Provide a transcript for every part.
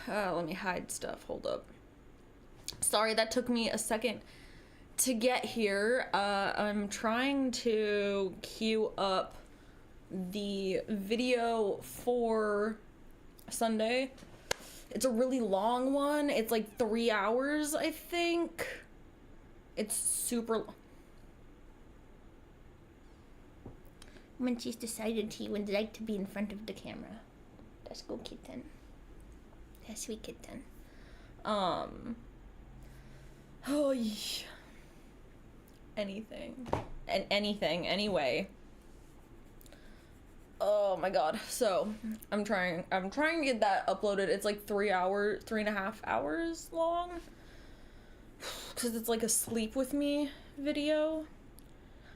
Let me hide stuff. Hold up. Sorry, that took me a second to get here. I'm trying to queue up the video for Sunday. It's a really long one. It's like 3 hours, I think. It's super long. When she's decided he would like to be in front of the camera. Let's go, kitten. Yes, we kitten. Oh, yeah. Anything. And anything, anyway. Oh my god. So, I'm trying to get that uploaded. It's like 3.5 hours long. Because it's like a sleep with me video.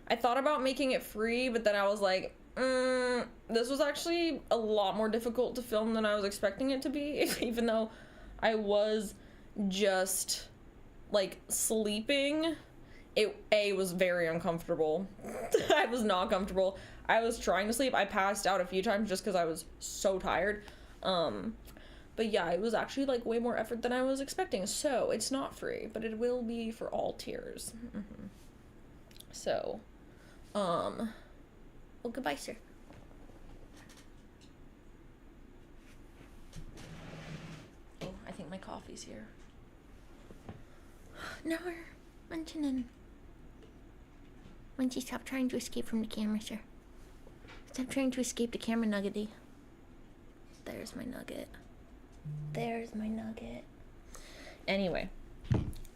I thought about making it free, but then I was like, this was actually a lot more difficult to film than I was expecting it to be, even though I was just like sleeping. It was very uncomfortable. I was not comfortable. I was trying to sleep. I passed out a few times just because I was so tired. But yeah, it was actually like way more effort than I was expecting. So it's not free, but it will be for all tiers. So, well, goodbye, sir. Oh, I think my coffee's here. No, we're mentioning. When she stop trying to escape from the camera, sir. Stop trying to escape the camera, Nuggety. There's my nugget. There's my nugget. Anyway,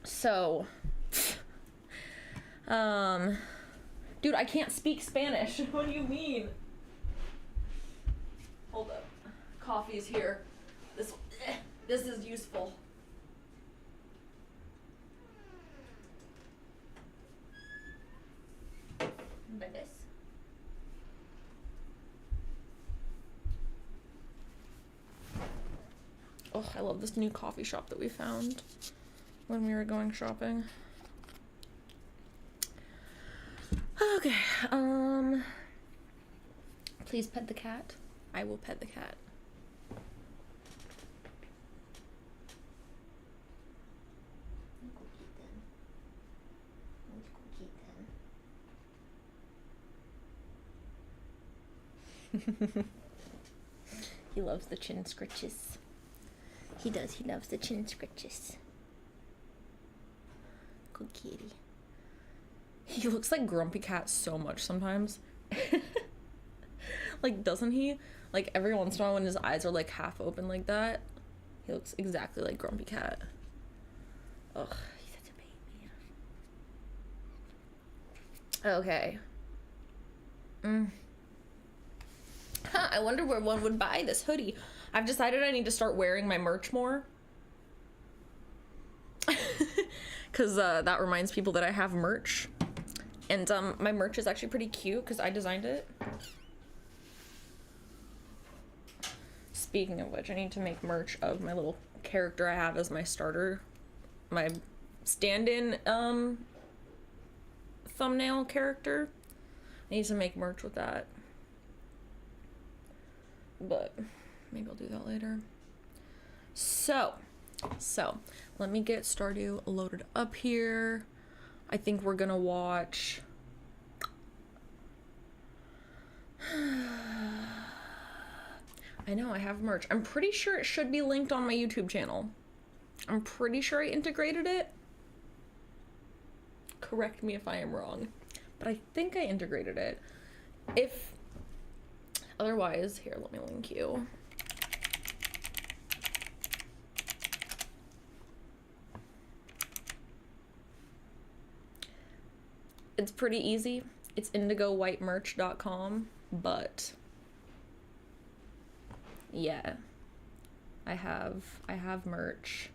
so, dude, I can't speak Spanish. What do you mean? Hold up. Coffee's here. This is useful. Like this. Oh, I love this new coffee shop that we found when we were going shopping. Okay, please pet the cat. I will pet the cat. He loves the chin scritches. He does. He loves the chin scratches. Good kitty. He looks like Grumpy Cat so much sometimes. Like, doesn't he? Like, every once in a while when his eyes are, like, half open like that, he looks exactly like Grumpy Cat. Ugh, he's such a baby. Okay. Huh, I wonder where one would buy this hoodie. I've decided I need to start wearing my merch more. Because that reminds people that I have merch. And my merch is actually pretty cute because I designed it. Speaking of which, I need to make merch of my little character I have as my starter. My stand-in thumbnail character. I need to make merch with that. But maybe I'll do that later. So let me get Stardew loaded up here. I think we're gonna watch I know I have merch. I'm pretty sure it should be linked on my YouTube channel. I'm pretty sure I integrated it. Correct me if I am wrong, but I think I integrated it. If otherwise, here, let me link you. It's pretty easy. It's indigowhitemerch.com, but yeah, I have merch.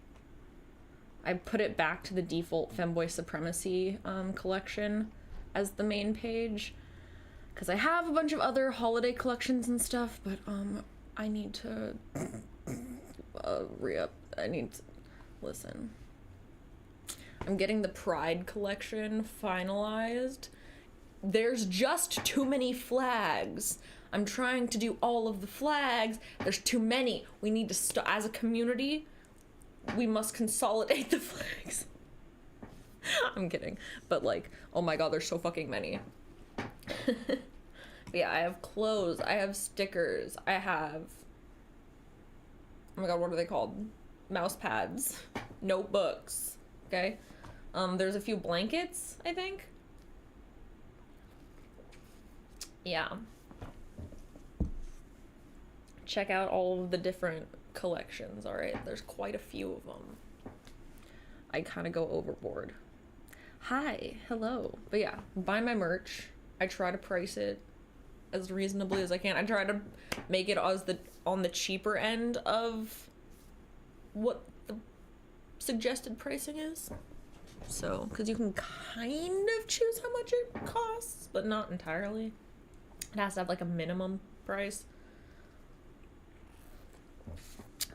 I put it back to the default Femboy Supremacy collection as the main page because I have a bunch of other holiday collections and stuff, but I need to re-up. I need to listen. I'm getting the Pride collection finalized. There's just too many flags. I'm trying to do all of the flags. There's too many. We need to, as a community, we must consolidate the flags. I'm kidding. But like, oh my god, there's so fucking many. But yeah, I have clothes. I have stickers. I have, oh my god, what are they called? Mouse pads. Notebooks. Okay? There's a few blankets, I think. Yeah. Check out all of the different collections, alright? There's quite a few of them. I kind of go overboard. Hi, hello. But yeah, buy my merch. I try to price it as reasonably as I can. I try to make it as on the cheaper end of what the suggested pricing is. So, because you can kind of choose how much it costs, but not entirely. It has to have like a minimum price.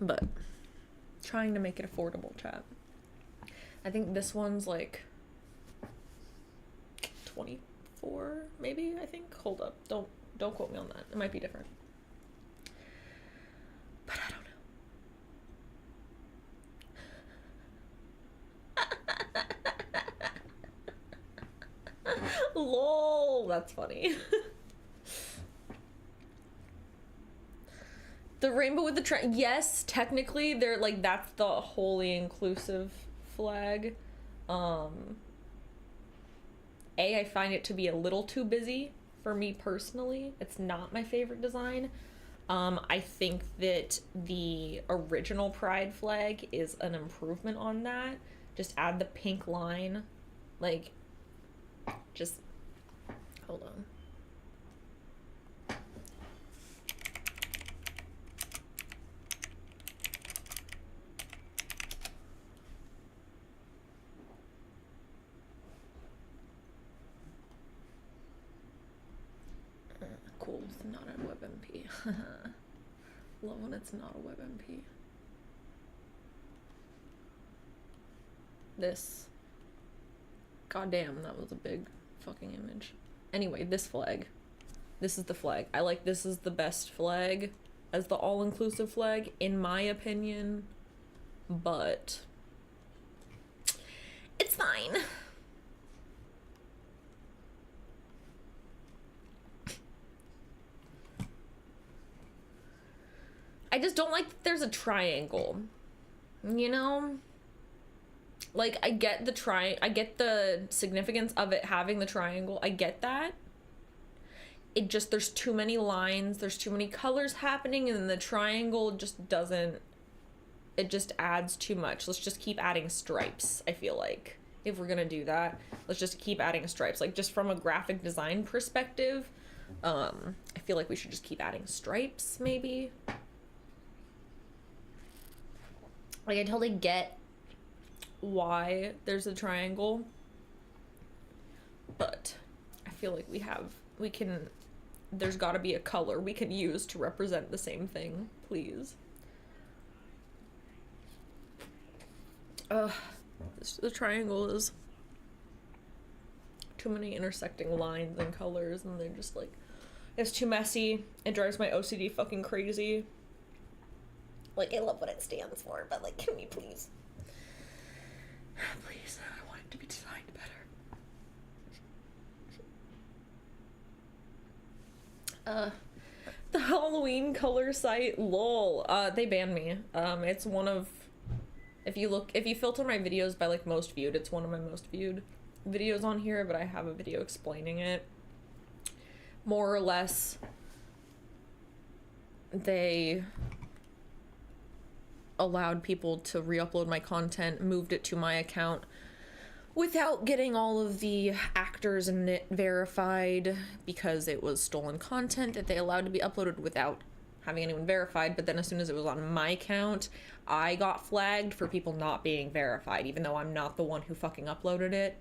But trying to make it affordable, chat. I think this one's like 24, maybe, I think. Hold up. Don't quote me on that. It might be different. But I don't know. LOL, that's funny. The rainbow with the yes, technically they're like, that's the wholly inclusive flag. I find it to be a little too busy for me personally. It's not my favorite design. I think that the original Pride flag is an improvement on that. Just add the pink line, like, just hold on. Cool, it's not a WebMP. Love when it's not a WebMP. This. Goddamn, that was a big fucking image. Anyway, this flag. This is the flag. I like this is the best flag as the all-inclusive flag, in my opinion. But it's fine. I just don't like that there's a triangle. You know? Like, I get the significance of it having the triangle. I get that. it just, there's too many lines, there's too many colors happening, and then the triangle just doesn't, it just adds too much. Let's just keep adding stripes, I feel like. If we're gonna do that, let's just keep adding stripes. Like, just from a graphic design perspective, I feel like we should just keep adding stripes, maybe. Like, I totally get why there's a triangle, but I feel like there's gotta be a color we can use to represent the same thing, please. The triangle is too many intersecting lines and colors, and they're just like, it's too messy. It drives my OCD fucking crazy. Like, I love what it stands for, but like, can we please? Please, I want it to be designed better. The Halloween color site, lol. They banned me. It's one of, if you filter my videos by like most viewed, it's one of my most viewed videos on here, but I have a video explaining it. More or less, they allowed people to re-upload my content, moved it to my account without getting all of the actors in it verified, because it was stolen content that they allowed to be uploaded without having anyone verified. But then as soon as it was on my account, I got flagged for people not being verified, even though I'm not the one who fucking uploaded it.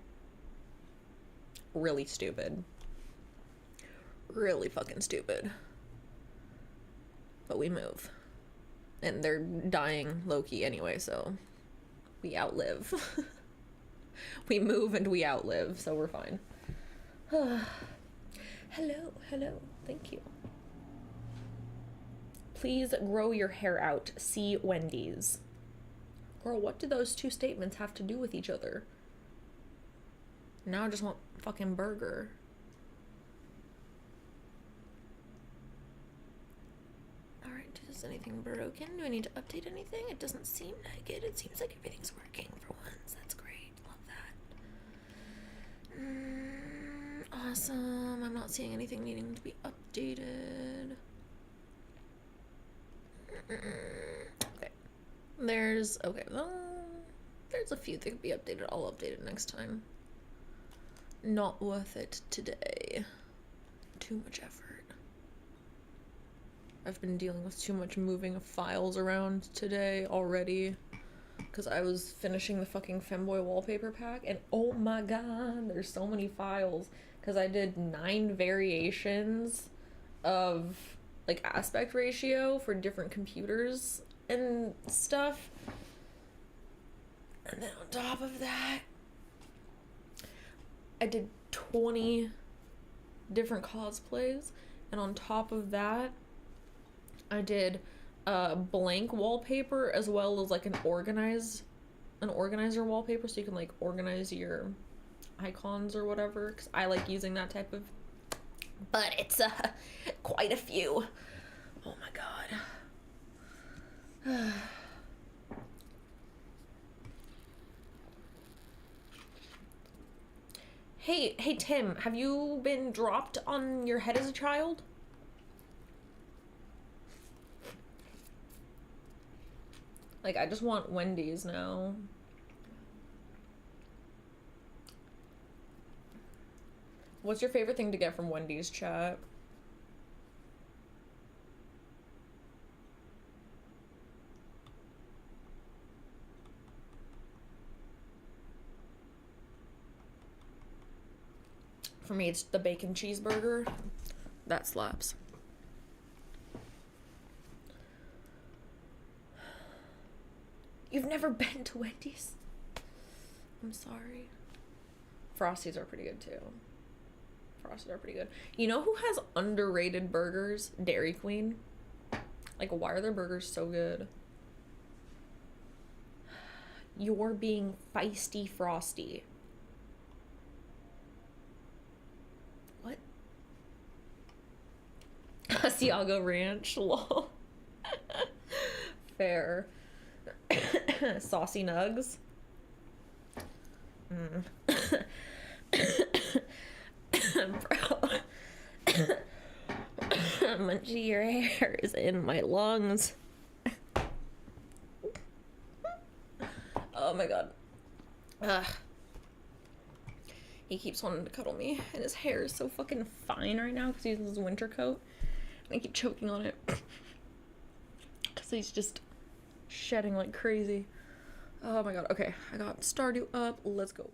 Really stupid. Really fucking stupid. But we move. And they're dying low-key anyway, so we outlive. We move and we outlive, so we're fine. Hello, thank you. Please grow your hair out. See Wendy's. Girl, what do those two statements have to do with each other? Now I just want fucking burger. Alright, is anything broken? Do I need to update anything? It doesn't seem like it. It seems like everything's working for once. That's great. Love that. Awesome. I'm not seeing anything needing to be updated. Okay. There's a few that could be updated. I'll update it next time. Not worth it today. Too much effort. I've been dealing with too much moving of files around today already, because I was finishing the fucking femboy wallpaper pack, and oh my god, there's so many files, because I did 9 variations of like aspect ratio for different computers and stuff. And then on top of that, I did 20 different cosplays, and on top of that, I did blank wallpaper as well as like an organizer wallpaper, so you can like organize your icons or whatever, because I like using that type of, but it's quite a few. Oh my god. Hey Tim, have you been dropped on your head as a child? Like, I just want Wendy's now. What's your favorite thing to get from Wendy's, chat? For me, it's the bacon cheeseburger. That slaps. You've never been to Wendy's? I'm sorry. Frosties are pretty good too. Frosties are pretty good. You know who has underrated burgers? Dairy Queen. Like, why are their burgers so good? You're being feisty Frosty. What? Asiago Ranch, lol. Fair. Saucy Nugs. Bro. Much of your hair is in my lungs. Oh my god. Ugh. He keeps wanting to cuddle me, and his hair is so fucking fine right now because he's in his winter coat. And I keep choking on it. Because he's just shedding like crazy. Oh my god. Okay, I got Stardew up. Let's go.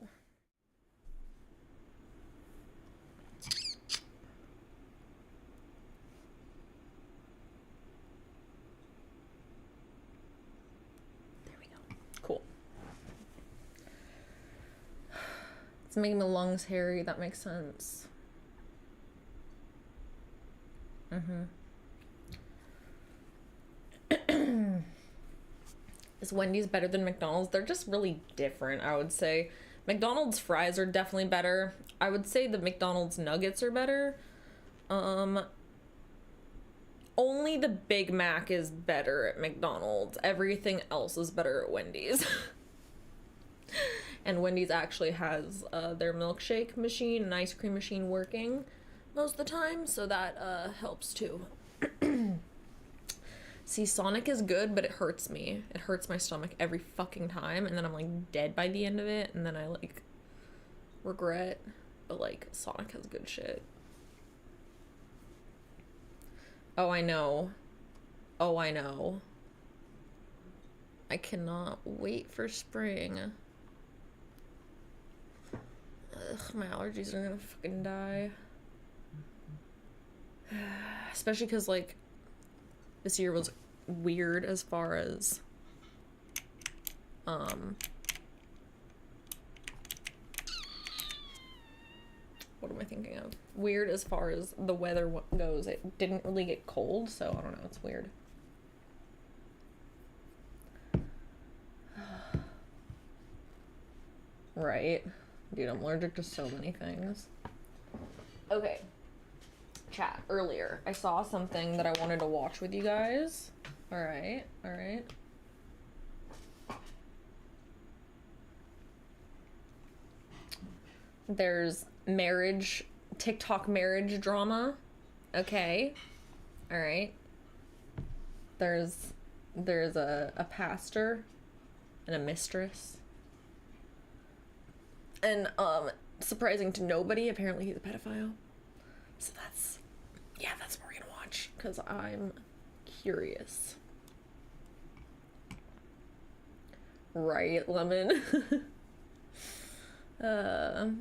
There we go. Cool. It's making my lungs hairy. That makes sense. Is Wendy's better than McDonald's? They're just really different, I would say. McDonald's fries are definitely better. I would say the McDonald's nuggets are better. Only the Big Mac is better at McDonald's. Everything else is better at Wendy's. And Wendy's actually has their milkshake machine and ice cream machine working most of the time, so that helps too. See, Sonic is good, but it hurts me. It hurts my stomach every fucking time, and then I'm like dead by the end of it, and then I like regret. But like, Sonic has good shit. Oh, I know. Oh, I know. I cannot wait for spring. Ugh, my allergies are gonna fucking die. Especially because, like, this year was weird as far as, what am I thinking of? Weird as far as the weather goes. It didn't really get cold, so I don't know, it's weird. Right. Dude, I'm allergic to so many things. Okay. Chat, earlier, I saw something that I wanted to watch with you guys. Alright, alright. There's marriage, TikTok marriage drama. Okay. Alright. There's a pastor and a mistress. And, surprising to nobody, apparently he's a pedophile. So that's what we're gonna watch, because I'm curious. Right, Lemon? No,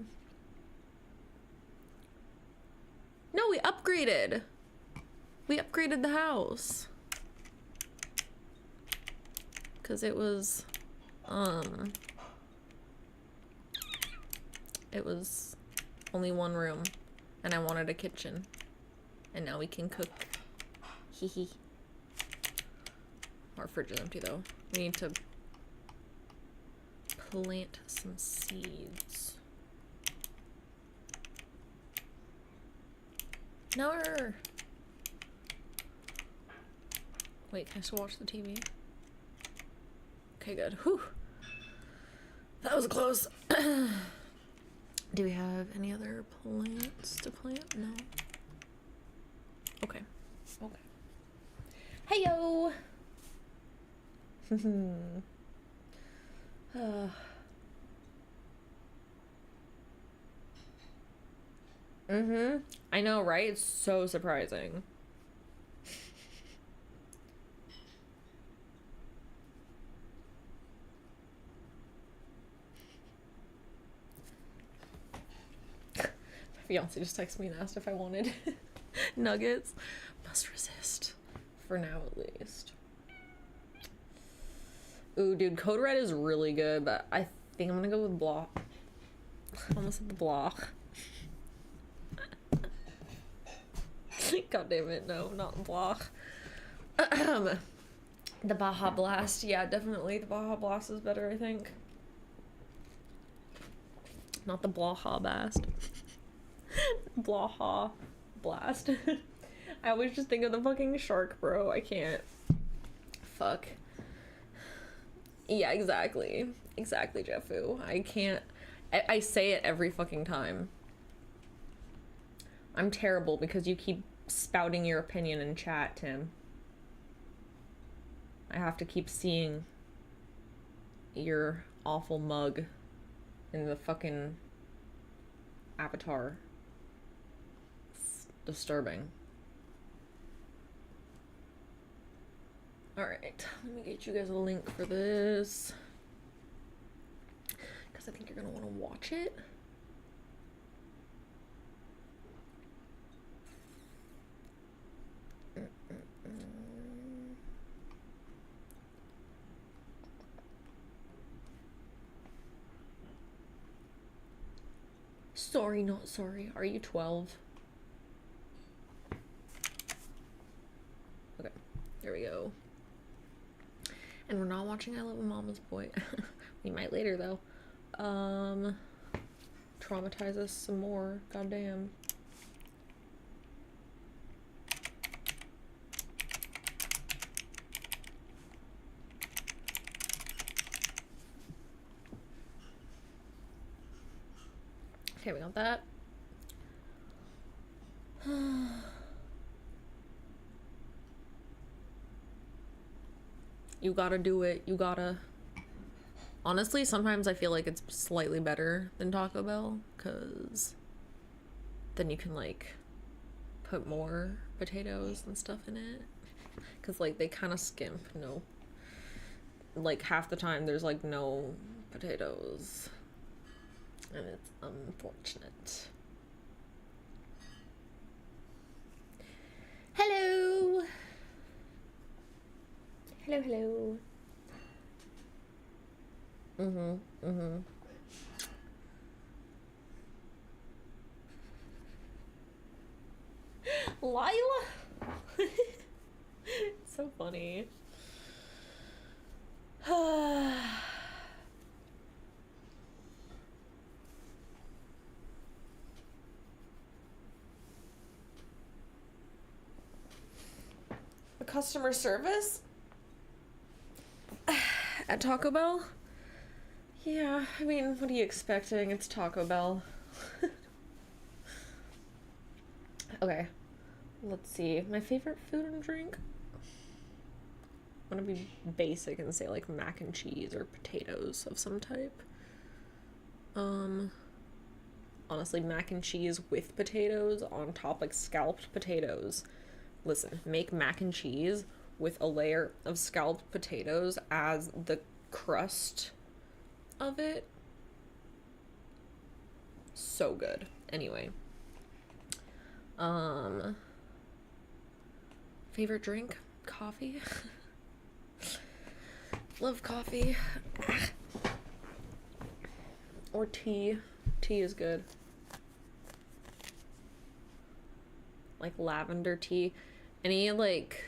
we upgraded. We upgraded the house. Because it was only one room. And I wanted a kitchen. And now we can cook. Hee hee. Our fridge is empty though. We need to plant some seeds. No. Wait, can I still watch the TV? Okay, good. Whew. That was close. Do we have any other plants to plant? No. Okay. Okay. Heyo! I know, right? It's so surprising. Fiance just texted me and asked if I wanted nuggets. Must resist. For now, at least. Ooh, dude, Code Red is really good, but I think I'm gonna go with blah. Almost at the blah. God damn it, no, not blah. The Baja Blast, yeah, definitely the Baja Blast is better, I think. Not the Blaha Blast. Blaha Blast. I always just think of the fucking shark, bro. I can't. Fuck. Yeah, exactly. Exactly, Jeffu. I can't. I say it every fucking time. I'm terrible because you keep spouting your opinion in chat, Tim. I have to keep seeing your awful mug in the fucking avatar. It's disturbing. Alright, let me get you guys a link for this. Because I think you're going to want to watch it. Sorry, not sorry. Are you 12? Okay, here we go. And we're not watching I Love a Mama's Boy. We might later, though. Traumatize us some more. Goddamn. Okay, we got that. You gotta do it. You gotta. Honestly, sometimes I feel like it's slightly better than Taco Bell, because then you can, like, put more potatoes and stuff in it. Because, like, they kind of skimp. No. Like, half the time there's, like, no potatoes. And it's unfortunate. Hello! Hello, hello. Lila? So funny. The customer service at Taco Bell? Yeah, I mean, what are you expecting? It's Taco Bell. Okay, let's see. My favorite food and drink? I'm gonna be basic and say like mac and cheese or potatoes of some type. Honestly, mac and cheese with potatoes on top, like scalloped potatoes. Listen, make mac and cheese with a layer of scalloped potatoes as the crust of it. So good. Anyway. Favorite drink? Coffee. Love coffee. Or tea. Tea is good. Like lavender tea. Any like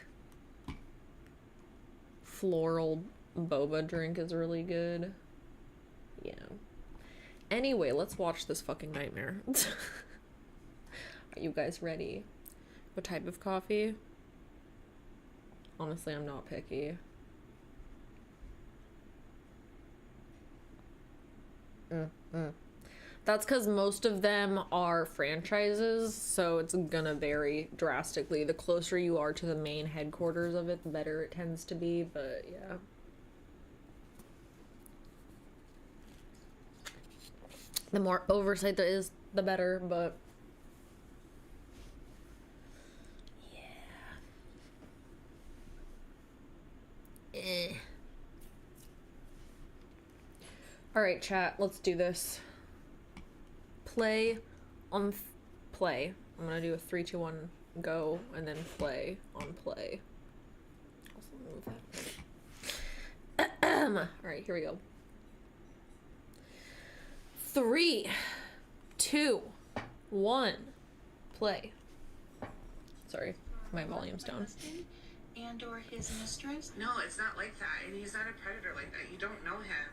floral boba drink is really good. Yeah. Anyway, let's watch this fucking nightmare. Are you guys ready? What type of coffee? Honestly, I'm not picky. That's because most of them are franchises, so it's gonna vary drastically. The closer you are to the main headquarters of it, the better it tends to be, but yeah. The more oversight there is, the better, but yeah. Alright, chat, let's do this. Play on play. I'm gonna do a 3, 2, 1, go, and then play on play. Also move that. Alright, here we go. 3, 2, 1, play. Sorry, my volume's down. And or his mistress? No, it's not like that. And he's not a predator like that. You don't know him.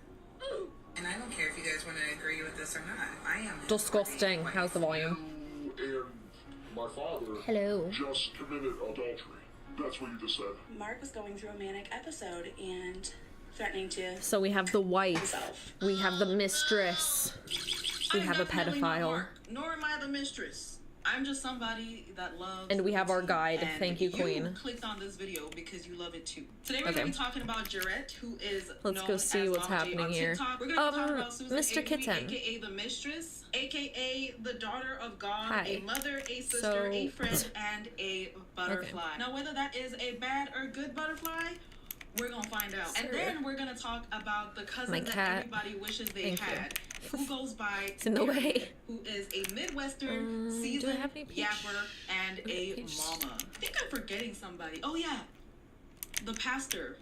Ooh. And I don't care if you guys want to agree with this or not. I am disgusting. How's the volume? You and my father Hello. just committed adultery. That's what you just said. Mark was going through a manic episode and threatening to So we have the wife. himself. We have the mistress. We have a pedophile. Nor am I the mistress. I'm just somebody that loves. And we have our guide. and Thank you, Queen. Clicked on this video because you love it too. Today we're Okay. going to be talking about Jarrett, who is Let's known go see as what's Mama J happening on here. TikTok. We're going to talk about Susan Mr. Avery, Kitten. aka the mistress, aka the daughter of God, Hi. a mother, a sister, So- a friend, and a butterfly. Now, whether that is a bad or good butterfly, we're gonna find out. And Sure. then we're gonna talk about the cousin My that cat. everybody wishes they Thank you. had, who goes by It's in the Mary, way. who is a Midwestern, do I seasoned have any peach? yapper, and a peach? mama. I think I'm forgetting somebody. Oh yeah, the pastor,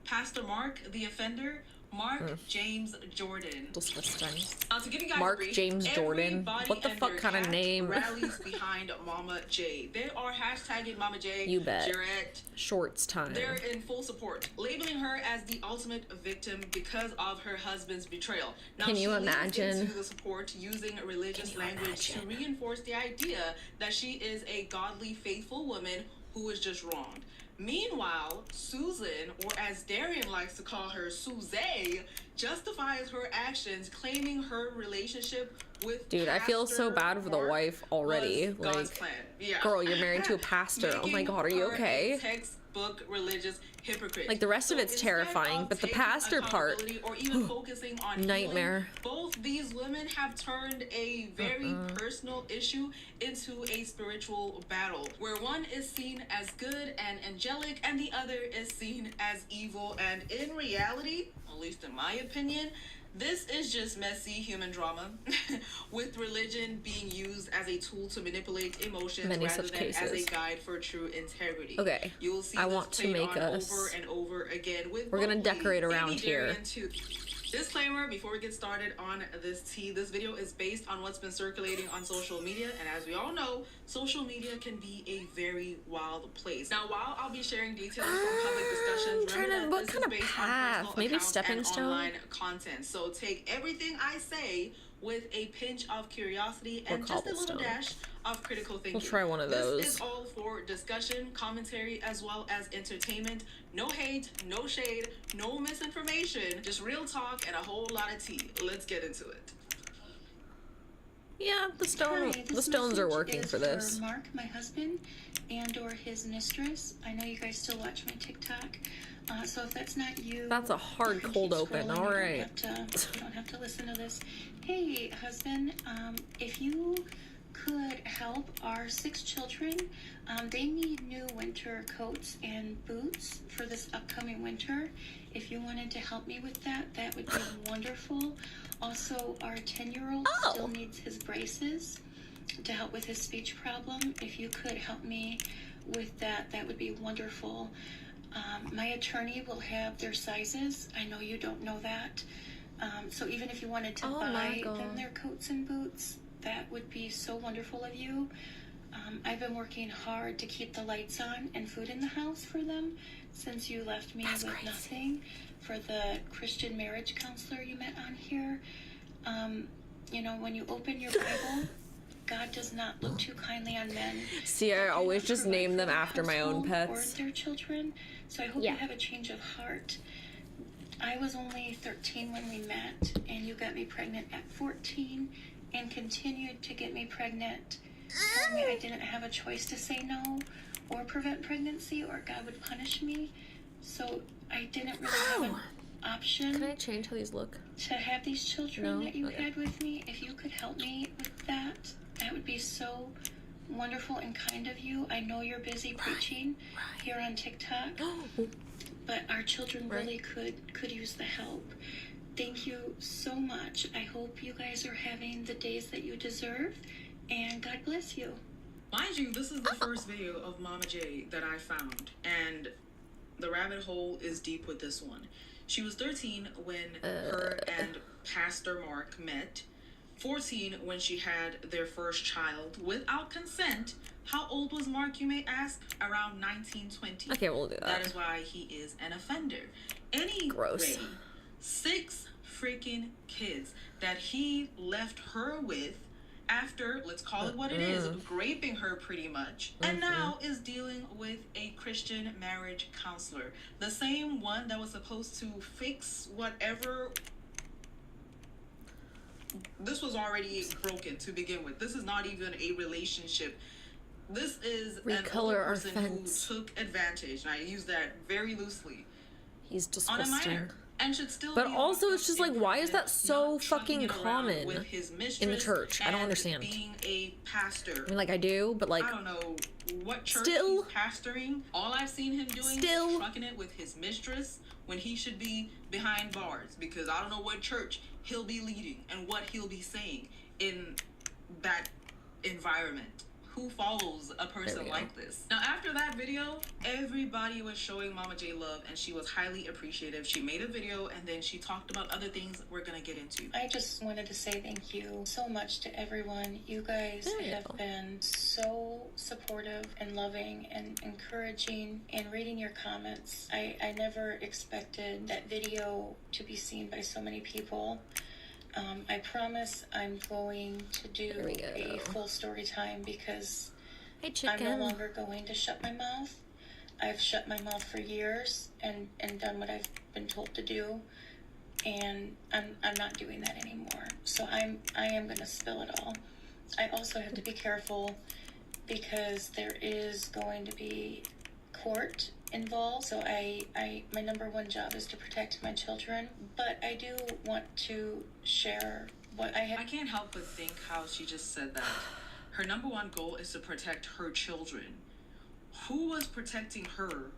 Pastor Mark, the offender, Mark James Jordan. Disgusting. To give you guys Mark a brief, James Jordan. everybody What the and fuck their kind of cat name? rallies behind Mama J. They are hashtagging Mama J. You bet. Jarrett. Shorts time. They're in full support, labeling her as the ultimate victim because of her husband's betrayal. Now, Can you she leans imagine? into the support using religious language to reinforce the idea that she is a godly, faithful woman who is just wronged. Meanwhile, Susan, or as Darian likes to call her, Suze, justifies her actions, claiming her relationship with Dude, I feel so Pastor bad for the Mark wife already. was God's Like, plan. Yeah. girl, you're married to a pastor. Oh my Making God, are you her okay? a textbook religious hypocrite. Like, the rest of So it's instead terrifying, of but the taking pastor part, accountability or even focusing on nightmare. healing, both these women have turned a very personal issue into a spiritual battle, where one is seen as good and angelic and the other is seen as evil. And in reality, at least in my opinion, this is just messy human drama, with religion being used as a tool to manipulate emotions Many rather such than as a cases. guide for true integrity. Okay, You will see I this want to played make on us- over and over again with We're gonna both decorate ladies, around Amy, here. Darian, too. Disclaimer before we get started on this tea, this video is based on what's been circulating on social media, and as we all know, social media can be a very wild place. Now, while I'll be sharing details from public discussions, trying to- remember what that kind of this is based on path? personal Maybe accounts stepping and stone? online content. So take everything I say with a pinch of curiosity Or and just a little cobblestone. dash of critical thinking. We'll try one of This those. is all for discussion, commentary, as well as entertainment. No hate, no shade, no misinformation, just real talk and a whole lot of tea. Let's get into it. Yeah, the Hi, the this stones are message working is for this. Mark, my husband, and or his mistress. I know you guys still watch my TikTok, so if that's not you, That's a hard keep cold open. scrolling. All You right. don't have to listen to this. Hey, husband, if you could help our 6 children, they need new winter coats and boots for this upcoming winter. If you wanted to help me with that, that would be wonderful. Also, our 10-year-old still needs his braces to help with his speech problem. If you could help me with that, that would be wonderful. My attorney will have their sizes. I know you don't know that. So even if you wanted to Oh, buy Michael. them their coats and boots, that would be so wonderful of you. I've been working hard to keep the lights on and food in the house for them since you left me That's with crazy. nothing. For the Christian marriage counselor you met on here, you know, when you open your Bible, God does not look too kindly on men. See, I that do always not just provide name for them their after my own household pets. or their children. So I hope Yeah. you have a change of heart. I was only 13 when we met, and you got me pregnant at 14 and continued to get me pregnant, telling me I didn't have a choice to say no or prevent pregnancy or God would punish me. So I didn't really have an option Can I change how these look? to have these children No? that you Okay. had with me. If you could help me with that, that would be so wonderful and kind of you. I know you're busy preaching here on TikTok, but our children Right. really could use the help. Thank you so much. I hope you guys are having the days that you deserve, and God bless you. Mind you, this is the first video of Mama J that I found, and the rabbit hole is deep with this one. She was 13 when her and Pastor Mark met, 14 when she had their first child without consent. How old was Mark, you may ask? Around 1920. Okay, we'll do that. That is why he is an offender. Anyway, Gross. 6 freaking kids that he left her with after, let's call it what it is, raping her pretty much, and now is dealing with a Christian marriage counselor. The same one that was supposed to fix whatever this was already broken to begin with. This is not even a relationship. This is an Recolor older our person who fence. took advantage, and I use that very loosely, He's on a disgusting. minor. And should still But be also, locked it's up just in like, why is prison, that so not trucking fucking it around common with his in the mistress church? I don't and understand. Being a pastor. I mean, like, I do, but like, I don't know what church Still- he's pastoring. All I've seen him doing Still- is trucking it with his mistress when he should be behind bars, because I don't know what church he'll be leading and what he'll be saying in that environment. Who follows a person go. like this? Now, after that video, everybody was showing Mama J love, and she was highly appreciative. She made a video, and then she talked about other things we're gonna get into. I just wanted to say thank you so much to everyone. You guys There you have go. been so supportive and loving and encouraging, and reading your comments. I never expected that video to be seen by so many people. I promise I'm going to do There we go. a full story time, because hey, I'm chicken. no longer going to shut my mouth. I've shut my mouth for years and done what I've been told to do, and I'm not doing that anymore. So I am going to spill it all. I also have to be careful, because there is going to be court involved. So my number one job is to protect my children, but I do want to share what I have. I can't help but think how she just said that. Her number one goal is to protect her children. Who was protecting her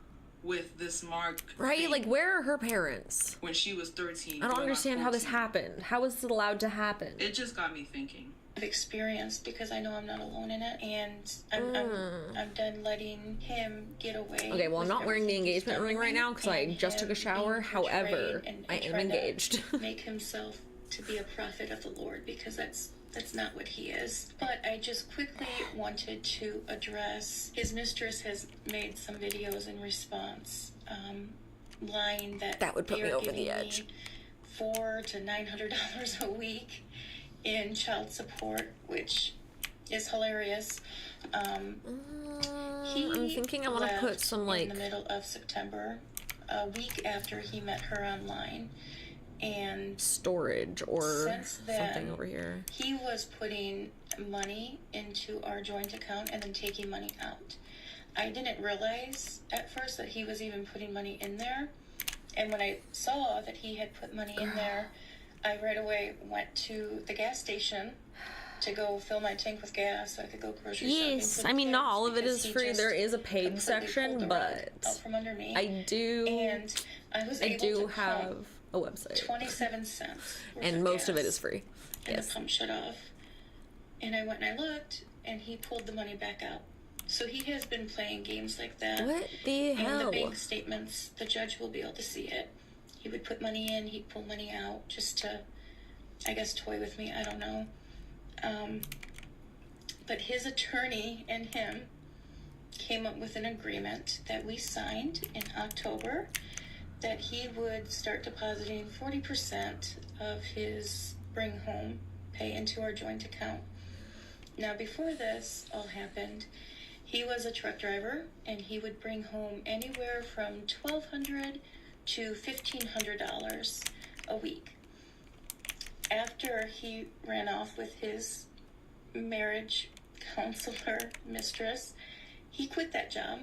with this mark? Right? thing Like, where are her parents? when she was 13. I don't going on understand how this 14? happened. How is it allowed to happen? It just got me thinking. Experienced, because I know I'm not alone in it, and I'm done letting him get away. Okay, well, I'm with not wearing the everything he's engagement done ring to right me, now because I and just took a him shower. being However, portrayed and I am trying to engaged. make himself to be a prophet of the Lord, because that's not what he is. But I just quickly wanted to address, his mistress has made some videos in response, lying that Would put me they are over the giving edge. me $400 to $900 a week in child support, which is hilarious. I'm thinking I want to put some, in like, the middle of September, a week after he met her online, and storage or since then, something over here. he was putting money into our joint account and then taking money out. I didn't realize at first that he was even putting money in there, and when I saw that he had put money in there, I right away went to the gas station to go fill my tank with gas so I could go grocery shopping. Yes, for the I mean, not kids, all of it because is he free. just There is a paid completely section, pulled the rug but out from under me. I do And I was I able do to have pump a website, 27 cents worth and most of it gas, is free. and Yes. the pump shut off. And I went and I looked, and he pulled the money back out. So he has been playing games like that. What the And the hell? bank statements, the judge will be able to see it. He would put money in, he'd pull money out, just to, I guess, toy with me. I don't know. But his attorney and him came up with an agreement that we signed in October, that he would start depositing 40% of his bring home pay into our joint account. Now, before this all happened, he was a truck driver, and he would bring home anywhere from $1,200 to $1,500 a week. After he ran off with his marriage counselor mistress, he quit that job,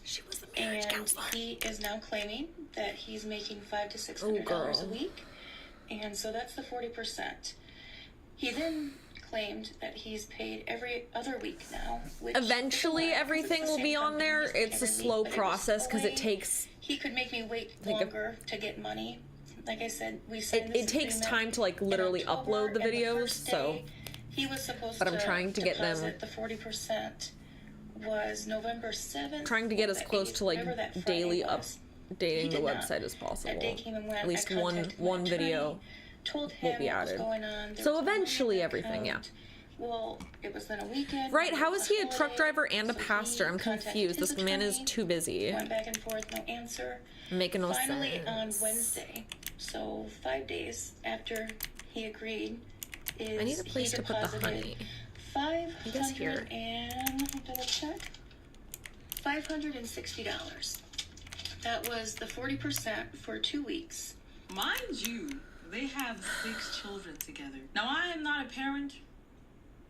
She was the marriage and counselor. he is now claiming that he's making $500 to $600 a girl. week, and so that's the 40%. He then claimed that he's paid every other week now. Which Eventually, is a lie, 'cause everything it's the will same be on company, there. he's paid It's a every slow week, but it was process because it only- takes He could make me wait Like a- longer to get money. Like I said, we signed it this takes agreement time to, like, in literally October, upload the and videos, first so- day he was supposed But I'm to trying to get them- deposit the 40% was November 7th. trying to get as that close 8th, to, like, whatever that Friday daily was. updating He the did not. website as possible. That day came and went. At least I one contacted my one attorney, video. told him will be what was added. going on. There So was money in eventually the everything, account. Well, it was then a weekend. Right, Monday how was is he a truck holiday, driver and a so pastor? he I'm contacted confused. his This man is attorney, too busy. Went back and forth, no answer. Making no Finally, sense. on Wednesday, so 5 days after he agreed, is I need a place he to put the deposited honey. 500 guess here. and double check. $560. That was the 40% for 2 weeks. Mind you, they have 6 children together. Now, I am not a parent,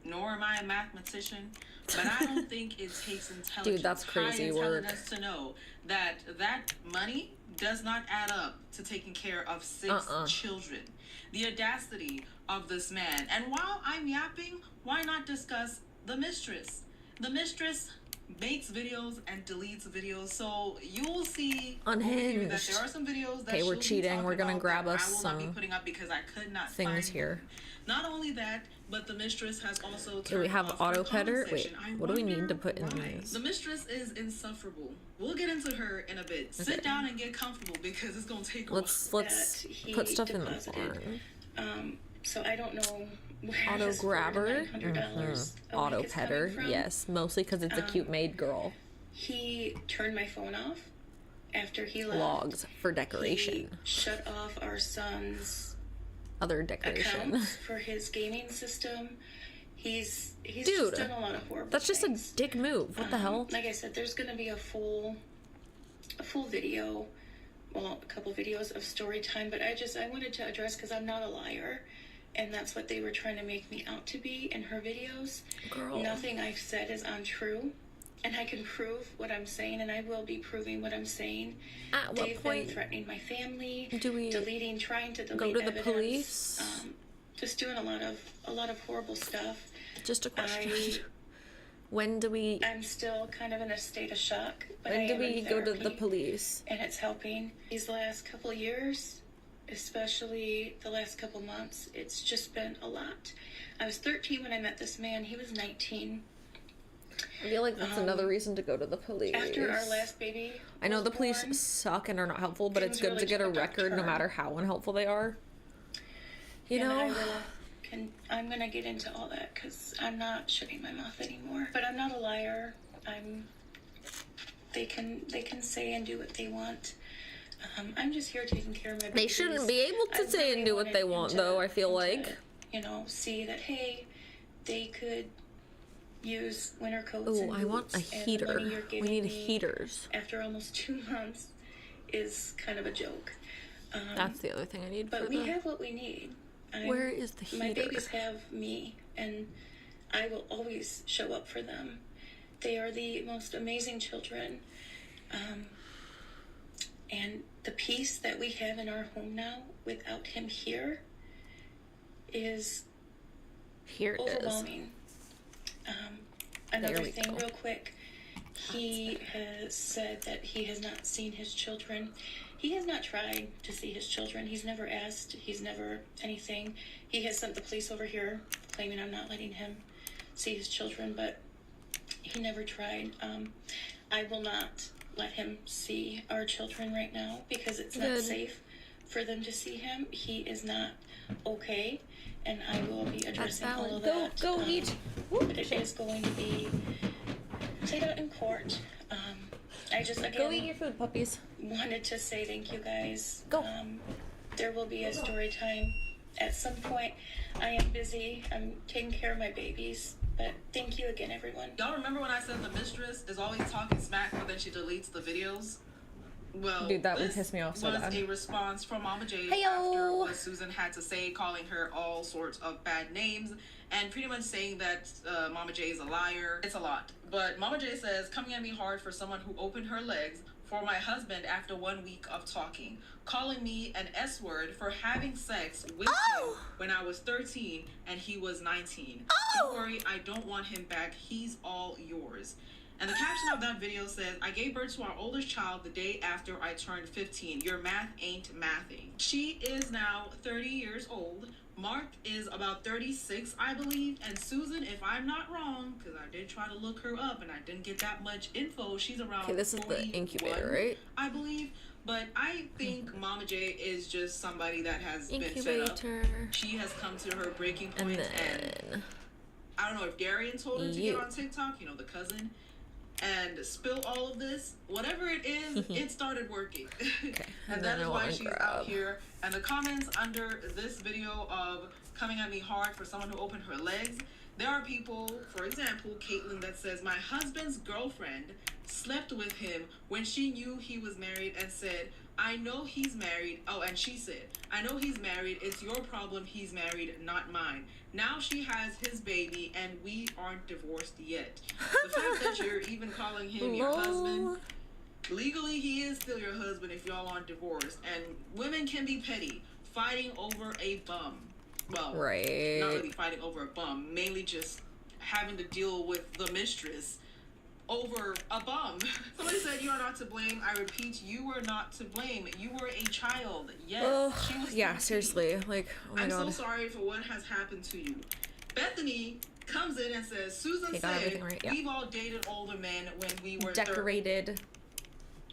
nor am I a mathematician, but I don't think it takes intelligence, Dude, that's crazy high work. intelligence to know that that money does not add up to taking care of 6 children. The audacity of this man. And while I'm yapping, why not discuss the mistress? The mistress makes videos and deletes videos, so you'll see Unhinged. that there are some videos that Okay, we're she'll be cheating. talking We're gonna about grab that us I will not be some putting up because I could not things find here. them. Not only that, but the mistress has also Do we turned have off her auto comment petter? Wait, section. I what do we need wonder to put in why. these? The mistress is insufferable. We'll get into her in a bit. Okay. Sit down and get comfortable because it's gonna take a Let's while. let's that he put stuff in the deposited. barn. So I don't know where Auto this grabber. $400 a Auto week is coming petter. from. Yes, mostly because it's a cute maid girl. He turned my phone off after he left. Logs for He decoration. shut off our son's Other decoration. accounts for his gaming system. He's Dude, just done a lot of horrible That's just things. a dick move. What the hell? Like I said, there's gonna be a full video, well, a couple videos of story time, but I wanted to address, because I'm not a liar, and that's what they were trying to make me out to be in her videos. Girl. Nothing I've said is untrue, and I can prove what I'm saying, and I will be proving what I'm saying. At what They've point been threatening my family, do we trying to delete go to the evidence, police? just doing a lot of horrible stuff. Just a question. When do we I'm still kind of in a state of shock. But I when do am in we go to the therapy, police? and it's helping. These last couple of years, especially the last couple months, it's just been a lot. I was 13 when I met this man. He was 19. I feel like that's another reason to go to the police. After our last baby, I know was the police born, suck and are not helpful, but it's things good really to get a took a dark record no turn. matter how unhelpful they are. You and know? I'm gonna get into all that because I'm not shutting my mouth anymore. But I'm not a liar. They can say and do what they want. I'm just here taking care of my babies. They shouldn't be able to I say really and do what wanted they him want, to- though, I feel him like. to, you know, see that, hey, they could use winter coats Ooh, and I want a boots, and the heater. money you're We giving need me heaters. after almost 2 months is kind of a joke. That's the other thing I need But for we the... have what we need. Where is the heater? My babies have me, and I will always show up for them. They are the most amazing children. And the peace that we have in our home now without him here is Here it is. overwhelming. Another There we thing, go. real quick. He has said that he has not seen his children. He has not tried to see his children. He's never asked. He's never anything. He has sent the police over here claiming I'm not letting him see his children, but he never tried. I will not let him see our children right now because it's not Good. safe for them to see him. He is not okay, and I will be addressing all valid. of Go- that. go eat. But it is going to be played out in court. I just, again, Go eat your food, puppies. wanted to say thank you guys. Go. There will be a story time at some point. I am busy. I'm taking care of my babies. But thank you again, everyone. Y'all remember when I said the mistress is always talking smack, but then she deletes the videos? Well, Dude, that would this piss me off so was bad. a response from Mama J Heyo. after what Susan had to say, calling her all sorts of bad names, and pretty much saying that Mama J is a liar. It's a lot. But Mama J says, coming at me hard for someone who opened her legs for my husband after 1 week of talking, calling me an S-word for having sex with him when I was 13 and he was 19. Don't worry, I don't want him back. He's all yours. And the caption of that video says, I gave birth to our oldest child the day after I turned 15. Your math ain't mathing. She is now 30 years old. Mark is about 36, I believe. And Susan, if I'm not wrong, because I did try to look her up and I didn't get that much info, she's around Okay, this is the 41, incubator, right? I believe. But I think Mama J is just somebody that has been fed up. Incubator. She has come to her breaking And point, and then... I don't know if Darian told her to You. get on TikTok, you know, the cousin, and spill all of this. Whatever it is, it started working. Okay. And then that is I why wanna she's grab- out here. And the comments under this video of coming at me hard for someone who opened her legs There are people, for example, Caitlin, that says, my husband's girlfriend slept with him when she knew he was married and said, I know he's married. Oh, and she said, I know he's married. It's your problem he's married, not mine. Now she has his baby and we aren't divorced yet. The fact that you're even calling him your husband, legally he is still your husband if y'all aren't divorced. And women can be petty, fighting over a bum. Well, right. Not really fighting over a bum, mainly just having to deal with the mistress over a bum. Somebody said you are not to blame. I repeat, you were not to blame. You were a child. Yes, she was 13. Seriously. Like, oh my I'm god. so sorry for what has happened to you. Bethany comes in and says, Susan said right. Yeah. we've all dated older men when we were Decorated.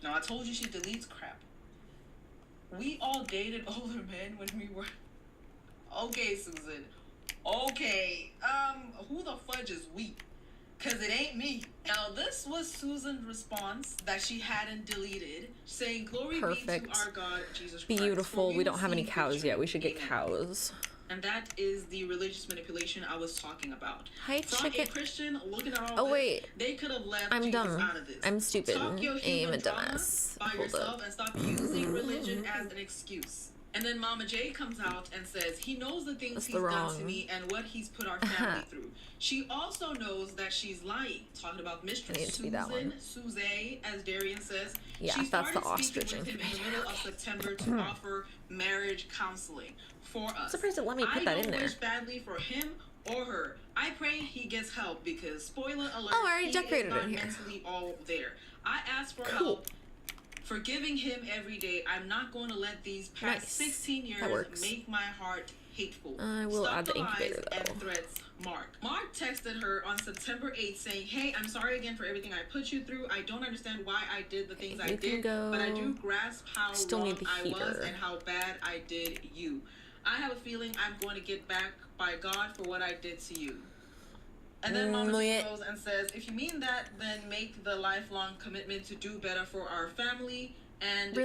No, I told you she deletes crap. We all dated older men when we were... Okay, Susan. Okay. Who the fudge is we? Cause it ain't me. Now this was Susan's response that she hadn't deleted, saying, glory be to our God, Jesus Christ. Beautiful. We don't have any cows yet. We should get cows. And that is the religious manipulation I was talking about. Hi, From chicken. a Christian looking at all wait. They could have left I'm Jesus dumb. out of this. I'm stupid. Stop your I'm a human drama dumbass. by Hold yourself up. and stop using religion as an excuse. And then Mama J comes out and says, he knows the things he's done to me and what he's put our family through. She also knows that she's lying. Talking about Mistress Susan, Suze, as Darian says. Yeah, she that's the started speaking ostrich with him in the middle of September to offer marriage counseling for us. I'm surprised it let me put that in there. I don't wish badly for him or her. I pray he gets help because, spoiler alert, I already he decorated is not in here. mentally all there. I asked for help. Forgiving him every day. I'm not going to let these past 16 years make my heart hateful. I will Stop add the incubator, lies and threats, Mark. Mark texted her on September 8th saying, hey, I'm sorry again for everything I put you through. I don't understand why I did the things I did, but I do grasp how wrong I was and how bad I did you. I have a feeling I'm going to get back by God for what I did to you. And then Mama goes and says, if you mean that, then make the lifelong commitment to do better for our family and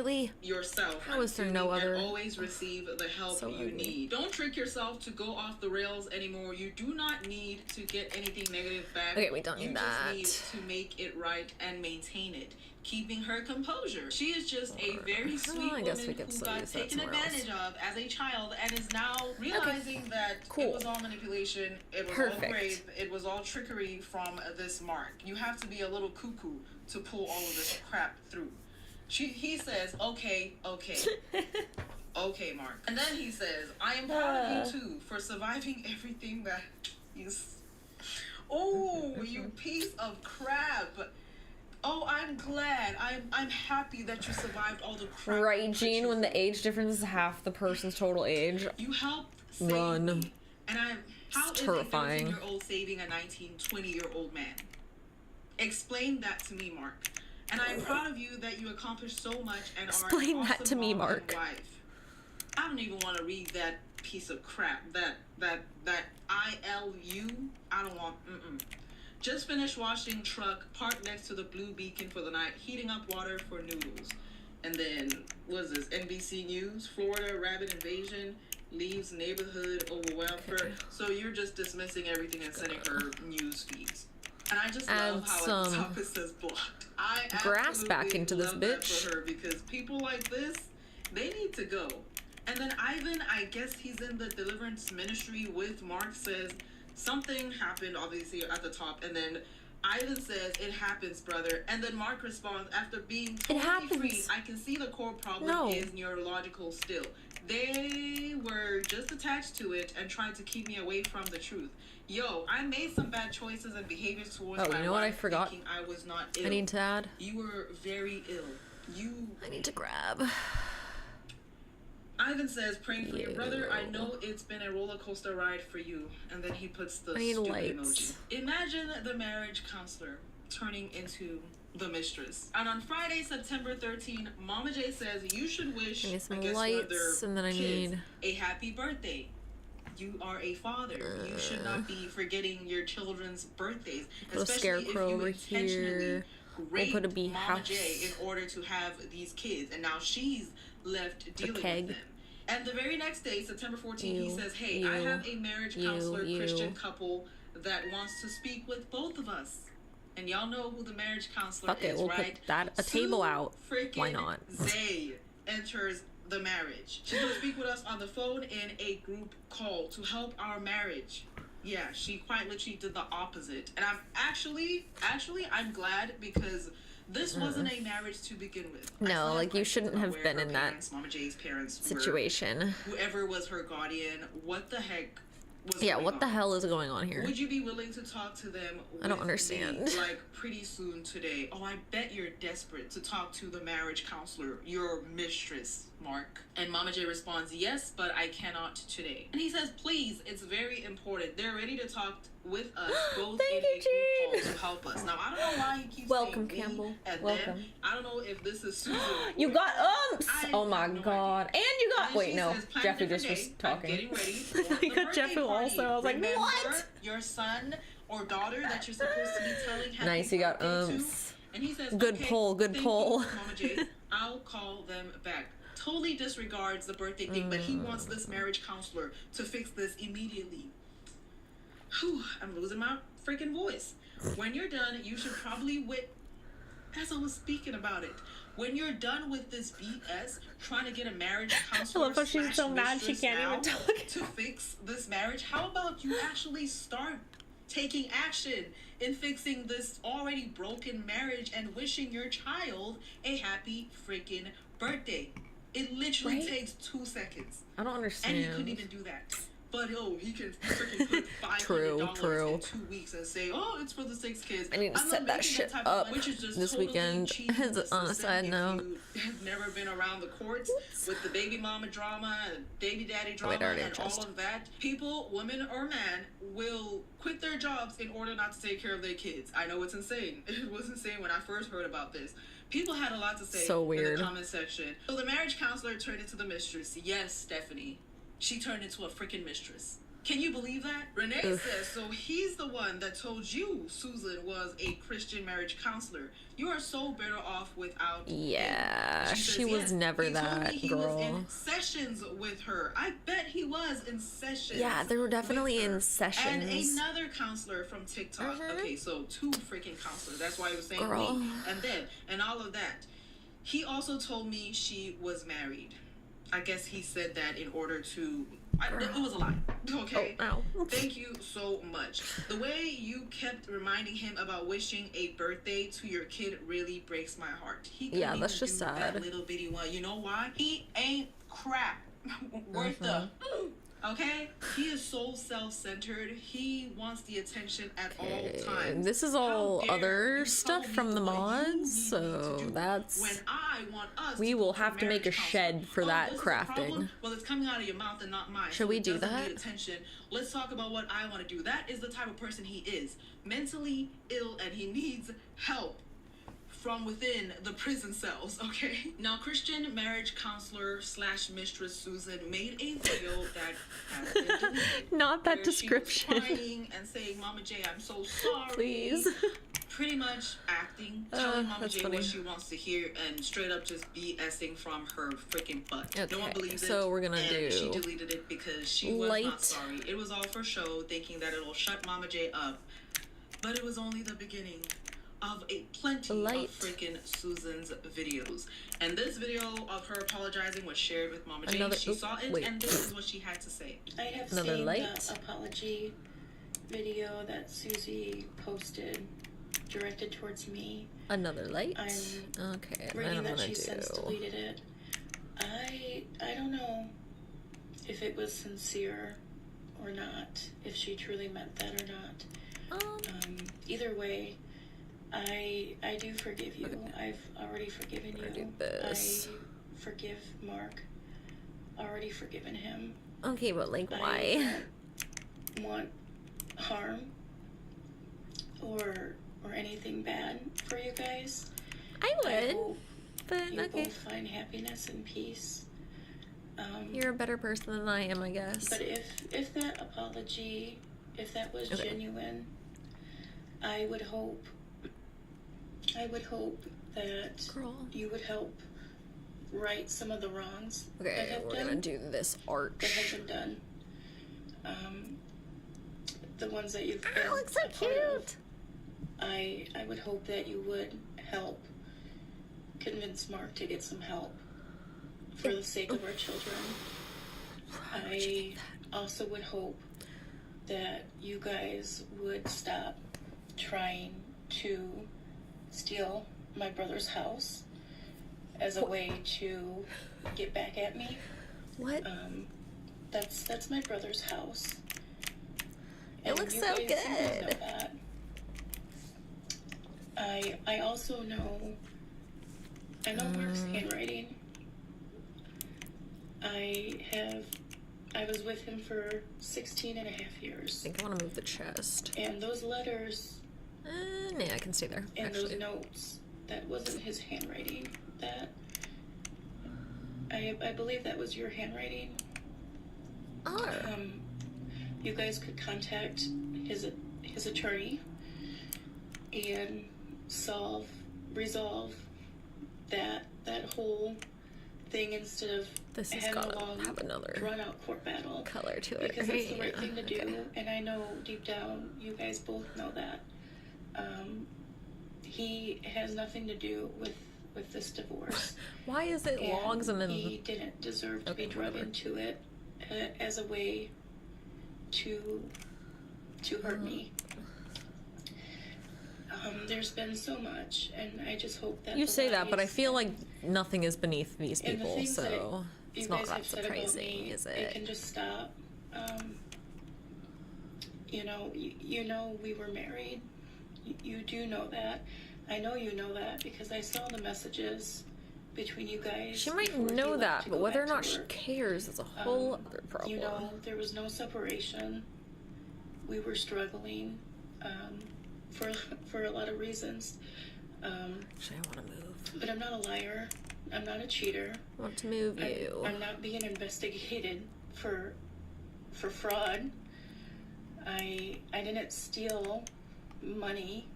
yourself. How is there no other? And always receive the help you need. Don't trick yourself to go off the rails anymore. You do not need to get anything negative back. Okay, we don't need that. You just need to make it right and maintain it. Keeping her composure. She is just a very sweet woman who got taken advantage of as a child and is now realizing that it was all manipulation, it was all rape, it was all trickery from this Mark. You have to be a little cuckoo to pull all of this crap through. He says, okay, Mark. And then he says, I am proud of you too for surviving everything that is... Oh, you piece of crap. Oh, I'm glad. I'm happy that you survived all the crap. Right, Jean, when the age difference is half the person's total age. You helped save me. And how is a 13-year-old saving a 20-year-old man? Explain that to me, Mark. And I'm proud of you that you accomplished so much and Explain are an that awesome to me, mom Mark. and wife. I don't even want to read that piece of crap. That ILU. I don't want. Just finished washing truck parked next to the blue beacon for the night, heating up water for noodles. And then, what is this? NBC News, Florida rabbit invasion leaves neighborhood overwhelmed. So you're just dismissing everything and sending her news feeds. And I just love how at the top it says blocked. I grass back into this love bitch that for her because people like this, they need to go. And then Ivan, I guess he's in the deliverance ministry with Mark, says something happened obviously at the top, and then Ivan says it happens, brother, and then Mark responds after being totally free. I can see the core problem is neurological still. They were just attached to it and trying to keep me away from the truth. Yo, I made some bad choices and behaviors towards my wife. You know what I forgot? I was not ill. I need to add. You were very ill. I need to grab. Ivan says, praying for your brother. I know it's been a roller coaster ride for you. And then he puts the stupid emoji. Imagine the marriage counselor turning into the mistress. And on Friday, September 13, Mama J says you should wish, some lights, and then I need a happy birthday. You are a father. You should not be forgetting your children's birthdays, especially if you intentionally raped Mama J in order to have these kids, and now she's left dealing with them. And the very next day, September 14th, he says, hey, I have a marriage counselor, Christian couple that wants to speak with both of us. And y'all know who the marriage counselor Fuck it, is, we'll right? put a table out. Freaking Why not? Zay enters the marriage. She's gonna speak with us on the phone in a group call to help our marriage. Yeah, she quite literally did the opposite. And I'm actually, I'm glad because this wasn't a marriage to begin with. No, like you shouldn't have been in that Mama J's parents situation. Whoever was her guardian, what the heck was Yeah, going what the on? hell is going on here? Would you be willing to talk to them? I don't with understand. me, like pretty soon today. Oh, I bet you're desperate to talk to the marriage counselor, your mistress, Mark. And Mama J responds, yes, but I cannot today. And he says, please, it's very important. They're ready to talk with us, both Thank in you, a group Jade. call to help us. Now, I don't know why he keeps Welcome, saying Campbell. we and Welcome. them. I don't know if this is Susan. You or got her. umps! I Oh my have no god. idea. And you got- And wait, she no. says, "Plan a Jeffrey different just was day. talking. I'm getting ready for I the got birthday Jeffrey party. also. I was like, Remember what? Your son or daughter that you're supposed to be telling happy Nice, you got birthday to?" umps. And he says, Good okay, poll, good thank poll. you, Mama J. I'll call them back. Totally disregards the birthday thing, but he wants this marriage counselor to fix this immediately. Whew, I'm losing my freaking voice. When you're done, you should probably as I was speaking about it. When you're done with this BS, trying to get a marriage counselor love how she's so mad she /mistress can't even now talk. to fix this marriage, how about you actually start taking action in fixing this already broken marriage and wishing your child a happy freaking birthday? It literally Right? takes 2 seconds. I don't And he couldn't understand. even do that. But he can freaking put $500 True. in 2 weeks and say, oh, it's for the 6 kids. I need to I'm set not that making shit type of up money, which is just this totally weekend. cheating As the on a system side if note. you have never been around the courts with the baby mama drama and baby daddy Wait, drama I already and all adjust. of that. People, women or man, will quit their jobs in order not to take care of their kids. I know it's insane. It was insane when I first heard about this. People had a lot to say So in weird. the comment section. So the marriage counselor turned into the mistress. Yes, Stephanie. She turned into a freaking mistress. Can you believe that? Renee says, so he's the one that told you Susan was a Christian marriage counselor. You are so better off without him." Yeah, She says, she was "Yes, never he told me that he was girl. in sessions with her. I bet he was in sessions. Yeah, they were definitely with her." in sessions. And another counselor from TikTok. Okay, so 2 freaking counselors. That's why he was saying Girl. me. And then, and all of that. He also told me she was married. I guess he said that in order to... it was a lie. Okay? Oh, ow. Thank you so much. The way you kept reminding him about wishing a birthday to your kid really breaks my heart. He couldn't Yeah, that's even just do sad. That little bitty one. You know why? He ain't crap worth the... Okay? He is so self-centered. He wants the attention at all times. This is How all dare other you stuff tell me from the what you mods, need me so to do that's... when I want us We to will go have to make a marriage shed counseling. for that this is a problem? crafting. Well, it's coming out of your mouth and not mine. Should so we it do doesn't that? need attention. Let's talk about what I want to do. That is the type of person he is. Mentally ill, and he needs help from within the prison cells, okay? Now, Christian marriage counselor / mistress Susan made a video that has been deleted. Not that where description. She was crying and saying, Mama J, I'm so sorry. Please. Pretty much acting, telling Mama that's J funny. what she wants to hear, and straight up just BSing from her freaking butt. No one Okay, believes it. so we're gonna and do she deleted it because she was light. not sorry. It was all for show, thinking that it'll shut Mama J up. But it was only the beginning of plenty Light. of freaking Susan's videos. And this video of her apologizing was shared with Mama J. Another- She oop, saw it, wait. and this is what she had to say. I have Another seen light? the apology video that Susie posted directed towards me. Another light? I'm Okay, then Reading I'm that gonna she since do... deleted it. I don't know if it was sincere or not, if she truly meant that or not. Either way, I do forgive you. I've already forgiven I'm gonna you. do this. I forgive Mark. Already forgiven him. Okay, but like, I why? don't want harm or anything bad for you guys. I I would, hope but you okay. both find happiness and peace. You're a better person than I am, I guess. But if that apology, if that was Okay. genuine, I would hope that Girl. you would help right some of the wrongs that Okay, have we're done, gonna do this that have arch. been done. the ones that you've been Oh, looks so a part of, cute. I would hope that you would help convince Mark to get some help for the sake of our children. I also would hope that you guys would stop trying to steal my brother's house as a way to get back at me. What? That's my brother's house. It And looks you so guys need to know good. that. I also know Mark's handwriting. I was with him for 16 and a half I years. think I want to move the chest. And those letters Nah, I can stay there. and Actually, those notes, that wasn't his handwriting. That I believe that was your handwriting. Oh. You guys could contact his attorney and resolve that whole thing instead of this has having got a to long, have another drawn-out court battle. color to it. Because it's the right thing to do, Okay. and I know deep down you guys both know that. He has nothing to do with this divorce. Why is it And logs and then? he didn't deserve to Okay, be drawn whatever. into it as a way to hurt me. There's been so much, and I just hope that You the say that, but I lies feel like nothing is beneath these and the people, things that so you it's not guys that have said about surprising, me, is it it? can just stop. You know we were married. You do know that. I know you know that because I saw the messages between you guys. She might before he know left that, to but go whether or back to not she work. cares is a whole other problem. You know, there was no separation. We were struggling for a lot of reasons. Actually, I want to move. But I'm not a liar. I'm not a cheater. I want to move you. I'm not being investigated for fraud. I didn't steal money.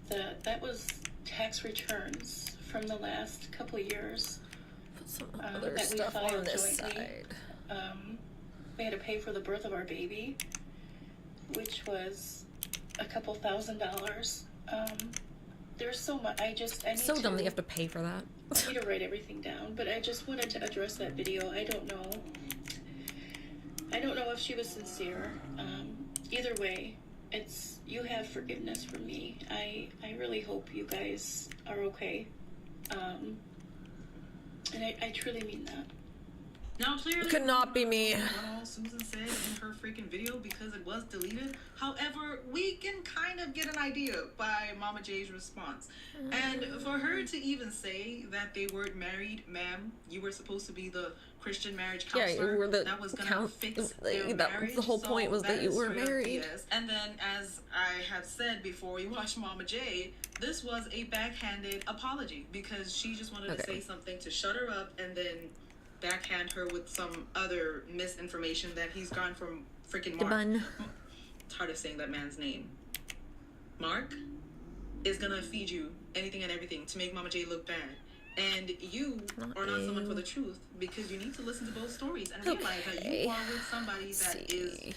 That was tax returns from the last couple of years. Put some that other we stuff on filed this jointly. side. We had to pay for the birth of our baby, which was a couple $1,000s. There's so much. I need So dumb that you to have to pay for that. I need to write everything down, but I just wanted to address that video. I don't know if she was sincere. Either way, you have forgiveness from me. I really hope you guys are okay. And I truly mean that. Now, clearly, Could not be me. what all Susan said in her freaking video because it was deleted. However, we can kind of get an idea by Mama J's response. And for her to even say that they weren't married, ma'am, you were supposed to be the Christian marriage Yeah, counselor you were the that was gonna fix their that marriage. the whole point was that you is were straight up married. BS. And then, as I have said before, you watched Mama J. This was a backhanded apology because she just wanted to Okay. say something to shut her up and then backhand her with some other misinformation that he's gone from freaking The Mark. bun. It's hard to saying that man's name. Mark is gonna feed you anything and everything to make Mama J look bad. And you are not someone for the truth because you need to listen to both stories and realize that you are with somebody that is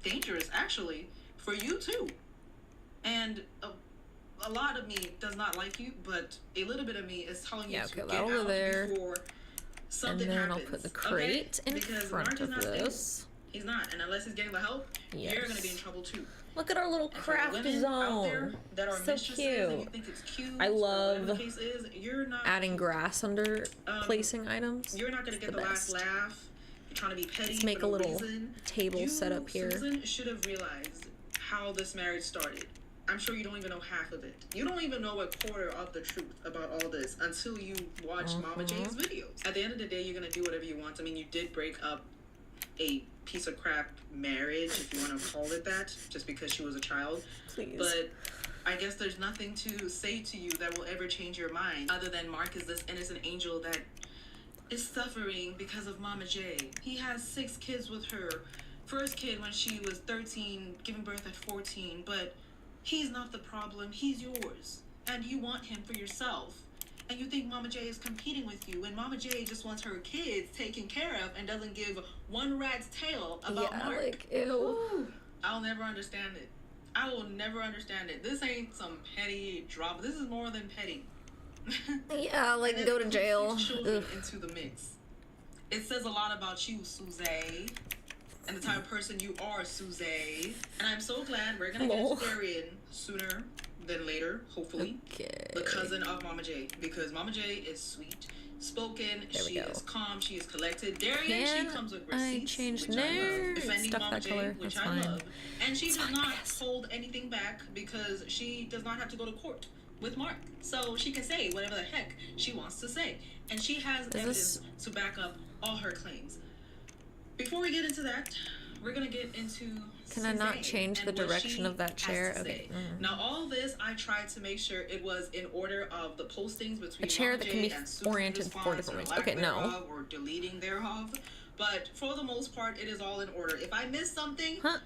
dangerous, actually, for you too. And a lot of me does not like you, but a little bit of me is telling you to okay, get that over out there. before And something then happens. I'll put the crate in Because front Mark is of not stable. this. He's not, and unless he's getting the help, you're gonna be in Yes. trouble too. Look at our little And for craft women out there zone. that are So mistresses and you cute. think it's cute, I or love whatever the case is, you're not Adding grass under placing items. You're not gonna get the last best. laugh. You're trying to be petty. Let's make for a no little reason. table You, set up here. Susan should have realized how this marriage started. I'm sure you don't even know half of it. You don't even know a quarter of the truth about all this until you watch Mama J's videos. At the end of the day, you're gonna do whatever you want. I mean, you did break up a piece of crap marriage, if you want to call it that, just because she was a child. Please. But I guess there's nothing to say to you that will ever change your mind other than Mark is this innocent angel that is suffering because of Mama J. He has 6 kids with her. First kid when she was 13, giving birth at 14, but he's not the problem, he's yours. And you want him for yourself. And you think Mama J is competing with you, and Mama J just wants her kids taken care of and doesn't give one rat's tail about Yeah, Mark. like, ew. I'll never understand it. I will never understand it. This ain't some petty drama. This is more than petty. Yeah, like And go then to jail. put children Ugh. into the mix. It says a lot about you, Suze, and the type of person you are, Suze. And I'm so glad we're gonna get to Darian sooner than later, hopefully. Okay. The cousin of Mama J, because Mama J is sweet spoken, she is calm, she is collected. Darian, she comes with receipts, I changed which I love. Defending stuff Mama that J, color. which That's I fine. love. And she does not hold anything back because she does not have to go to court with Mark. So she can say whatever the heck she wants to say. And she has evidence to back up all her claims. Before we get into that, we're gonna get into Can I not Suzanne change the and what direction she of that has chair? to Okay. say. Now all this, I tried to make sure it was in order of the postings between A chair Mama that can J be and Susan's oriented 4 response different or ways. lack Okay, no. thereof or deleting thereof. But for the most part, it is all in order. If I missed something, Huh?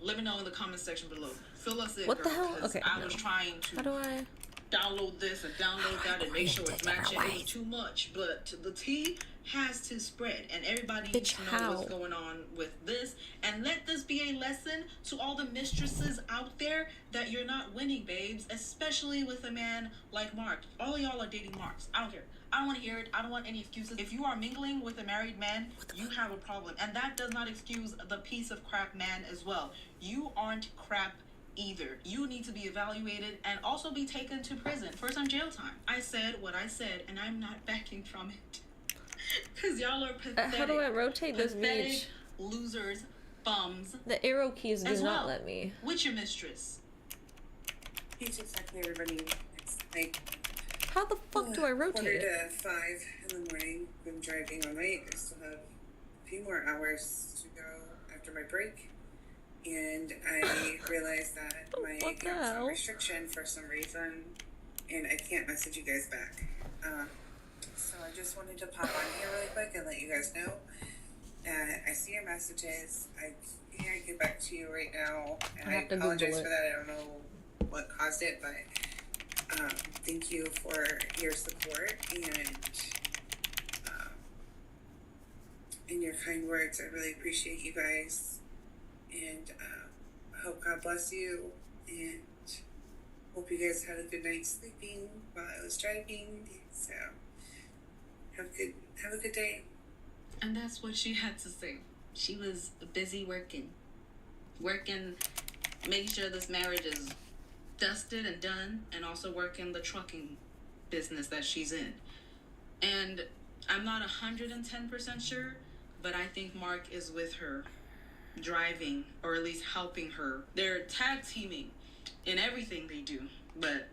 let me know in the comment section below. Fill us in, What the girl, hell? 'cause Okay, I no. was trying How to do I? download this and download that and make sure it's different matching. It was ways. too much, but the tea has to spread, and everybody needs to know what's going on with this. And let this be a lesson to all the mistresses out there that you're not winning, babes, especially with a man like Mark. All of y'all are dating Marks. I don't care. I don't want to hear it. I don't want any excuses. If you are mingling with a married man, you have a problem, and that does not excuse the piece of crap man as well. You aren't crap either. You need to be evaluated and also be taken to prison for some jail time. I said what I said, and I'm not backing from it. Because y'all are pathetic. How do I rotate this pathetic beach? losers, bums. The arrow keys do as not well. let me. What's your mistress? He's exactly everybody. It's like How the fuck do I rotate it? 4:45 in the morning. I'm driving all night. I still have a few more hours to go after my break. And I realized that my What the account's on hell? restriction for some reason, and I can't message you guys back. So I just wanted to pop on here really quick and let you guys know. I see your messages. I can't get back to you right now, and I I have to Google apologize it. for that. I don't know what caused it, but thank you for your support and your kind words. I really appreciate you guys, and I hope God bless you, and hope you guys had a good night sleeping while I was driving. So have a good day. And that's what she had to say. She was busy working, making sure this marriage is dusted and done, and also working the trucking business that she's in. And I'm not 110% sure, but I think Mark is with her, driving, or at least helping her. They're tag teaming in everything they do. But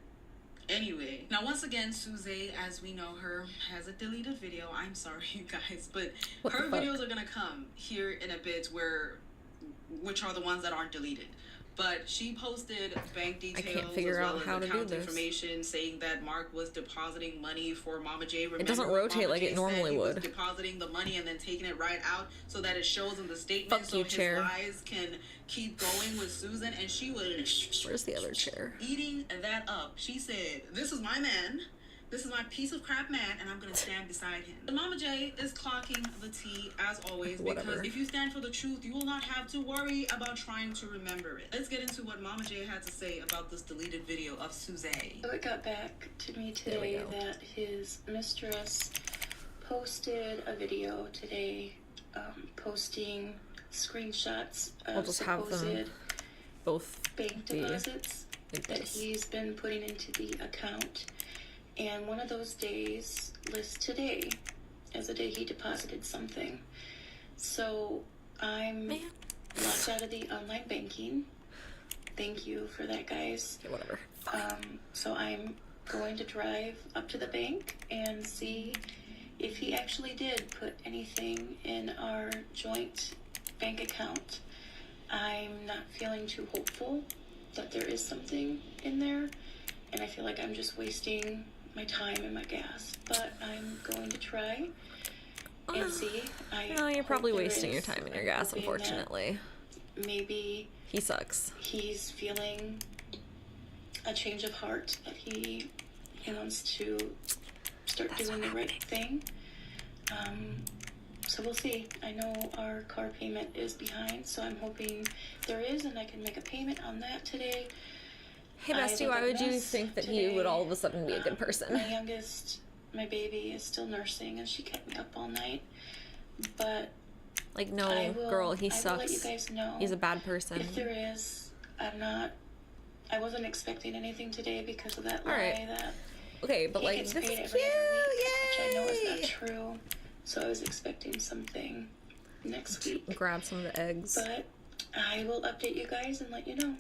anyway, now once again, Suze, as we know her, has a deleted video. I'm sorry, you guys, but What her the fuck? videos are gonna come here in a bit, which are the ones that aren't deleted. But she posted bank details figure as well out as how to do account this. information saying that Mark was depositing money for Mama J. Remember, doesn't when rotate Mama like J it said normally he was would. depositing the money and then taking it right out so that it shows in the statement, Fuck so you, his chair. lies can keep going with Susan. And she was Where's the other chair? eating that up. She said, "This is my man. This is my piece of crap man, and I'm gonna stand beside him." But Mama J is clocking the tea as always, Whatever. because if you stand for the truth, you will not have to worry about trying to remember it. Let's get into what Mama J had to say about this deleted video of Suzanne. So it got back to me There we today go. that his mistress posted a video today, posting screenshots I'll of just have them supposed Both bank be deposits like that this. he's been putting into the account. And one of those days lists today as a day he deposited something. So I'm Man. locked out of the online banking. Thank you for that, guys. Okay, whatever. So I'm going to drive up to the bank and see if he actually did put anything in our joint bank account. I'm not feeling too hopeful that there is something in there, and I feel like I'm just wasting my time and my gas, but I'm going to try and see. No, you're hope probably there wasting your is. time and your I'm gas, hoping that unfortunately. maybe He sucks. he's feeling a change of heart, that he wants to start That's doing not the right happening. thing. So we'll see. I know our car payment is behind, so I'm hoping there is, and I can make a payment on that today. Hey, Bestie, why would you think that he would all of a sudden be a good person? My youngest, my baby, is still nursing, and she kept me up all night. But like, no, girl, he sucks. I will let you guys know. He's a bad person. If there is, I wasn't expecting anything today because of that lie right. that okay, but he like, gets this paid is every cute, other week, which I know is yay! not true. So I was expecting something next week. Grab some of the eggs. But I will update you guys and let you know. Now,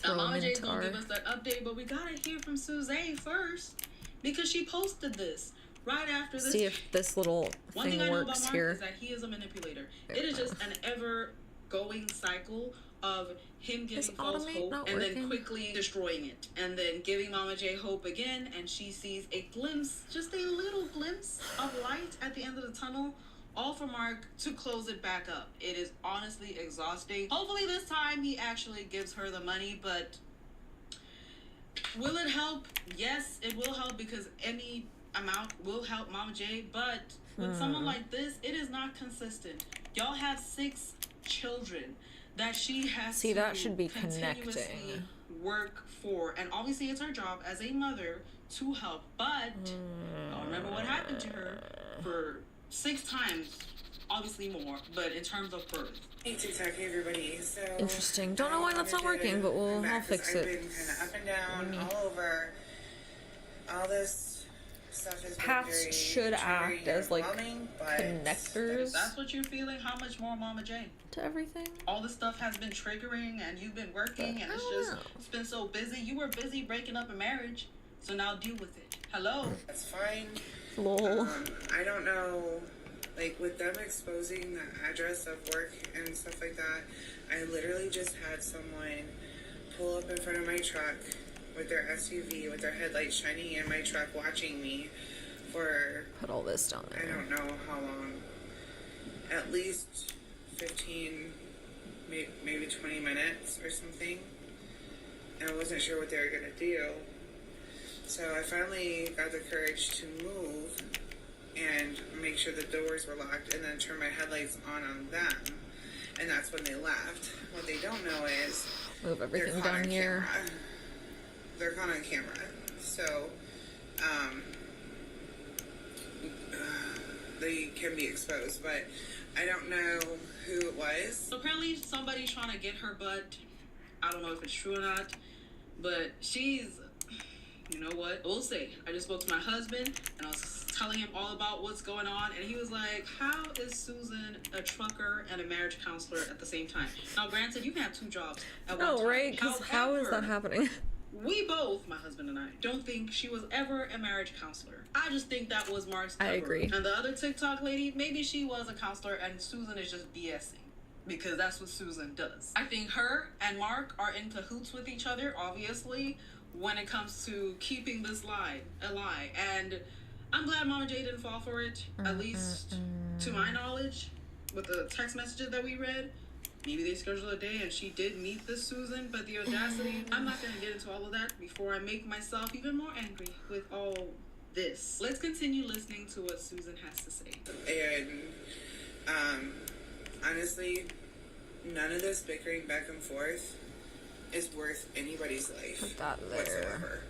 Throw 'em Mama in J's the gonna car. give us that update, but we gotta hear from Suzanne first because she posted this right after this. See if this little One thing thing I know about works Mark here. is that he is a manipulator. It is just an ever-going cycle of him giving false automate hope not and then working? quickly destroying it, and then giving Mama J hope again, and she sees a glimpse, just a little glimpse of light at the end of the tunnel, all for Mark to close it back up. It is honestly exhausting. Hopefully this time he actually gives her the money, but will it help? Yes, it will help because any amount will help Mama J, but with someone like this, it is not consistent. Y'all have 6 children that she has See, to that should be continuously connecting. work for, and obviously it's her job as a mother to help, but I remember what happened to her for 6 times, obviously more, but in terms of birth. Hey TikTok, hey everybody. So Interesting. Don't know why that's not working, but I'll fix I've it. been kind of up and down, all over. All this stuff is Paths should act as like connectors That's what you're feeling. How much more, Mama J? to everything. All this stuff has been triggering, and you've been working, and it's been so busy. You were busy breaking up a marriage, so now deal with it. Hello. That's fine. Lol. I don't know, like with them exposing the address of work and stuff like that, I literally just had someone pull up in front of my truck with their SUV with their headlights shining in my truck watching me for Put all this down I there. don't know how long, at least 15, maybe 20 minutes or something, and I wasn't sure what they were gonna do. So I finally got the courage to move and make sure the doors were locked and then turn my headlights on them, and that's when they left. What they don't know is Move they're everything caught down on here. camera. They're caught on camera. So they can be exposed, but I don't know who it was. So apparently somebody's trying to get her butt. I don't know if it's true or not, but she's, you know what? We'll see. I just spoke to my husband, and I was telling him all about what's going on, and he was like, how is Susan a trucker and a marriage counselor at the same time? Now, granted, you can have 2 jobs at one Oh, time. right? Because how is that However, happening? we both, my husband and I, don't think she was ever a marriage counselor. I just think that was Mark's I cover. agree. And the other TikTok lady, maybe she was a counselor and Susan is just BSing. Because that's what Susan does. I think her and Mark are in cahoots with each other, obviously, when it comes to keeping this lie a lie. And I'm glad Mama J didn't fall for it, at least to my knowledge, with the text messages that we read. Maybe they scheduled a day and she did meet this Susan, but the audacity, I'm not going to get into all of that before I make myself even more angry with all this. Let's continue listening to what Susan has to say. And honestly, none of this bickering back and forth is worth anybody's life. Put that there. Whatsoever.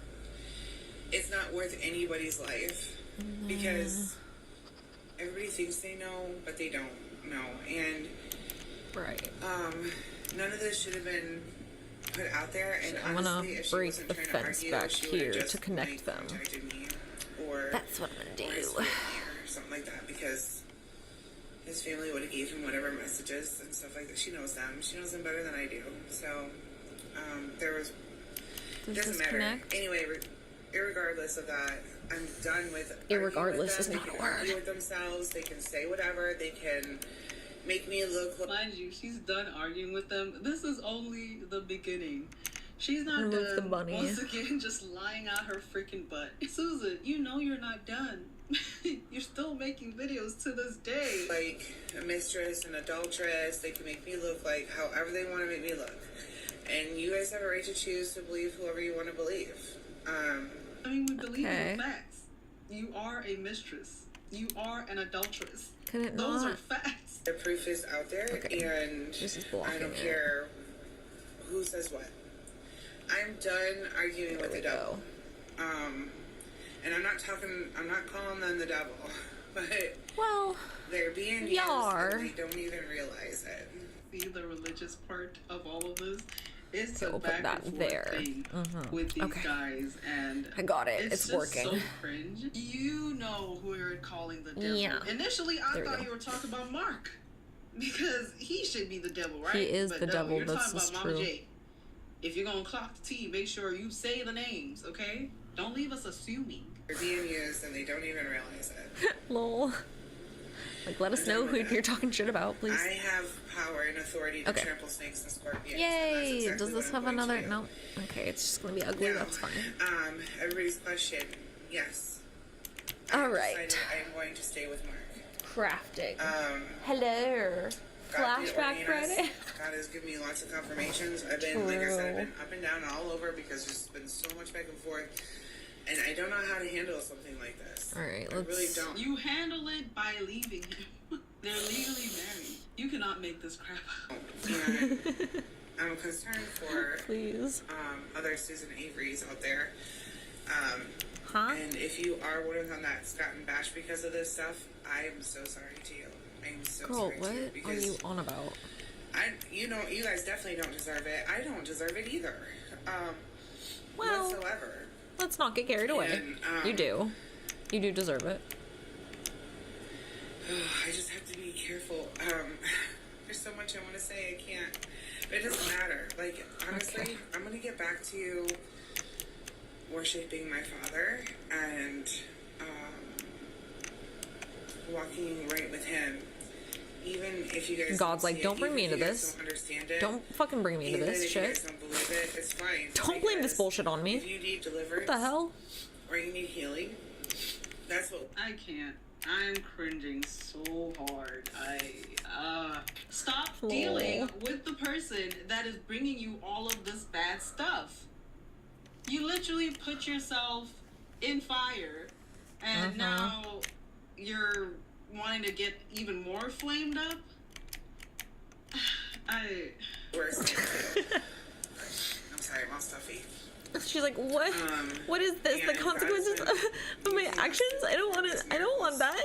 It's not worth anybody's life because everybody thinks they know, but they don't know. And Right. none of this should have been put out there. And I'm gonna honestly, if she break wasn't the trying to fence argue, back she would've here just, to connect like, them. contacted me or That's what I'm gonna or his do. family or something like that, because his family would have gave him whatever messages and stuff like that. She knows them. She knows them better than I do. So there was Does doesn't this matter. connect? Anyway, irregardless of that, I'm done with Irregardless arguing with them. is not They a can word. argue with themselves. They can say whatever. They can make me look like Mind you, she's done arguing with them. This is only the beginning. She's not Remove the done. bunny. Once again, just lying out her freaking butt. Susan, you know you're not done. You're still making videos to this day. like a mistress, an adulteress. They can make me look like however they want to make me look. And you guys have a right to choose to believe whoever you want to believe. I mean, we believe in Okay. the facts. You are a mistress. You are an adulteress. Can it Those not? are facts. The proof is out there, Okay. and This is I blocking don't it. care who says what. I'm done arguing with the devil. And I'm not calling them the devil, but Well, they're being used Yar. and they don't even realize it. See, the religious part of all of this is So a we'll put back that and forth there. thing with these Okay. guys, and I got it. It's just working. so cringe. You know who you're calling the devil. Yeah. Initially, I There we thought go. you were talking about Mark, because he should be the devil, right? He is But the no, devil, You're this talking is about Mama true. J. If you're gonna clock the T, make sure you say the names, okay? Don't leave us assuming. They're being used and they don't even realize it. lol. Like, let us know who you're talking shit about, please. I have power and authority to Okay. trample snakes and scorpions. and Yay! that's exactly Does this what I'm have going another? to do. No. Okay, it's just gonna be ugly. Now, That's fine. Everybody's question. Yes. All right. I am going to stay with Mark. Crafting. Hello. God did Flashback ordain us. Friday. God has given me lots of confirmations. I've been, like I said, I've been up and down all over because there's been so much back and forth. And I don't know how to handle something like this. All right, I really let's- don't. You handle it by leaving him. They're legally married. You cannot make this crap up. And I'm concerned for Please. other Susan Averys out there. Huh? And if you are one of them that's gotten bashed because of this stuff, I am so sorry to you. I am so Girl, sorry what to you are because you on about? you guys definitely don't deserve it. I don't deserve it either. Well, Whatsoever. let's not get carried away. And, You do. You do deserve it. I just have to be careful. There's so much I want to say, I can't. But it doesn't matter. Like, honestly, Okay. I'm going to get back to worshiping my father and walking right with him. Even if you guys God's don't like, see don't it, bring me even into if you guys this. Don't understand it. Don't fucking bring me into even this if you guys shit. don't believe it, it's fine. Don't blame this because bullshit on me. If you need deliverance, What the hell? or you need healing, that's what. I can't. I'm cringing so hard. Stop Lol. dealing with the person that is bringing you all of this bad stuff. You literally put yourself in fire, and now you're wanting to get even more flamed up. Worse. I'm sorry, I'm all stuffy. She's like, what? What is this? The and consequences God's of my actions? I don't want to. I don't want that.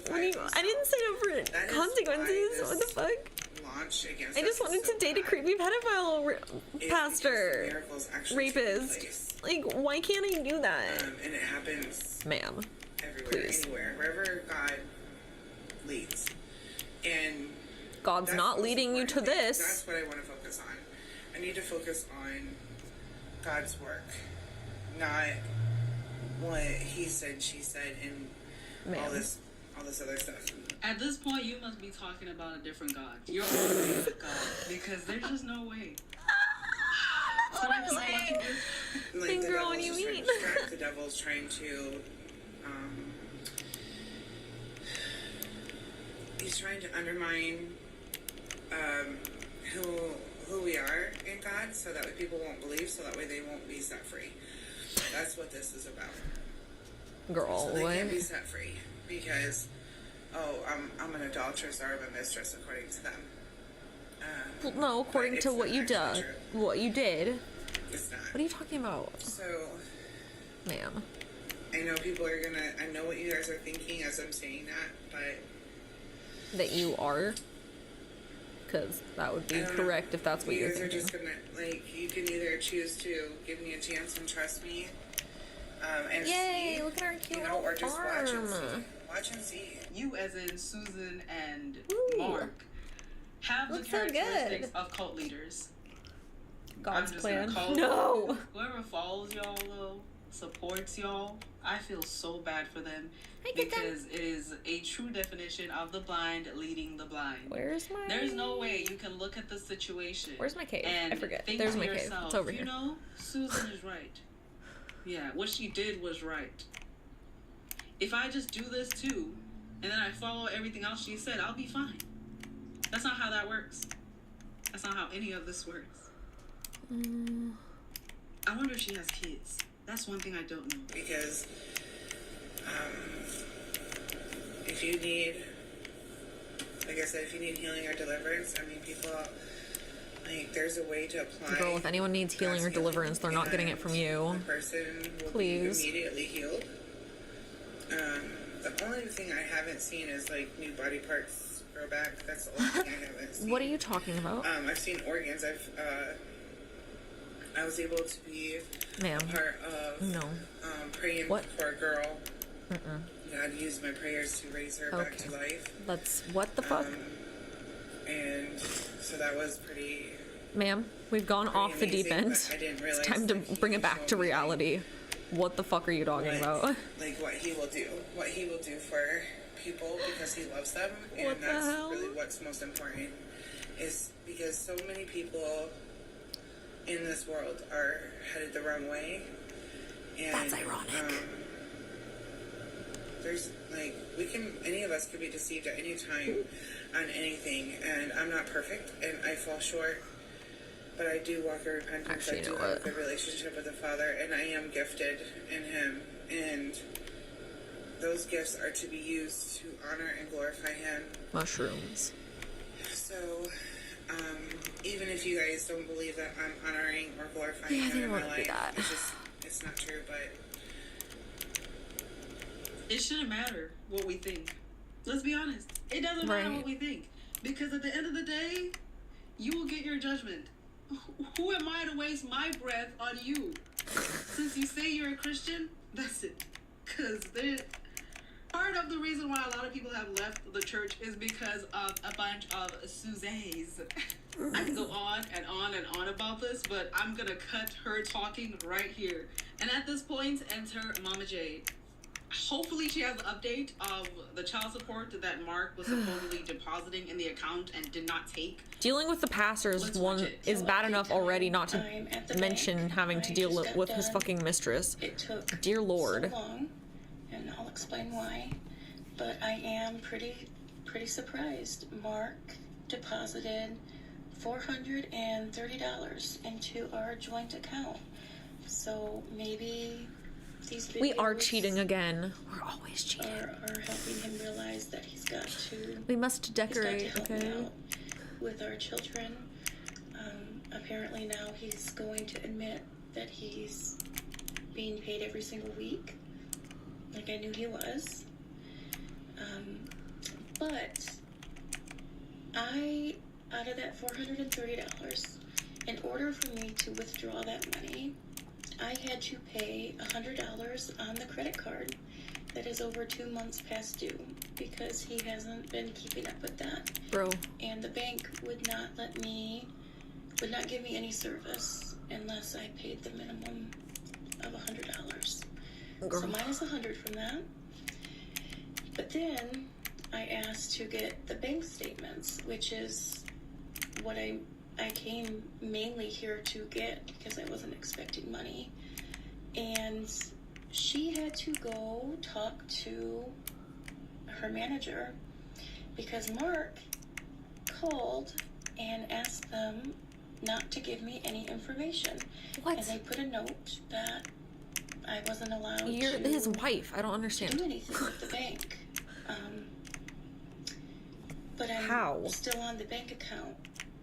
What do you? I didn't sign up for That is consequences. why What the fuck? Launch against I just us is wanted so to date a bad. creepy pedophile It's because pastor, the miracles actually take rapist. place. Like, why can't I do that, And it happens ma'am? everywhere, Please. anywhere, wherever God leads. And God's that's not the most leading you to important thing. this. That's what I want to focus on. I need to focus on God's work, not what he said, she said, and all Ma'am. this other stuff. At this point, you must be talking about a different God. You're already a God, because there's just no way. That's what I'm saying. Like, Think, the girl, what devil's do you just trying mean? to distract, the devil's trying to he's trying to undermine who we are in God, so that way people won't believe, so that way they won't be set free. That's what this is about. Girl, So they can't be what? set free because I'm an adulteress or I'm a mistress according to them. Well, no, according But to it's what not you actually did. true. What you did. It's not. What are you talking about, So ma'am? I know people are gonna. I know what you guys are thinking as I'm saying that, but That you are. Because that would be I don't know. correct if that's what you you're guys are thinking. just gonna you can either choose to give me a chance and trust me, and Yay! see, Look at our cute you know, or just watch and farm. see. Watch and see. You, as in Susan and Ooh. Mark, have the Looks so characteristics good. of cult leaders. God's I'm just plan. gonna call No. it. Whoever follows y'all though, supports y'all, I feel so bad for them I get that. because it is a true definition of the blind leading the blind. Where's my? There's no way you can look at the situation. Where's my cave? And I forget. think There's to my cave. yourself, It's over you here. know, Susan is right. Yeah, what she did was right. If I just do this too, and then I follow everything else she said, I'll be fine. That's not how that works. That's not how any of this works. I wonder if she has kids. That's one thing I don't know. Because if you need, like I said, if you need healing or deliverance, I mean, people, like, there's a way to apply. Girl, if anyone needs healing or deliverance, they're not getting it from you. The person will Please. be immediately healed. The only thing I haven't seen is, like, new body parts grow back. That's the only thing I haven't seen. What are you talking about? I've seen organs. I was able to be Ma'am. part of praying What? for a girl. God used my prayers to raise her back to life. That's what the fuck? And so that was pretty. Ma'am, we've gone off the deep amazing, end. but I didn't realize It's time to that he bring it would back show to me, reality. What the fuck are you talking about? Like what he will do for people because he loves them, and What the that's hell? really what's most important. Is because so many people in this world are headed the wrong way, and That's ironic. There's like any of us could be deceived at any time on anything, and I'm not perfect, and I fall short. But I do walk in repentance. Actually, I do you know have what? a good relationship with the Father, and I am gifted in Him. And those gifts are to be used to honor and glorify Him. Mushrooms. So, even if you guys don't believe that I'm honoring or glorifying Him in my life, it's not true. But It shouldn't matter what we think. Let's be honest. It doesn't matter what we think. Because at the end of the day, you will get your judgment. Who am I to waste my breath on you? Since you say you're a Christian, that's it. Because part of the reason why a lot of people have left the church is because of a bunch of Suzannes. I can go on and on and on about this, but I'm going to cut her talking right here. And at this point, enter Mama Jade. Hopefully she has an update of the child support that Mark was supposedly depositing in the account and did not take. Dealing with the pastors is bad enough already, not to mention having to deal with his fucking mistress. It took Dear Lord. so long, and I'll explain why. But I am pretty surprised. Mark deposited $430 into our joint account. So maybe these videos We are cheating again. We're always cheating. are helping him realize that he's got to. We must decorate, he's got to help me okay? out with our children. Apparently now he's going to admit that he's being paid every single week, like I knew he was. But out of that $430, in order for me to withdraw that money, I had to pay $100 on the credit card that is over 2 months past due because he hasn't been keeping up with that. Bro. And the bank would not give me any service unless I paid the minimum of $100. Girl. So minus $100 from that. But then I asked to get the bank statements, which is what I came mainly here to get because I wasn't expecting money. And she had to go talk to her manager because Mark called and asked them not to give me any information. What? And they put a note that I wasn't allowed You're to his wife. I don't understand. do anything with the bank. But I'm How? still on the bank account.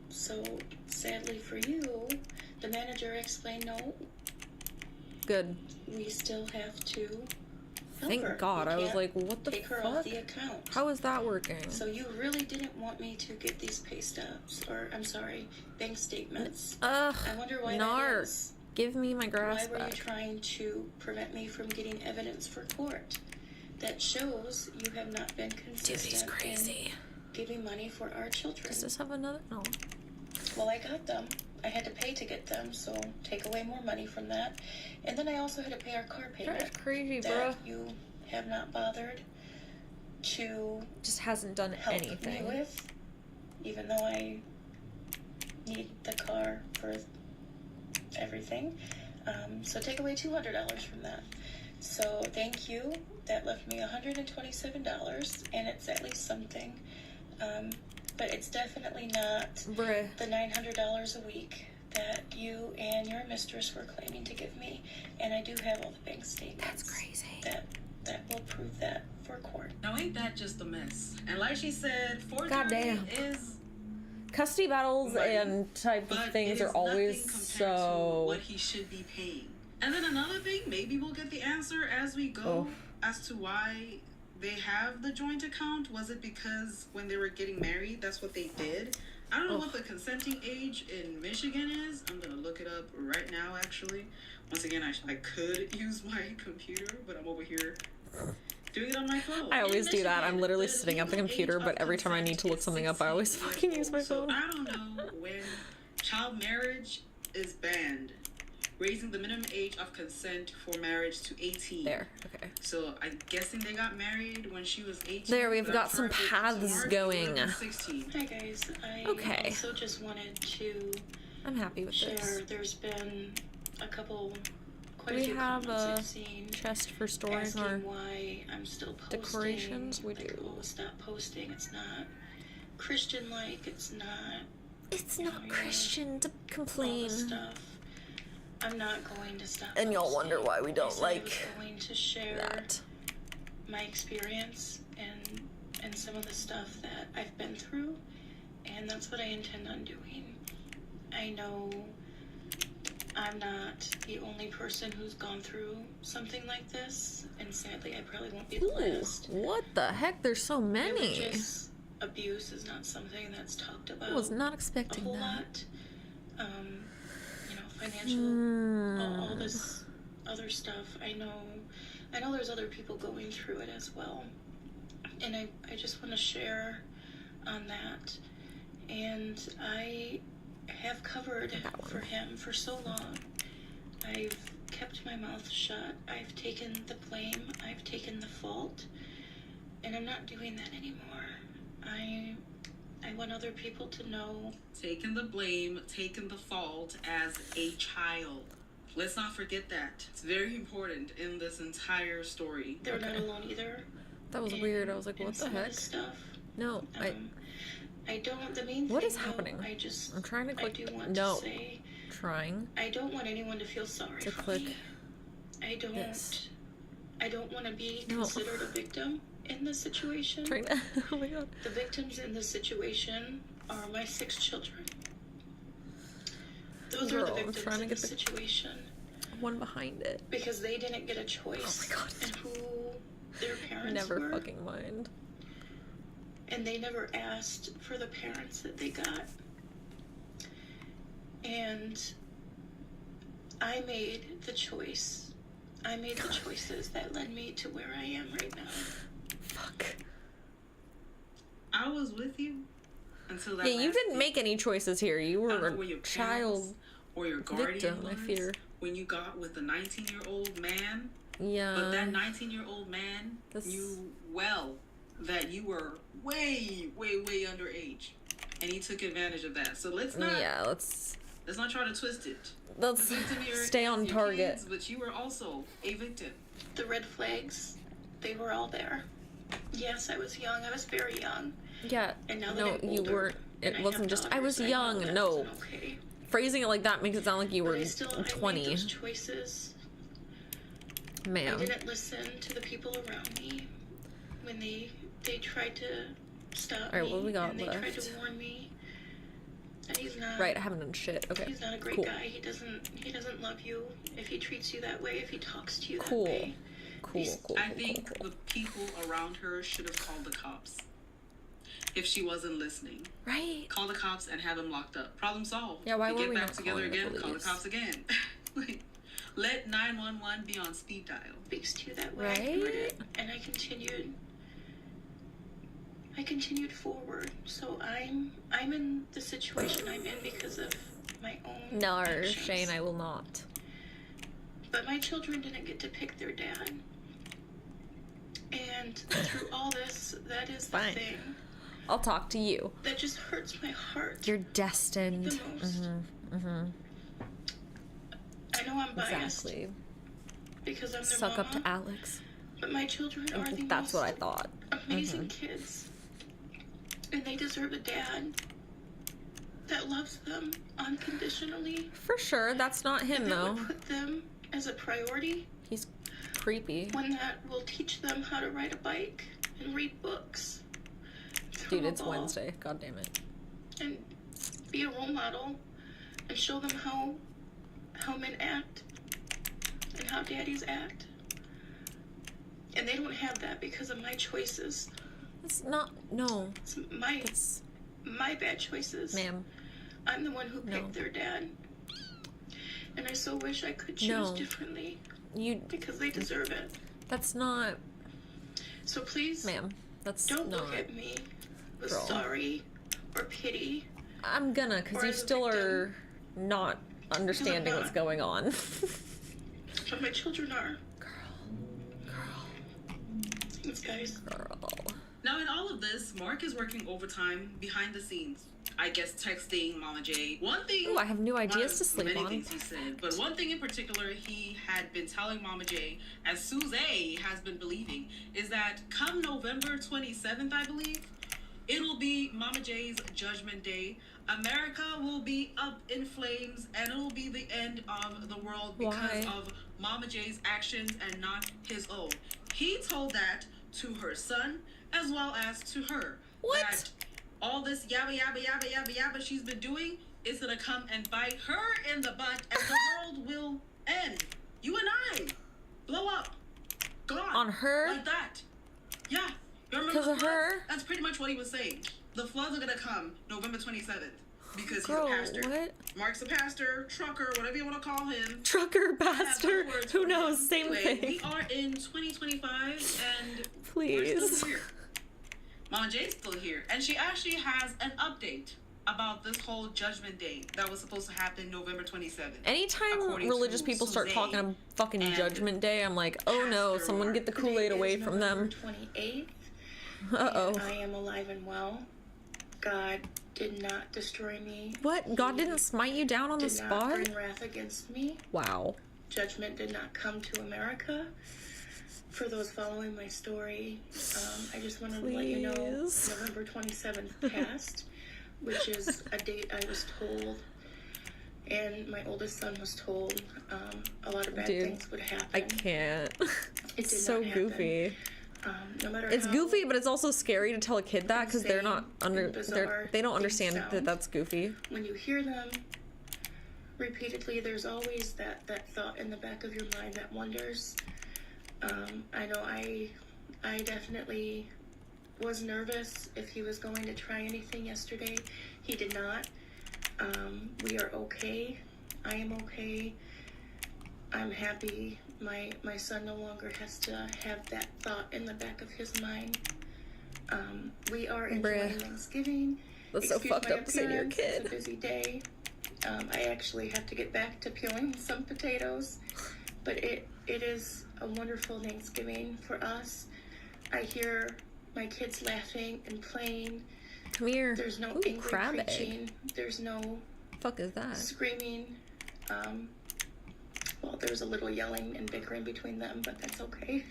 So sadly for you, the manager explained, no, Good. we still have to help Thank her. God. We I was can't like, what the take her off fuck? the account. How is that working? So you really didn't want me to get these pay stubs, or I'm sorry, bank statements. Ugh. I wonder why Narc. that is. Give me my grass Why were you back. trying to prevent me from getting evidence for court that shows you have not been consistent Dude, he's crazy. in giving money for our children? Does this have another? No. Well, I got them. I had to pay to get them, so take away more money from that. And then I also had to pay our car payment. That's crazy, that bruh. you have not bothered to Just hasn't done help anything. me with, even though I need the car for everything. So take away $200 from that. So thank you. That left me $127, and it's at least something. But it's definitely not Bruh. the $900 a week that you and your mistress were claiming to give me. And I do have all the bank statements. That's crazy. That that will prove that for court. Now ain't that just a mess? And like she said, forgery Goddamn. is Custody battles money, and type but of things it are is always nothing compared to so. what he should be paying. And then another thing, maybe we'll get the answer as we go as to why they have the joint account. Was it because when they were getting married, that's what they did? I don't know what the consenting age in Michigan is. I'm gonna look it up right now, actually. Once again, I could use my computer, but I'm over here doing it on my phone. I always do that. I'm literally The sitting at the legal computer, age but of every time I need to look consent something is up, I always 16 fucking years use my old. So phone. I don't know when child marriage is banned. Raising the minimum age of consent for marriage to 18. There, okay. So I'm guessing they got married when she was 18. There, we've but got I'm some sure if it was paths March, it going. would've been 16. Hi guys, I Okay. also just wanted to I'm happy with share. this. There's been quite Do a we few have comments a I've seen chest for storing asking our why I'm still posting. decorations? We like, do. oh, stop posting. It's not Christian-like. It's not It's you not know, yeah, Christian to all complain. this stuff. I'm not going to stop. And y'all wonder posting. why we don't I said like I was going to share that. my experience and some of the stuff that I've been through, and that's what I intend on doing. I know I'm not the only person who's gone through something like this, and sadly I probably won't be the Ooh, last. what the heck? There's so many. Religious abuse is not something that's talked about I was not a expecting whole that. lot. You know, financial, all Hmm. this other stuff. I know there's other people going through it as well. And I just want to share on that. And I have covered for him for so long. I've kept my mouth shut. I've taken the blame. I've taken the fault. And I'm not doing that anymore. I want other people to know. Taking the blame, taking the fault as a child. Let's not forget that. It's very important in this entire story. They're not alone either. That was in- weird. I was like, in what the some of heck? this stuff. No, I don't. The main What thing, is though, happening? I'm I'm trying to click. I do want No, to say trying I don't want anyone to feel sorry to for click me. I don't. this. I don't want to be No. considered a victim in this situation. Trying to. Oh my god. The victims in this situation are my 6 children. Those are Girl, the I'm victims trying to in get this the situation one behind it. because they didn't get a choice Oh my God. in who their parents Never were, fucking mind. and they never asked for the parents that they got. And I made the choice. I made the choices that led me to where I am right now. Fuck. I was with you until that Yeah, you last didn't day. make any choices here. You I don't were know where your a child parents or your guardian victim, I was fear. when you got with the 19-year-old man. Yeah. But that 19-year-old man This- knew well that you were way, way, way underage, and he took advantage of that. So let's not let's try to twist it. let's The victim here stay is on your target. kids, but you were also a victim. The red flags, they were all there. Yes, I was young. I was very young. Yeah. And now that No, I'm you older, weren't. and It I wasn't have just I daughters, was know young. that No. wasn't okay. Phrasing it like that makes it sound like you were But I made 20. those choices. I Ma'am. didn't listen to the people around me when they tried to stop Alright, me, what do we got and they tried left? to warn me that he's not Right, I haven't done shit. Okay. he's not a great Cool. guy. He doesn't love you if he treats you that way, if he talks to you Cool. that way. Cool. I think the people around her should have called the cops if she wasn't listening. Right. Call the cops and have him locked up. Problem solved. Yeah, why They were get we back not together calling the again, call the police? cops again. Like, let 911 be on speed dial. Speaks to you that way. I Right? ignored it, and I continued forward. So I'm in the situation I'm in because of my own No, actions. Shane, I will not. But my children didn't get to pick their dad. And through all this, that is the Fine. thing I'll talk to you. that just hurts my heart You're destined. the most. I know I'm biased Exactly. because I'm their Suck mama, up to Alex. but my children are the That's most what I thought. amazing kids. And they deserve a dad that loves them unconditionally. For sure, that's not him That though. would put them as a priority. He's creepy. One that will teach them how to ride a bike and read books. Dude, Throw a it's ball, Wednesday. God damn it. and be a role model and show them how men act and how daddies act. And they don't have that because of my choices. It's not. No. It's It's. my bad choices. Ma'am. I'm the one who picked No. their dad. And I so wish I could choose No. differently You. because they deserve it. That's not. So please, Ma'am. That's don't not. look at me with Girl. sorry or pity. I'm gonna, because Or you as a still victim. are not understanding what's not. going on. But my children are. Girl. Thanks, guys. Girl. Now, in all of this, Mark is working overtime behind the scenes. I guess texting Mama J. One thing. Ooh, I have new one ideas of to sleep many on. things he said, but one thing in particular he had been telling Mama J, as Suze has been believing, is that come November 27th, I believe, it'll be Mama J's Judgment Day. America will be up in flames, and it'll be the end of the world because Why? of Mama J's actions and not his own. He told that to her son as well as to her. What? That all this yabba yabba yabba yabba yabba she's been doing is gonna come and bite her in the butt, and the world will end. You and I blow up, gone On her? like that. Yeah, you remember 'Cause the of floods? her? That's pretty much what he was saying. The floods are gonna come November 27th because Girl, he's a pastor. what? Mark's a pastor, trucker, whatever you want to call him. Trucker, I have bastard. no words Who for knows? him. Same Anyway, thing. We are in 2025 and we're Please. still here. Mama J's still here, and she actually has an update about this whole Judgment Day that was supposed to happen November 27th. Anytime According religious to people start Suzanne talking about fucking and Judgment Day, I'm like, oh no, Pastor someone Mark. get the Kool-Aid Today away is from them. November 28th. Uh-oh. And I am alive and well. God did not destroy me. What? God He didn't smite you down on the did not spot? bring wrath against me. Wow. Judgment did not come to America. For those following my story, I just wanted to let you know Please. November 27th passed, which is a date I was told, and my oldest son was told a lot of bad Dude, things would happen. I can't. It It's did so not happen. goofy. No matter It's how goofy, but it's also scary to tell a kid that because they're not insane and bizarre they don't things understand that sound. that's goofy. when you hear them repeatedly, there's always that thought in the back of your mind that wonders. I know I definitely was nervous if he was going to try anything yesterday. He did not. We are okay. I am okay. I'm happy. My son no longer has to have that thought in the back of his mind. We are enjoying Bruh. Thanksgiving. That's so Excuse fucked my up to say to your appearance. It's a kid. busy day. I actually have to get back to peeling some potatoes, but it is a wonderful Thanksgiving for us. I hear my kids laughing and playing. Come here. There's no Ooh, angry crab egg. preaching. There's no Fuck is that? screaming. Well, there's a little yelling and bickering between them, but that's okay.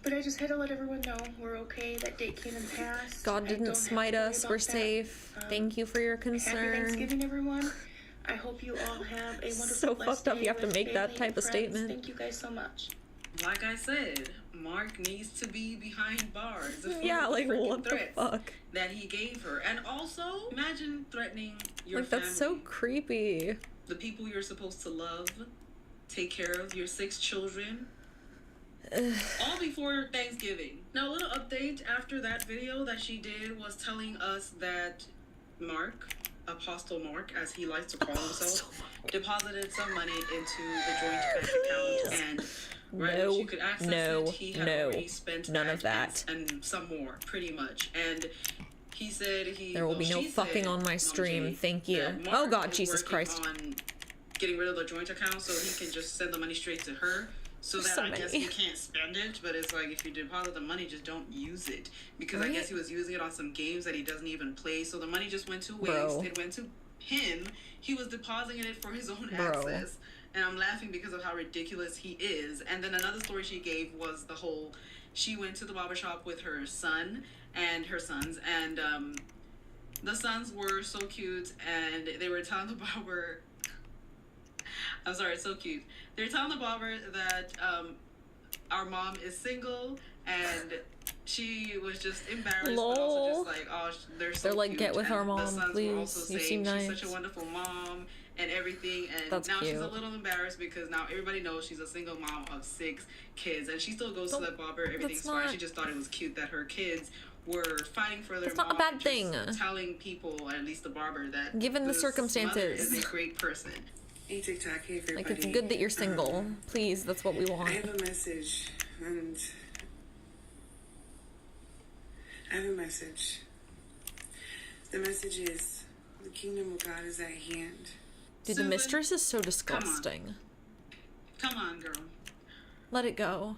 But I just had to let everyone know we're okay. That date came and passed. God I didn't don't have to smite worry us. about We're that. safe. Thank you for your Happy concern. Thanksgiving, everyone. I hope you all have a wonderful So blessed fucked up day you have to with make that family type and of friends. statement. Thank you guys so much. Like I said, Mark needs to be behind bars. for Yeah, the like freaking what the threats fuck? that he gave her. And also, imagine threatening your Like that's so family, creepy. the people you're supposed to love, take care of, your 6 children, all before Thanksgiving. Now, a little update after that video that she did was telling us that Mark, Apostle Mark, as he likes to call himself, deposited some money into the joint bank account, and right No, when she could access no, it, he had no, already spent none of that. and some more, pretty much. And he said There will be no she fucking said, on my Mama stream. J, Thank you. that Oh Mark God, is Jesus working Christ. on getting rid of the joint account so he can just send the money straight to her. So that So I guess many. he can't spend it, but it's like if you deposit the money, just don't use it. Because I Right. guess he was using it on some games that he doesn't even play. So the money just went to waste. Bro. It went to him. He was depositing it for his own Bro. access. And I'm laughing because of how ridiculous he is. And then another story she gave was the whole, she went to the barbershop with her son and her sons. And the sons were so cute. And they were telling the barber, I'm sorry, it's so cute. They're telling the barber that our mom is single and she was just embarrassed, but also just like, oh, they're so They're like, cute. get with And our mom, the sons were also please. You saying seem nice. she's such a wonderful mom and everything. And That's now cute. she's a little embarrassed because now everybody knows she's a single mom of 6 kids, and she still goes to the barber. Everything's fine. She just thought it was cute that her kids were fighting for their That's mom. not a bad and thing. just telling people, at least the barber, that Given the this circumstances. mother is a great person. Hey TikTok, hey everybody. Like, it's good that you're single. Please, that's what we want. I have a message, and I have a message. The message is, the kingdom of God is at hand. Dude, the Susan, mistress is so disgusting. Come on, girl. Let it go.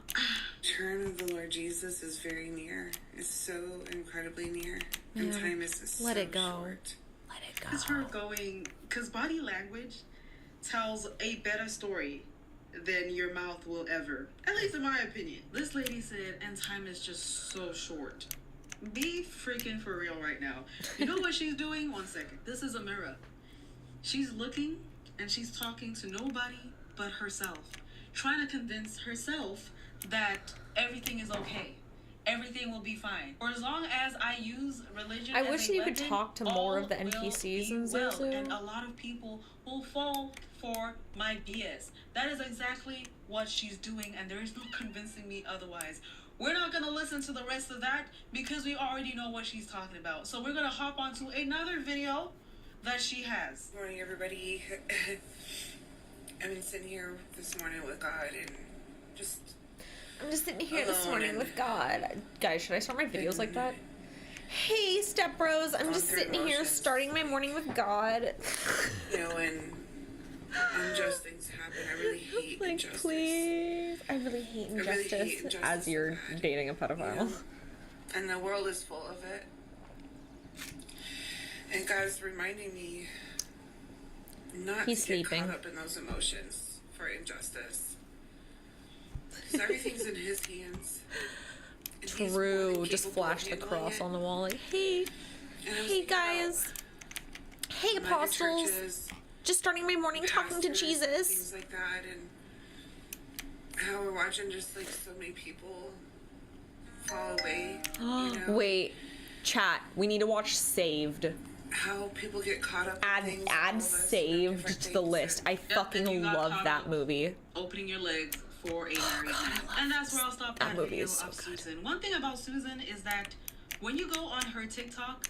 Return of the Lord Jesus is very near. It's so incredibly near. And Yeah. time is so Let it go. short. Let it It's her go. going, because body language tells a better story than your mouth will ever. At least in my opinion. This lady said, and time is just so short. Be freaking for real right now. You know what she's doing? One second. This is a mirror. She's looking and she's talking to nobody but herself. Trying to convince herself that everything is okay. Everything will be fine. For as long as I use religion I as wish a you could weapon, talk to more of the all will NPCs be in well, Zuzu. and a lot of people will fall for my BS. That is exactly what she's doing, and there is no convincing me otherwise. We're not going to listen to the rest of that because we already know what she's talking about. So we're going to hop onto another video that she has. Good morning, everybody. I've been sitting here this morning with God and just I'm just sitting here this alone morning and- with God. Guys, should I start my videos like that? Hey, Step Bros. I'm Going just through sitting here emotions. starting my morning with God. you know, when unjust things happen, I really hate Like, injustice. please. I really hate really injustice, hate injustice as you're so bad, dating a pedophile. you know? And the world is full of it. And God's reminding me not He's to get sleeping. caught up in those emotions for injustice. Because everything's in His hands. And He's more than True. Just capable of flash the handling cross it. on the wall. Like, hey, And I was hey thinking about guys. Hey mega apostles. churches, Just starting my morning talking to pastors, Jesus. things like that, and how we're watching just like so many people fall away. You know? Wait, chat. We need to watch Saved. How people get caught up. in things, all Add of us, Saved different to the things, list. and I and fucking you got love caught that up. movie. Opening your legs for a married man. And that's where I'll stop That that movie video is so of good. Susan. One thing about Susan is that when you go on her TikTok,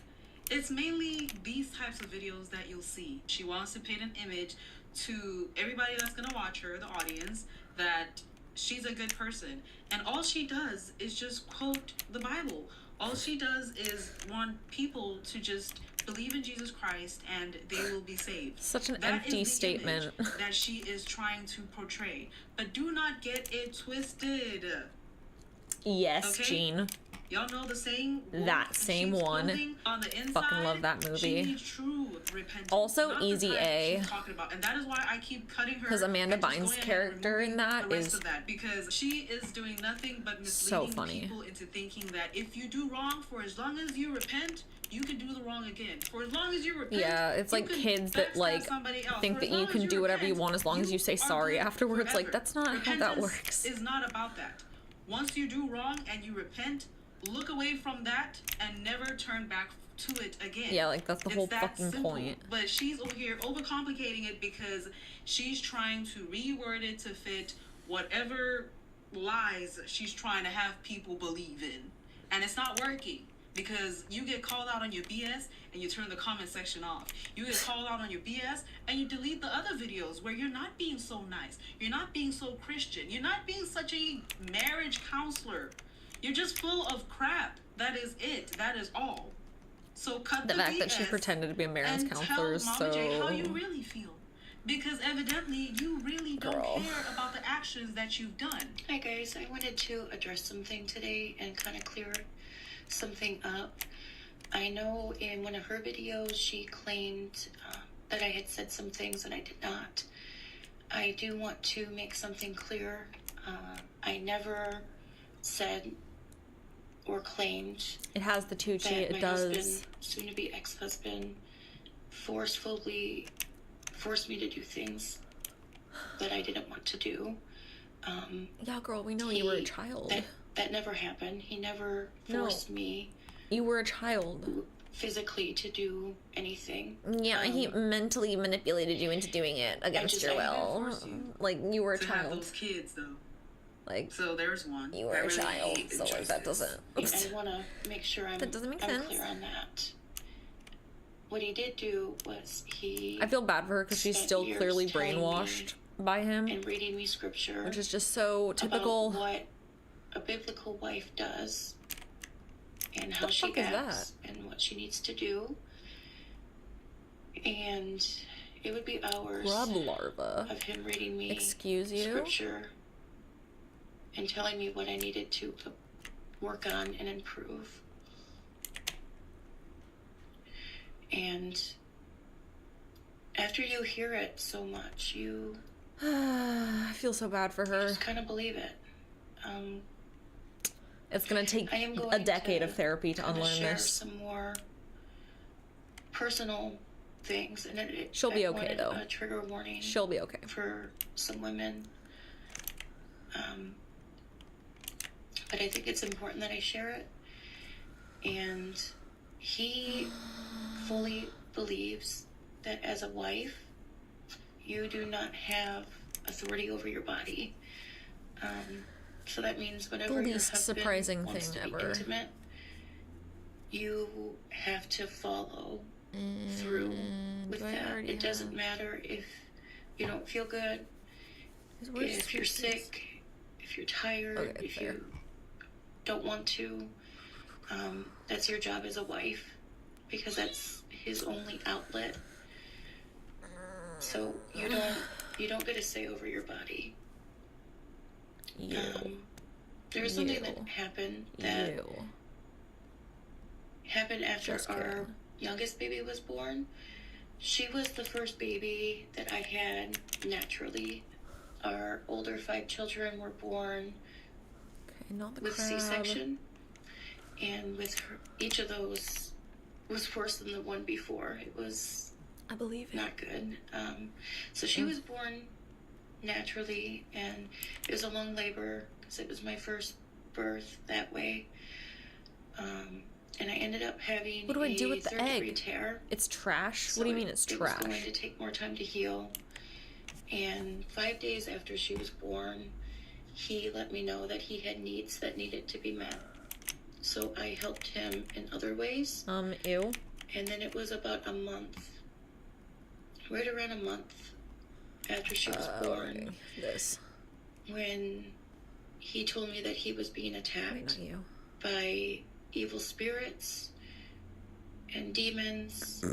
it's mainly these types of videos that you'll see. She wants to paint an image to everybody that's gonna watch her, the audience, that she's a good person. And all she does is just quote the Bible. All she does is want people to just believe in Jesus Christ and they will be saved. Such an That empty is the statement. image that she is trying to portray. But do not get it twisted. Yes, Okay. Jean. Y'all know the saying? That wolf in same sheep's one. clothing? On the inside, Fucking love that movie. She needs true repentance. Also, not the Easy type A. she's talking about. And that is why I keep cutting her. 'Cause Amanda and just Bynes' going ahead character and in that the rest is of that, because she is doing nothing but so misleading funny. people into thinking that if you do wrong, for as long as you repent, you can do the wrong again. For as long as you repent, Yeah, it's you like can kids that backstab like somebody else. think For as that you long can as do whatever you repent, want as long as you say are sorry good afterwards. Like, forever. that's not how that Repentance works. is not about that. Once you do wrong and you repent, look away from that and never turn back to it again. Yeah, like, that's the It's whole that fucking simple. point. But she's over here overcomplicating it because she's trying to reword it to fit whatever lies she's trying to have people believe in. And it's not working. Because you get called out on your BS and you turn the comment section off. You get called out on your BS and you delete the other videos where you're not being so nice. You're not being so Christian. You're not being such a marriage counselor. You're just full of crap. That is it. That is all. So cut The the fact that she BS pretended to be a marriage and counselor is tell Mama J how you so... really feel. Because evidently you really don't Girl. care about the actions that you've done. Hi guys, I wanted to address something today and kind of clear something up. I know in one of her videos she claimed that I had said some things and I did not. I do want to make something clear. I never said or claimed It has the tucci, that my it does. husband, soon to be ex-husband, forced me to do things. that I didn't want to do. Yeah, girl, we know you were a child. That never happened. He never forced me. You were a child. Physically to do anything. Yeah, he mentally manipulated you into doing it against your will. Like, you were a to child. have those kids, though. Like, So there's one. you were a child, so like that doesn't. I want to make sure I'm sense. clear on that. What he did do was I feel bad for her because she's still clearly brainwashed by him, and reading me scripture, which is just so typical. About what a biblical wife does, and how she acts, and what she needs to do. And it would be hours Grub larva of him reading me scripture and telling me what I needed to work on and improve. And after you hear it so much, you I feel so bad for her. just kind of believe it. It's gonna take a decade of therapy to unlearn share this. Some more personal things, and she'll be okay though. A trigger warning. She'll be okay for some women. But I think it's important that I share it. And he fully believes that as a wife, you do not have authority over your body. So that means whenever your husband surprising wants thing to be ever. intimate, you have to follow through with that. It doesn't matter if you don't feel good, if you're sick, if you're tired, if you don't want to. That's your job as a wife, because that's his only outlet. So you don't get a say over your body. There was something that happened after our youngest baby was born. She was the first baby that I had naturally. Our older 5 children were born with C-section, and with her, each of those was worse than the one before. It was, I believe it, not good. So she was born naturally, and it was a long labor because it was my first birth that way. And I ended up having what do I do with the egg? Tear. It's trash. So what do you mean it's trash? It was going to take more time to heal. And 5 days after she was born, he let me know that he had needs that needed to be met. So I helped him in other ways. Ew. And then it was about a month, right around a month after she was born, when he told me that he was being attacked by evil spirits and demons,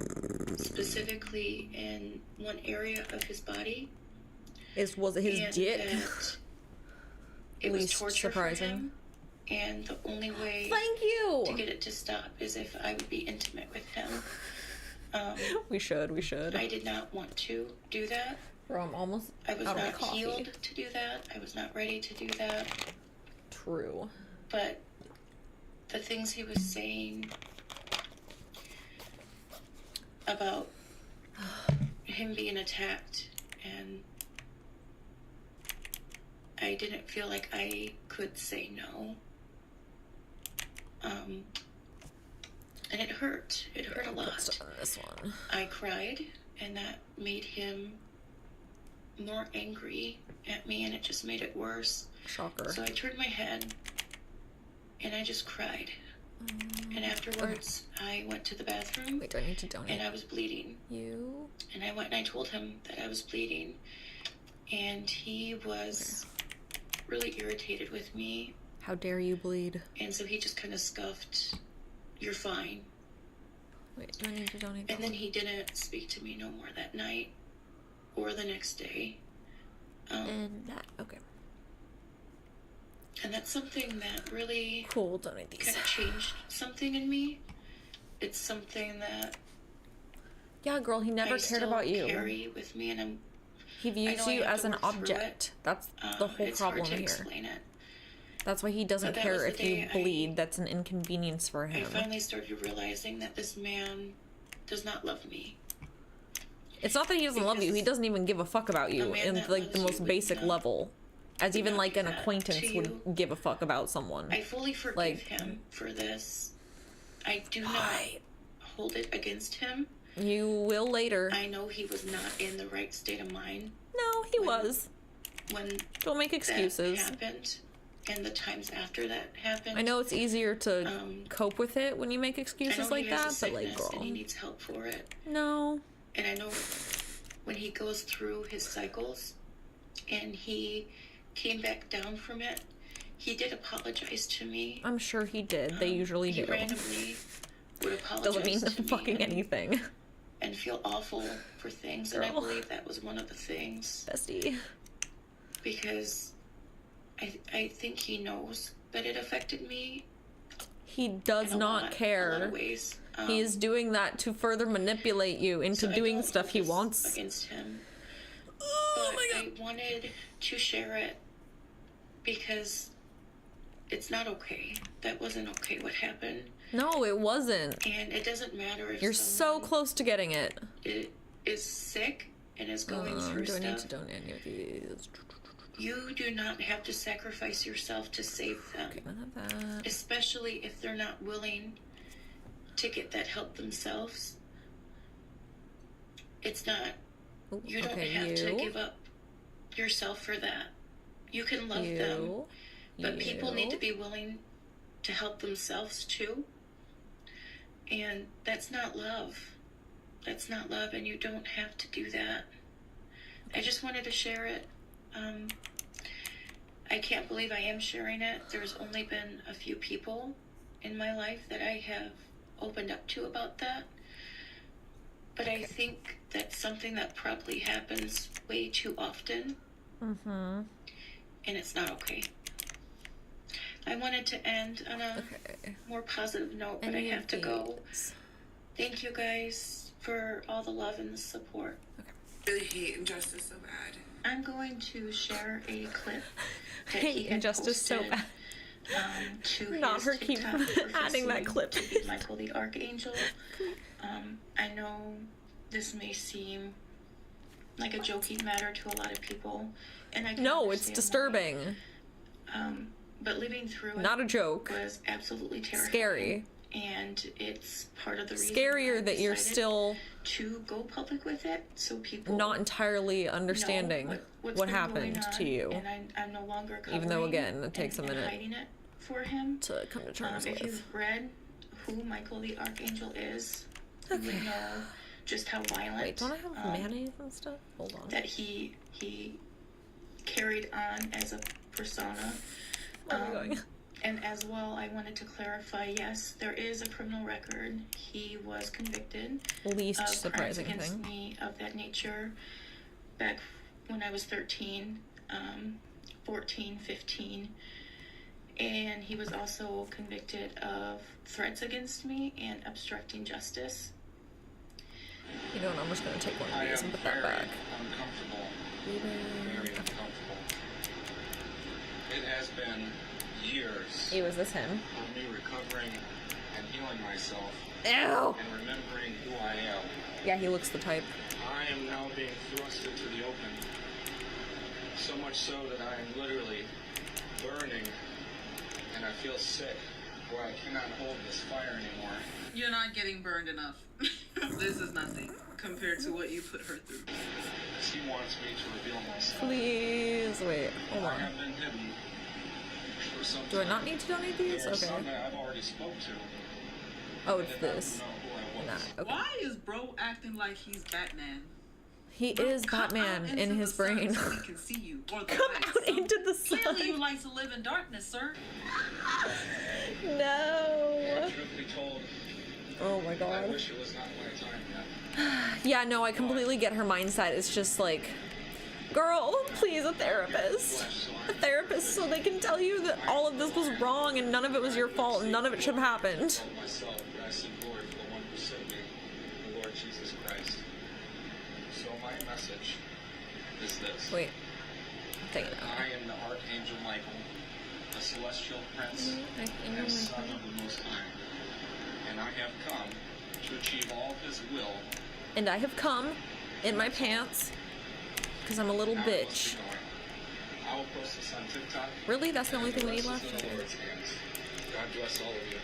specifically in one area of his body. Was it his dick? It was torture surprising. For him, and the only way to get it to stop is if I would be intimate with him. We should. I did not want to do that. Bro, I'm almost I was not healed to do that. I was not ready to do that. True. But the things he was saying about him being attacked, and I didn't feel like I could say no. And it hurt. It hurt a lot. This one. I cried, and that made him more angry at me, and it just made it worse. Shocker. So I turned my head, and I just cried. And afterwards, I went to the bathroom. Wait, do I need to donate? And I was bleeding. And I went and I told him that I was bleeding. And he was really irritated with me. How dare you bleed? And so he just kind of scuffed, "You're fine." Wait, do I need to donate? And then he didn't speak to me no more that night or the next day. And that's something that really donate these. kind of changed something in me. It's something that girl, he never cared about you. Carry with me, and he views you as an object. That's the whole problem here. Explain it. That's why he doesn't care if you bleed. That's an inconvenience for him. I finally started realizing that this man does not love me. It's not that he doesn't love you, he doesn't even give a fuck about you in like the most basic level. As even like an acquaintance would give a fuck about someone. I fully forgive him for this. I do not hold it against him. You will later. I know he was not in the right state of mind. No, he was. When don't make excuses. That happened, and the times after that happened. I know it's easier to cope with it when you make excuses like that, but like, girl. And he needs help for it. No. And I know when he goes through his cycles, and he came back down from it, he did apologize to me. I'm sure he did. They usually do. He randomly would apologize. Doesn't mean fucking anything. And feel awful for things, and I believe that was one of the things. Bestie. Because I think he knows that it affected me. He does not care. In a lot of ways. He is doing that to further manipulate you into doing stuff he wants. Against him. Oh my God. I wanted to share it because it's not okay. That wasn't okay what happened. No, it wasn't. And it doesn't matter if you're so close to getting it. It is sick and is going through do stuff. I need to donate any of these? You do not have to sacrifice yourself to save them. Okay, none of that. Especially if they're not willing to get that help themselves. It's not. You don't have to give up yourself for that. You can love them, but people need to be willing to help themselves too. And that's not love. That's not love, and you don't have to do that. I just wanted to share it. I can't believe I am sharing it. There's only been a few people in my life that I have opened up to about that. But I think that's something that probably happens way too often. Mm-hmm. And it's not okay. I wanted to end on a more positive note, but I have to go. Thank you guys for all the love and the support. I really hate injustice so bad. I'm going to share a clip that I hate injustice so bad. To not her keep adding that clip. To be Michael the Archangel. I know this may seem like a joking matter to a lot of people, and I no, it's disturbing. But living through it not a joke was absolutely terrifying. Scary. And it's part of the reason scarier that you're still to go public with it, so people not entirely understanding what happened to you. And I'm no longer even though again it takes a minute hiding it for him to come to terms with. If you've read who Michael the Archangel is, you would know just how violent. Wait, don't I have mayonnaise and stuff? Hold on. That he carried on as a persona. Where are we going? And as well, I wanted to clarify, yes, there is a criminal record. He was convicted least of surprising crimes against thing me of that nature back when I was 13, 14, 15. And he was also convicted of threats against me and obstructing justice. You know what, I'm just going to take one of these and put that back. Uncomfortable. Very uncomfortable. It has been years. Ew, is this him? Of me recovering and healing myself. Ew! And remembering who I am. Yeah, he looks the type. I am now being thrust into the open. So much so that I am literally burning. And I feel sick. Where I cannot hold this fire anymore. You're not getting burned enough. This is nothing compared to what you put her through. She wants me to reveal myself. Please, wait, hold on. I have been hidden. Do I not need to donate these? Okay. Some that I've already spoke to. Oh, it's this. Nah, okay. Why is bro acting like he's Batman? He is Batman in his brain. So we can see you. Or the Come light. out into the sun. Clearly you like to live in darkness, sir. No. Oh my god. I wish it was not my time yet. Yeah, no, I completely get her mindset. It's just like, girl, please, a therapist. A therapist so they can tell you that all of this was wrong and none of it was your fault and none of it should have happened. Myself, but I seek glory for the one who sent me, the Lord Jesus Christ. So my message is this. Wait. I'm taking it I am the Archangel Michael, the celestial prince and son of the Most High. And I have come to achieve all his will. And I have come in my pants because I'm a little bitch. I will post this on TikTok. Really? That's the only thing we need left? God bless all of you.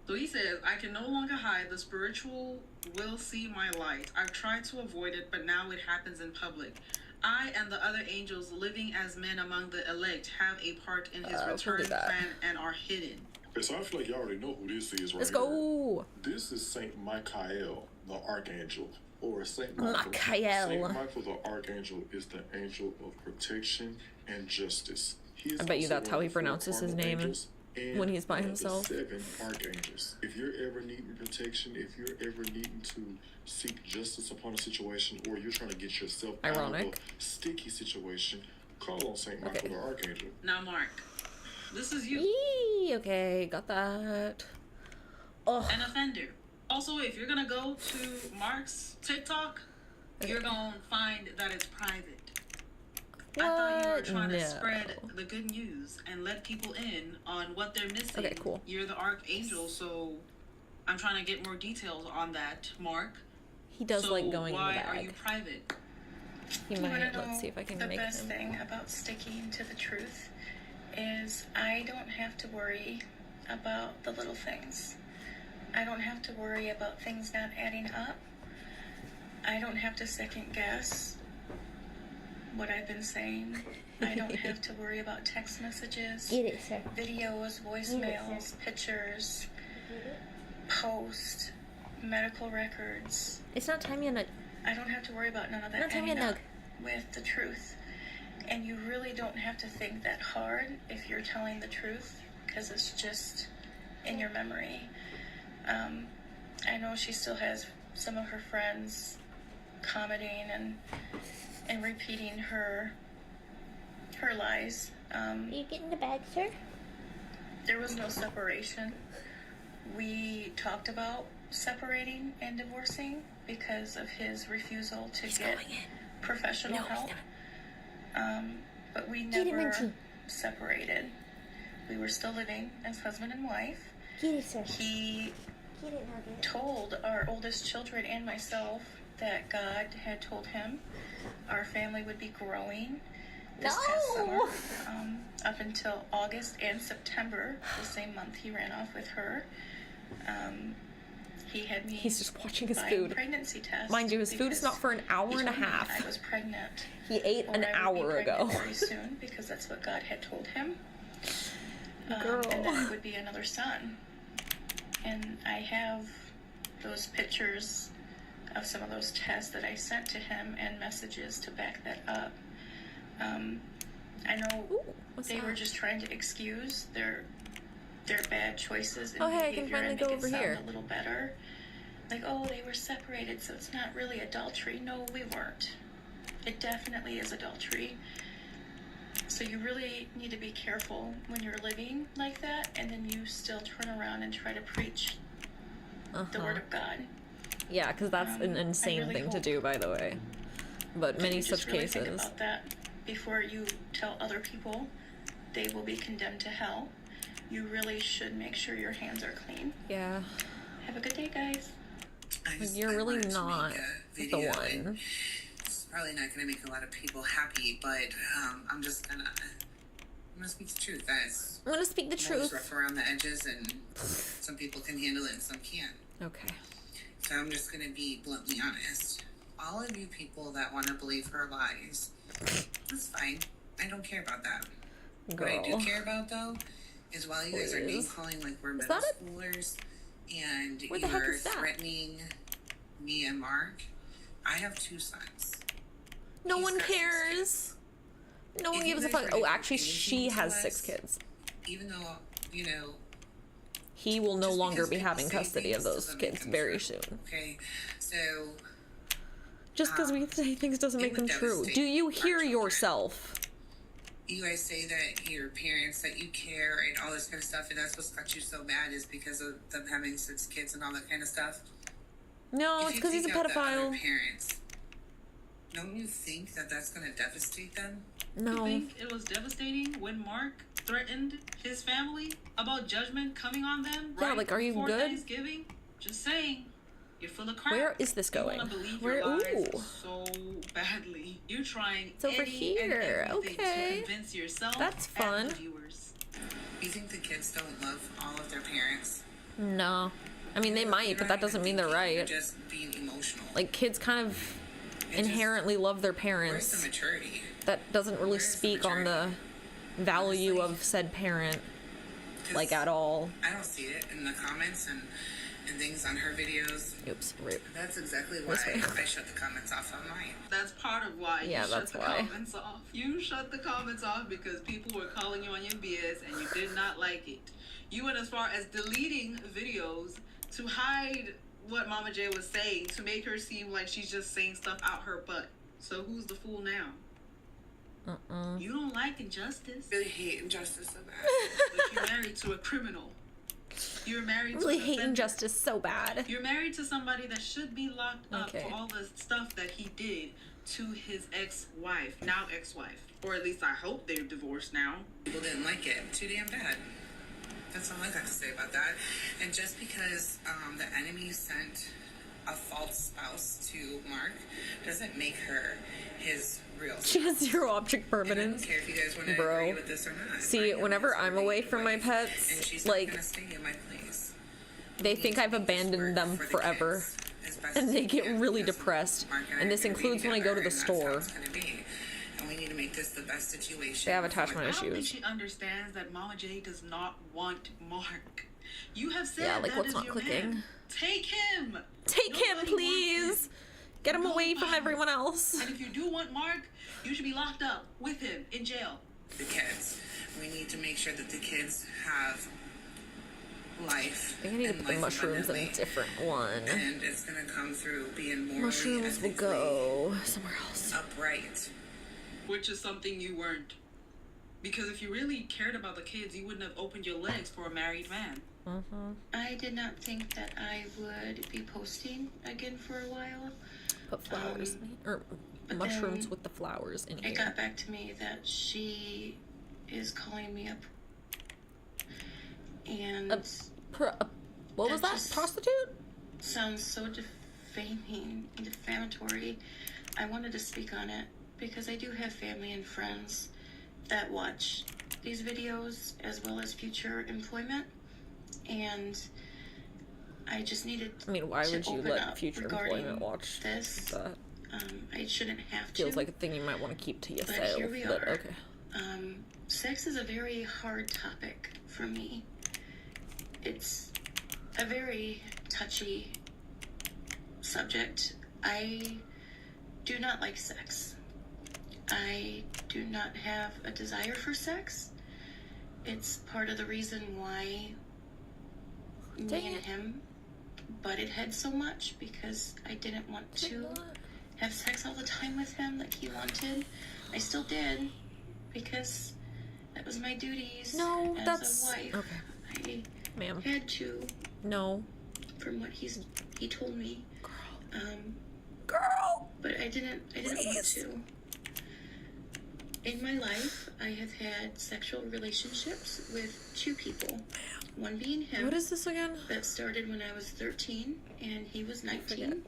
So he says, I can no longer hide. The spiritual will see my light. I've tried to avoid it, but now it happens in public. I and the other angels living as men among the elect have a part in his return plan and are hidden. Okay, so I feel like you already know who this is, right? Let's go. This is Saint Michael, the archangel, or Saint Michael. Michael. Saint Michael, the archangel, is the angel of protection and justice. He is I bet you also that's one how of he the four pronounces his cardinal name angels and when he's by one of himself. the 7 archangels. If you're ever needing protection, if you're ever needing to seek justice upon a situation, or you're trying to get yourself out of a sticky situation, call on Saint Michael, the archangel. Now, Mark, this is you. Yee, okay, got that. Oh, An offender. Also, if you're gonna go to Mark's TikTok, you're gonna find that it's private. I thought you were trying to spread the good news and let people in on what they're missing. Okay, cool. You're the archangel, so I'm trying to get more details on that, Mark. he does like going in the why bag. are you private? He You wanna might. know Let's see if I can the make best him. thing about sticking to the truth is I don't have to worry about the little things. I don't have to worry about things not adding up. I don't have to second guess what I've been saying. I don't have to worry about text messages, Get it, sir. videos, voicemails, pictures, posts, medical records. It's not time yet. I don't have to worry about none of that Not time adding yet, up with the truth. And you really don't have to think that hard if you're telling the truth, because it's just in your memory. I know she still has some of her friends commenting and repeating her lies. Are you getting the bag, sir? There was no separation. We talked about separating and divorcing because of his refusal to get professional help. But we Get him, never Minty. separated. We were still living as husband and wife. Get it, sir. He Get it, Nugget. told our oldest children and myself that God had told him our family would be growing this past summer, up until August and September, the same month he ran off with her. He had me He's just watching his buy food. pregnancy tests. Mind you, his food is not for an hour he and a told me half. I was pregnant. He ate or an I would be hour pregnant ago. very soon, because that's what God had told him. Girl. And then it would be another son. And I have those pictures of some of those tests that I sent to him and messages to back that up. I know Ooh, what's they that? were just trying to excuse their bad choices and Oh, hey, I can behavior finally and go make over it sound here. a little better. Like, oh, they were separated, so it's not really adultery. No, we weren't. It definitely is adultery. So you really need to be careful when you're living like that, and then you still turn around and try to preach the word of God. Yeah, because that's an insane really thing to hope do, by the way. But many You such just really think cases. about that before you tell other people they will be condemned to hell. You really should make sure your hands are clean. Yeah. Have a good day, guys. You're I really wanted to not make a the video, one. and it's probably not going to make a lot of people happy, but I'm gonna speak the truth, guys. I'm gonna speak the I'm always truth. rough around the edges, and some people can handle it and some can't. Okay. So I'm just gonna be bluntly honest. All of you people that want to believe her lies, that's fine. I don't care about that. Girl. What I do care about, though, is while you guys are name Please. calling like we're Is middle that it? schoolers, and Where the you heck are is that? threatening me and Mark, I have 2 sons. No He's one got 6 cares. kids. No one If you gives a guys fuck. were Oh, to actually, do she anything to has us, 6 kids. Even though, you know, He will no just longer because be people having say custody of things those doesn't make kids them very true, soon. okay? So, Just because we say things doesn't it make them would true. devastate Do you our hear children. yourself? you guys say that your parents, that you care and all this kind of stuff, and that's what's got you so bad is because of them having 6 kids and all that kind of stuff. No, If it's you because he's a take out the other pedophile. parents, don't you think that that's going to devastate them? You No. think it was devastating when Mark threatened his family about judgment coming on them? Yeah, right like, are you before good? Thanksgiving? Just saying. You're full of crap. Where is this going? You want to believe Where? your lies Ooh. so badly. You're trying It's over any and here. everything Okay. to convince yourself That's fun. and the viewers. You think the kids don't love all of their parents? No. I mean, they might, but that doesn't mean they're You're right. just being emotional. Like, kids kind of It just- inherently love their Where's parents. the maturity? That doesn't really Where's the speak on the value of said parent, 'Cause like, at all. I don't see it in the comments and things on her videos. Oops, rip. That's exactly why This way. I shut the comments off on mine. That's part of why Yeah, you shut that's the why. comments off. You shut the comments off because people were calling you on your BS and you did not like it. You went as far as deleting videos to hide what Mama J was saying to make her seem like she's just saying stuff out her butt. So who's the fool now? You don't like injustice. I really hate injustice so bad. But you're married to a criminal. You're married Really to an hate offender. injustice so bad. You're married to somebody that should be locked up Okay. for all the stuff that he did to his ex-wife, now ex-wife. Or at least I hope they're divorced now. People didn't like it. Too damn bad. That's all I got to say about that. And just because the enemy sent a false spouse to Mark doesn't make her his real spouse. She has zero object And I don't permanence. care if you guys want to Bro. agree with this or not. See, Mark whenever is I'm a away great from my wife, pets, and she's like, not gonna stay in my place. they We think need to I've make this abandoned work them for the forever. kids as best And as they we get can, really because depressed. Mark And this I are gonna be includes when I go to together, the and that's how store. it's gonna be. And we need to make this the best situation. They have for attachment I don't think issues. she understands that Mama J does not want Mark. You have said Yeah, like, that what's is not your clicking? man. Take him. Take him, Nobody please! wants him. Get him away from Nobody. everyone else. And if you do want Mark, you should be locked up with him in jail. The kids. We need to make sure that the kids have life. I think I need to and put the life mushrooms in a abundantly. different one. And it's gonna come through being morally Mushrooms will ethically go somewhere else. upright. Which is something you weren't. Because if you really cared about the kids, you wouldn't have opened your legs for a married man. I did not think that I would be posting again for a while. Put flowers in or but mushrooms then with the flowers in It here. got back to me that she is calling me up. And What was that that? just- Prostitute? sounds so defaming and defamatory. I wanted to speak on it because I do have family and friends that watch these videos as well as future employment, and I just needed I mean, why to would you open let up future regarding employment watch this. that? I shouldn't have to. Feels like a thing you might want to keep to But yourself. here we But are. okay. Sex is a very hard topic for me. It's a very touchy subject. I do not like sex. I do not have a desire for sex. It's part of the reason why Dang me and it. him butted heads so much, because I didn't want to have sex all the time with him like he wanted. I still did, because that was my duties No, as that's a wife. okay. Ma'am. I had to, No. from what he told me. Girl! But I didn't want Please. to. In my life, I have had sexual relationships with 2 people. One being him. What is this again? That started when I was 13 and he was 19.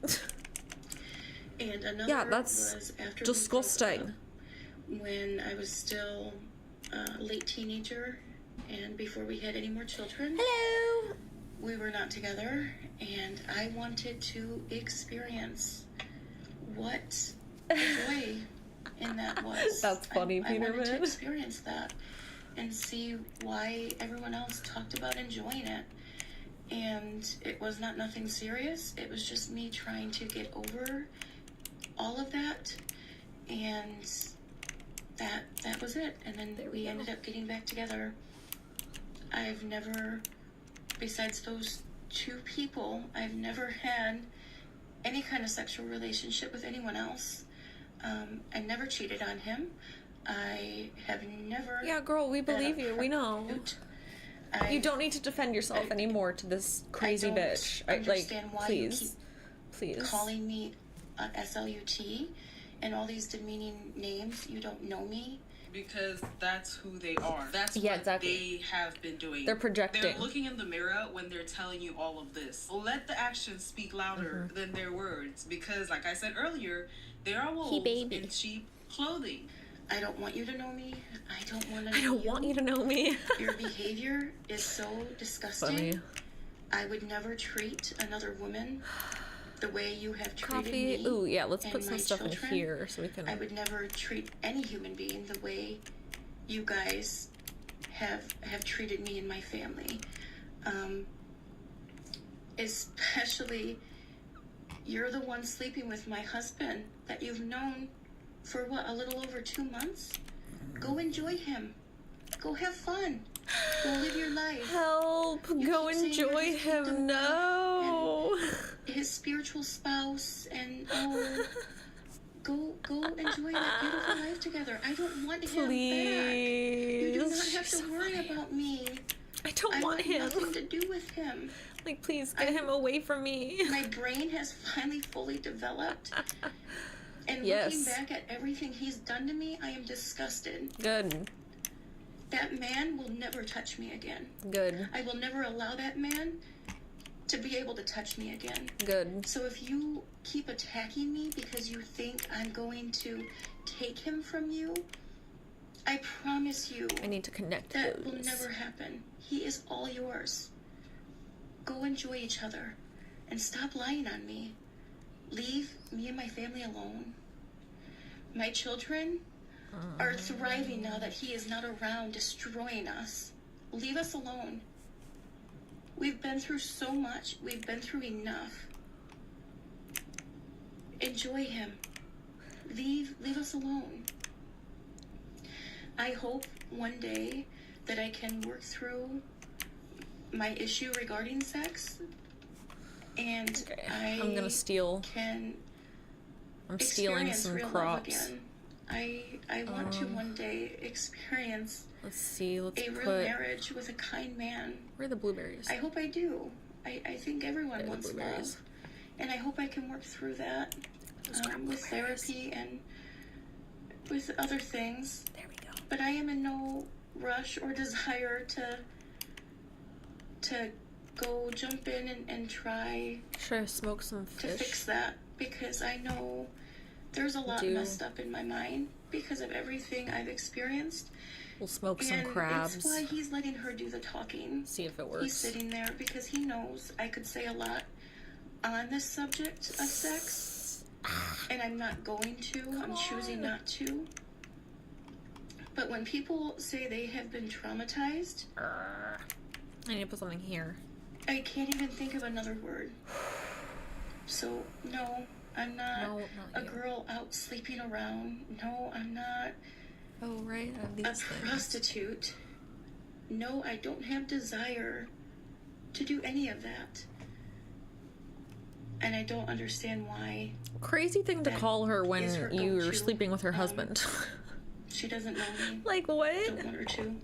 And another Yeah, that's was after disgusting. we broke up, when I was still a late teenager and before we had any more children. Hello! We were not together, and I wanted to experience what joy in that was. That's funny, I wanted to Peterman. experience that and see why everyone else talked about enjoying it. And it was not nothing serious. It was just me trying to get over all of that, and that was it. And then we ended up getting back together. I've never, besides those 2 people, I've never had any kind of sexual relationship with anyone else. I never cheated on him. I have never. Yeah, girl, we believe you. We know. You don't need to defend yourself anymore to this crazy bitch. I understand why please. you keep Please. calling me SLUT and all these demeaning names. You don't know me. because that's who they are. That's Yeah, what exactly. they have been doing. They're projecting. They're looking in the mirror when they're telling you all of this. Let the actions speak louder than their words, because, like I said earlier, they are wolves in sheep clothing. I don't want you to know me. I don't want to know I don't want you to know me. Your behavior is so disgusting. Funny. I would never treat another woman the way you have treated Coffee. me. Ooh, yeah, let's and put some my stuff children. in here so we can... I would never treat any human being the way you guys have treated me and my family. Especially, you're the one sleeping with my husband that you've known for what, a little over 2 months? Go enjoy him. Go have fun. Go live your life. Help! You Go keep saying you're enjoy his him. kingdom No! and his spiritual spouse, and go enjoy that beautiful life together. I don't want him back. You do not have to worry about me. I don't want him. Nothing to do with him. Like, please get him away from me. My brain has finally fully developed. And Yes. looking back at everything he's done to me, I am disgusted. Good. That man will never touch me again. Good. I will never allow that man to be able to touch me again. Good. So if you keep attacking me because you think I'm going to take him from you, I promise you I need to connect that those. will never happen. He is all yours. Go enjoy each other and stop lying on me. Leave me and my family alone. My children are thriving now that he is not around destroying us. Leave us alone. We've been through so much. We've been through enough. Enjoy him. Leave us alone. I hope one day that I can work through my issue regarding sex, and Okay, I'm gonna steal. I'm stealing experience some real love crops. again. I want to one day experience Let's see. Let's a real put. marriage with a kind man. Where are the blueberries? I hope I do. I think everyone There are the wants blueberries. love, and I hope I can work through that with therapy and with other things. There we go. But I am in no rush or desire to go jump in and try Should I smoke some to fish? fix that, because I know there's a lot messed up in my mind because of everything I've experienced. We'll smoke some And crabs. it's why he's letting her do the talking. See if it He's works. sitting there because he knows I could say a lot on this subject of sex, and I'm not going to. I'm choosing not to. But when people say they have been traumatized, I need to put something here. I can't even think of another word. So, no, I'm not No, a not you. girl out sleeping around. No, I'm not Oh, right. I have a these things. prostitute. No, I don't have desire to do any of that. And I don't understand why Crazy thing to that call her when is her you're go-to, sleeping with her husband. she doesn't know me. Like, what? Don't want her to.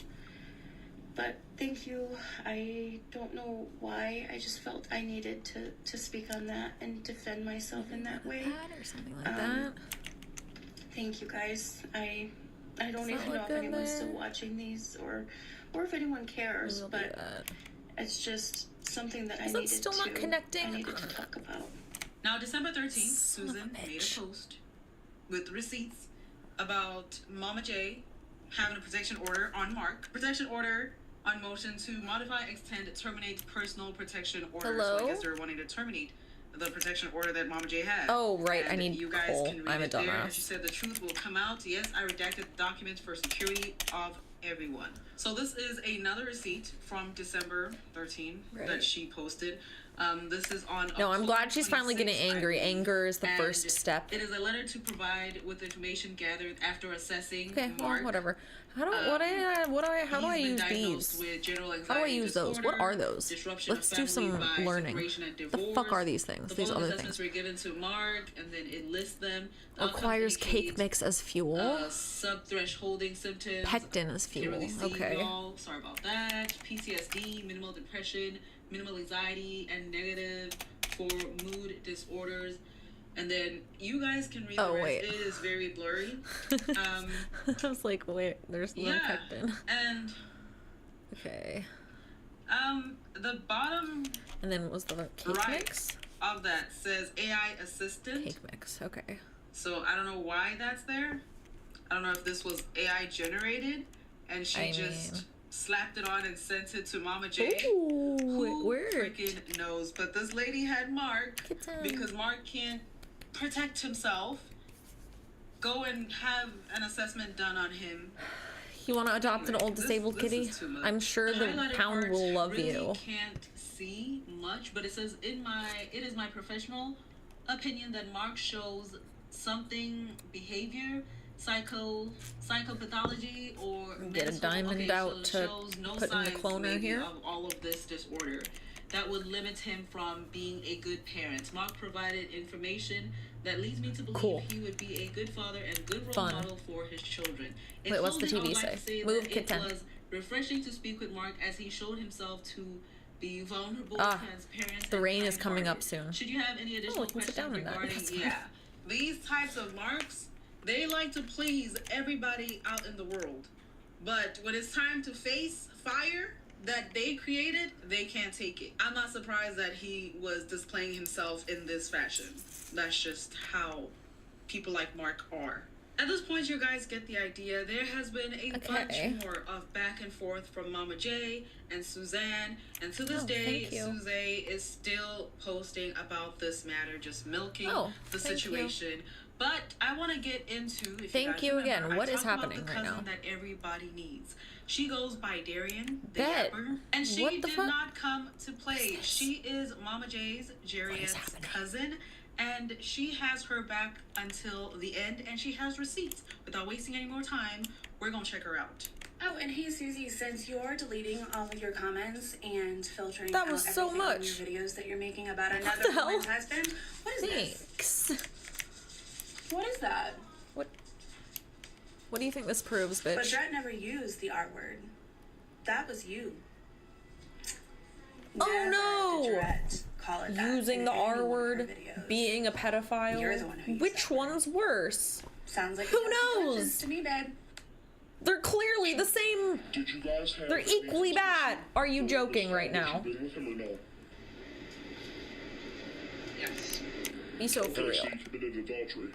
But thank you. I don't know why. I just felt I needed to speak on that and defend myself in that way. That or something like that. Thank you guys. I don't Does that even know look if good anyone's there? still watching these or if anyone cares, We'll do but that. it's just something that Is I that needed still not connecting? I needed to talk about. Now, December 13th, Son of a Susan made bitch. a post with receipts about Mama J having a protection order on Mark. Protection order on motion to modify, extend, terminate personal protection order. Hello? So I guess they're wanting to terminate the protection order that Mama J had. Oh, right, I And need you guys coal. can read I'm a it there. dumbass. And she said the truth will come out. Yes, I redacted the documents for security of everyone. So this is another receipt from December 13 Right. that she posted. This is on No, I'm October glad she's finally 26th, getting I angry. believe. Anger is the And first step. It is a letter to provide with information gathered after assessing Okay, well, Mark. whatever. How do how do I He's been use diagnosed these? with general How do I anxiety use those? What disorder, are those? disruption Let's of do family some by learning. separation and The divorce. fuck are these things? The These following other assessments things. were given to Mark, and then it lists them. The outcomes Requires cake indicate, mix as fuel. Sub-thresholding symptoms. Pectin as Can't really fuel. see Okay. y'all. Sorry about that. PTSD, minimal depression, minimal anxiety, and negative for mood disorders. And then you guys can read the rest. Wait. It is very blurry. I was like, wait, there's no pectin. And okay. The bottom and then was the cake right mix of that says AI assistant. Cake mix, okay. So I don't know why that's there. I don't know if this was AI generated and she just slapped it on and sent it to Mama J. Ooh, Who it worked. freaking knows? But this lady had Mark because Mark can't protect himself. Go and have an assessment done on him. You want to adopt an old disabled kitty? I'm sure the pound will love really you. Can't see much, but it says it is my professional opinion that Mark shows something behavior, psychopathology, or get a diamond out to put in the cloner here. Of all of this disorder that would limit him from being a good parent. Mark provided information that leads me to believe he would be a good father and good role model for his children. Wait, what's the TV say? Move Kit 10. It was refreshing to speak with Mark as he showed himself to be vulnerable, transparent. The rain is coming up soon. Should you have any additional questions regarding these types of marks, they like to please everybody out in the world. But when it's time to face fire that they created, they can't take it. I'm not surprised that he was displaying himself in this fashion. That's just how people like Mark are. At this point, you guys get the idea. There has been a bunch more of back and forth from Mama J and Suzanne. And to this day, Suzanne is still posting about this matter, just milking the situation. But I want to get into, if thank you again. What is happening right now? That everybody needs. She goes by Darian, the Yapper, and she did not come to play. She is Mama J's, Jariet's cousin, and she has her back until the end, and she has receipts. Without wasting any more time, we're gonna check her out. Oh, and hey, Susie, since you're deleting all of your comments and filtering out so much your videos that you're making about another woman's husband, what is this? What is that? What do you think this proves, bitch? But Dret never used the R word. That was you. Oh no! Dret call it that using the R word, being a pedophile. You're the one who Which one's worse? Sounds like who knows? To me, babe. They're clearly the same. Did you guys have They're equally bad. Are you joking right now? With him or no? Yes. Be so for real. So he committed adultery.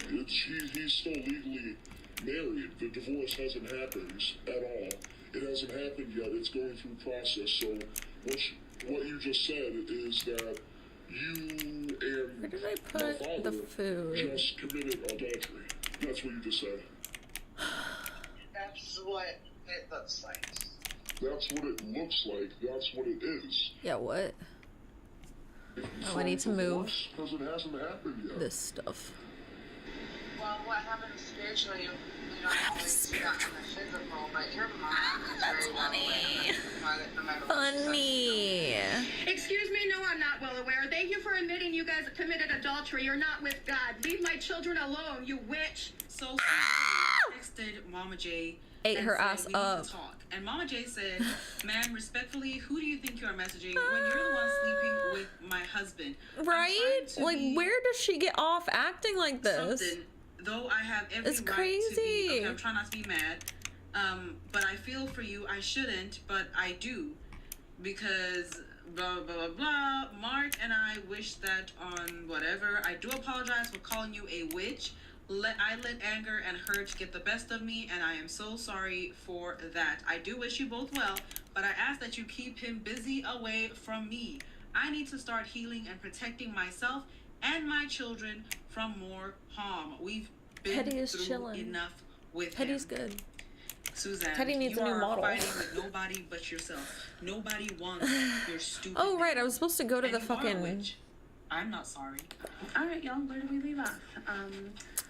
He's still legally married. The divorce hasn't happened at all. It hasn't happened yet. It's going through process. So what you just said is that you and where did I put the food? Just committed adultery. That's what you just said. That's what it looks like. That's what it looks like. That's what it is. Yeah, what? Oh, I need to move because it hasn't happened yet. This stuff. Well, what happens spiritually, we don't always see that in the physical, but your mind is very well aware, no matter funny. Excuse me, no, I'm not well aware. Thank you for admitting you guys committed adultery. You're not with God. Leave my children alone, you witch. So texted Mama J. Ate her ass up. And Mama J said, ma'am, respectfully, who do you think you are messaging when you're the one sleeping with my husband? Right? Like, where does she get off acting like this? Though I have every right crazy. To be, okay, I'm trying not to be mad, but I feel for you. I shouldn't, but I do, because blah, blah, blah, blah. Mark and I wish that on whatever. I do apologize for calling you a witch. I let anger and hurt get the best of me, and I am so sorry for that. I do wish you both well, but I ask that you keep him busy away from me. I need to start healing and protecting myself and my children from more harm. We've been through enough with Teddy's him. Good. Suzanne, Teddy needs a new model. You are fighting with nobody but yourself. Nobody wants your stupid. Oh right, I was supposed to go to the fucking. I'm not sorry. All right, y'all. Where do we leave off?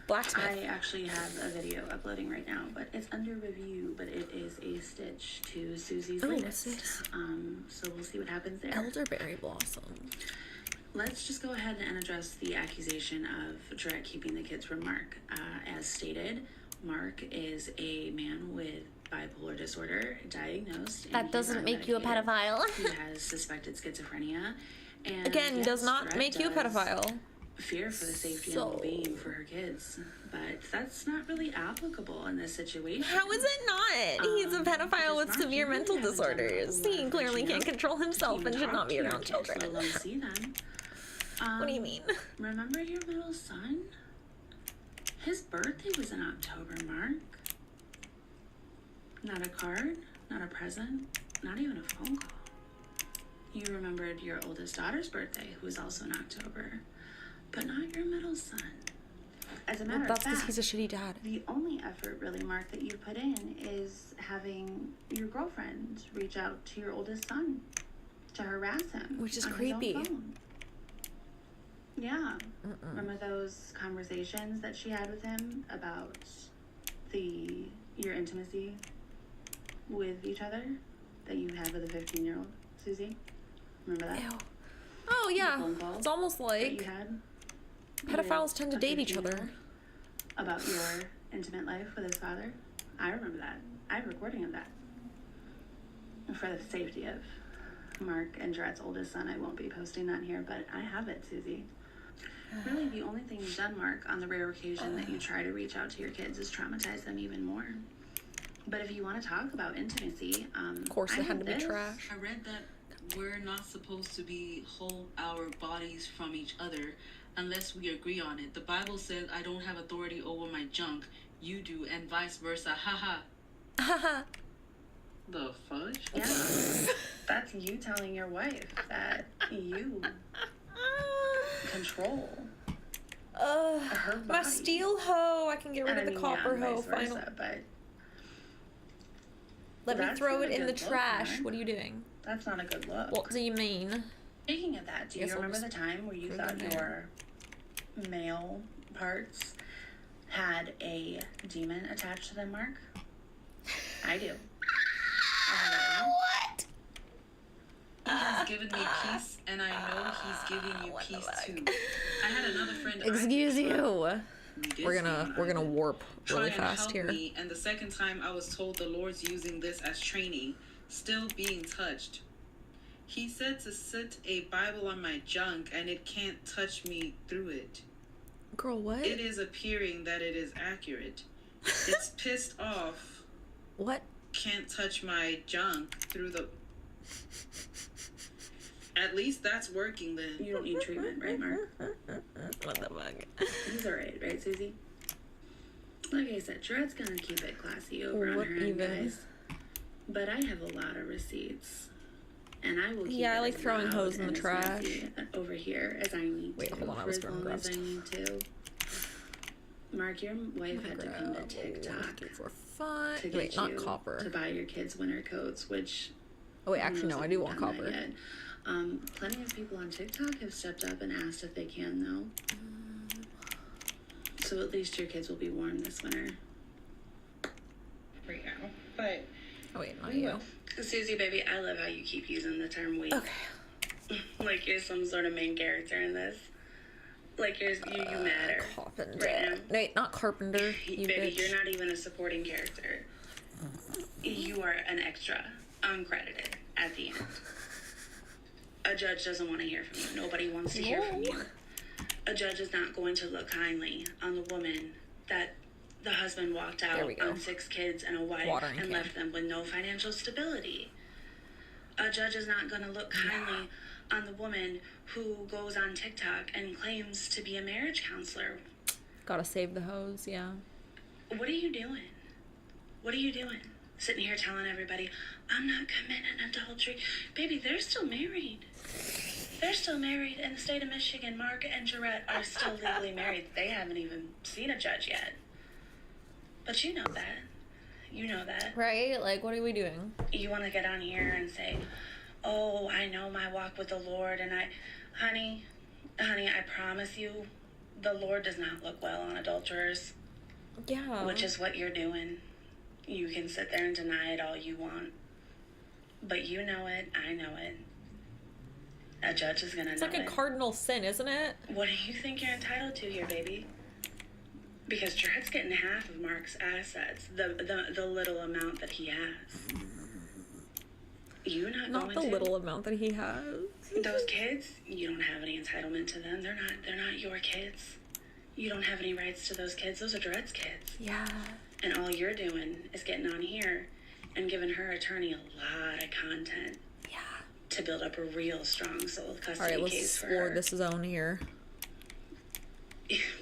Blacksmith. I actually have a video uploading right now, but it's under review. But it is a stitch to Susie's latest. So we'll see what happens there. Elderberry blossom. Let's just go ahead and address the accusation of Dret keeping the kids from Mark. As stated, Mark is a man with bipolar disorder diagnosed. That doesn't make you a pedophile. He has suspected schizophrenia. And again, does not make you a pedophile. Fear for the safety and well-being for her kids, but that's not really applicable in this situation. How is it not? He's a pedophile with severe mental disorders. He clearly can't control himself and should not be around children. Let alone see them. What do you mean? Remember your middle son? His birthday was in October, Mark. Not a card, not a present, not even a phone call. You remembered your oldest daughter's birthday, who was also in October, but not your middle son. As a matter of fact, that's because he's a shitty dad. The only effort, really, Mark, that you put in is having your girlfriend reach out to your oldest son to harass him. Which is on his creepy. own phone. Yeah. Remember those conversations that she had with him about your intimacy with each other that you had with a 15-year-old, Susie? Remember that? Ew. Oh, yeah. It's almost like pedophiles tend to date each other. About your intimate life with his father? I remember that. I have a recording of that. For the safety of Mark and Jaret's oldest son, I won't be posting that here, but I have it, Susie. Really, the only thing you've done, Mark, on the rare occasion that you try to reach out to your kids is traumatize them even more. But if you want to talk about intimacy, of course, they had to be trash. I read that we're not supposed to hold our bodies from each other unless we agree on it. The Bible says I don't have authority over my junk. You do, and vice versa. Haha. Haha. The fudge? Yeah. That's you telling your wife that you control her body. My steel hoe. I can get rid of the copper hoe. Vice versa, but let me throw it in the trash. What are you doing? That's not a good look. What do you mean? Speaking of that, do you remember the time where you thought your male parts had a demon attached to them, Mark? I do. What? He has given me peace, and I know he's giving you peace too. I had another friend. Excuse you. We're gonna warp really fast here. Me, and the second time I was told the Lord's using this as training, still being touched. He said to sit a Bible on my junk and it can't touch me through it. Girl, what? It is appearing that it is accurate. It's pissed off. What? Can't touch my junk through the... At least that's working then. You don't need treatment, right, Mark? What the fuck? He's alright, right, Susie? Like I said, Jared's gonna keep it classy over on her end, guys. But I have a lot of receipts. And I will keep I like throwing hose in the trash. Over here as I need Wait, to. hold on, I was for as long as I need to. Mark, your wife had to come to TikTok for fun. to Wait, get not you copper. to buy your kids winter coats, which... Oh wait, actually no, I do want copper. Plenty of people on TikTok have stepped up and asked if they can, though. So at least your kids will be warm this winter. Right now. But... Oh wait, not you. Susie, baby, I love how you keep using the term we. Okay. Like you're some sort of main character in this. Like you matter. Carpenter. Right now. No, wait, not carpenter. You baby, bitch. you're not even a supporting character. You are an extra, uncredited at the end. A judge doesn't want to hear from you. Nobody wants to hear from you. A judge is not going to look kindly on the woman that the husband walked out on 6 kids and a wife and left them with no financial stability. A judge is not going to look kindly on the woman who goes on TikTok and claims to be a marriage counselor. Gotta save the hose, yeah. What are you doing? What are you doing? Sitting here telling everybody, I'm not committing adultery. Baby, they're still married. They're still married in the state of Michigan. Mark and Jaret are still legally married. They haven't even seen a judge yet. But you know that. You know that. Right? Like, what are we doing? You want to get on here and say, oh, I know my walk with the Lord, and honey, I promise you, the Lord does not look well on adulterers. Yeah. Which is what you're doing. You can sit there and deny it all you want. But you know it, I know it. A judge is going to know it. It's like a cardinal sin, isn't it? What do you think you're entitled to here, baby? Because Dred's getting half of Mark's assets, the little amount that he has. You're not going the little amount that he has. Those kids, you don't have any entitlement to them. They're not your kids. You don't have any rights to those kids. Those are Dred's kids. Yeah. And all you're doing is getting on here and giving her attorney a lot of content. Yeah. To build up a real strong sole custody All right, let's case for explore her. this zone here.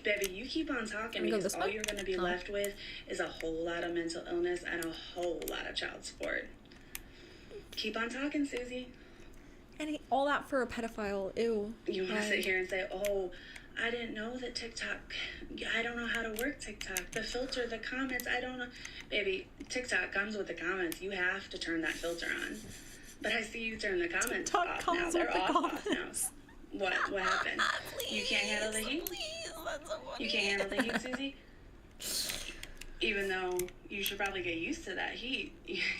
Baby, you keep on talking because all you're going to be left with is a whole lot of mental illness and a whole lot of child support. Keep on talking, Susie. And all that for a pedophile. Ew. You want to sit here and say, oh, I didn't know that TikTok, I don't know how to work TikTok. The filter, the comments, I don't know. Baby, TikTok comes with the comments. You have to turn that filter on. But I see you turn the comments TikTok off comes now. with They're the off comments. now. What happened? Please, you can't handle the heat? Please, that's so funny. You can't handle the heat, Susie? Even though you should probably get used to that heat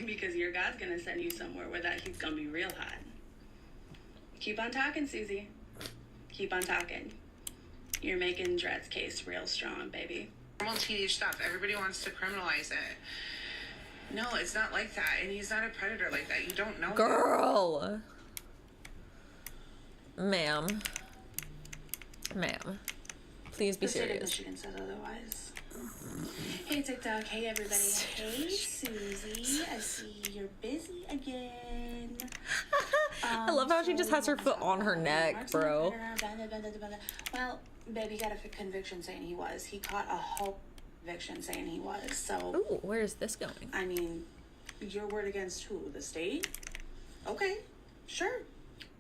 because your God's going to send you somewhere where that heat's going to be real hot. Keep on talking, Susie. Keep on talking. You're making Dred's case real strong, baby. Normal teenage stuff. Everybody wants to criminalize it. No, it's not like that. And he's not a predator like that. You don't know. Girl. Ma'am. Please be The state of serious. Michigan says otherwise. Hey, TikTok. Hey, everybody. Hey, Susie. I see you're busy again. I love how she just has her foot on her neck, bro. Well, baby got a conviction saying he was. He caught a whole conviction saying he was. So. Ooh, where is this going? I mean, your word against who? The state? Okay, sure.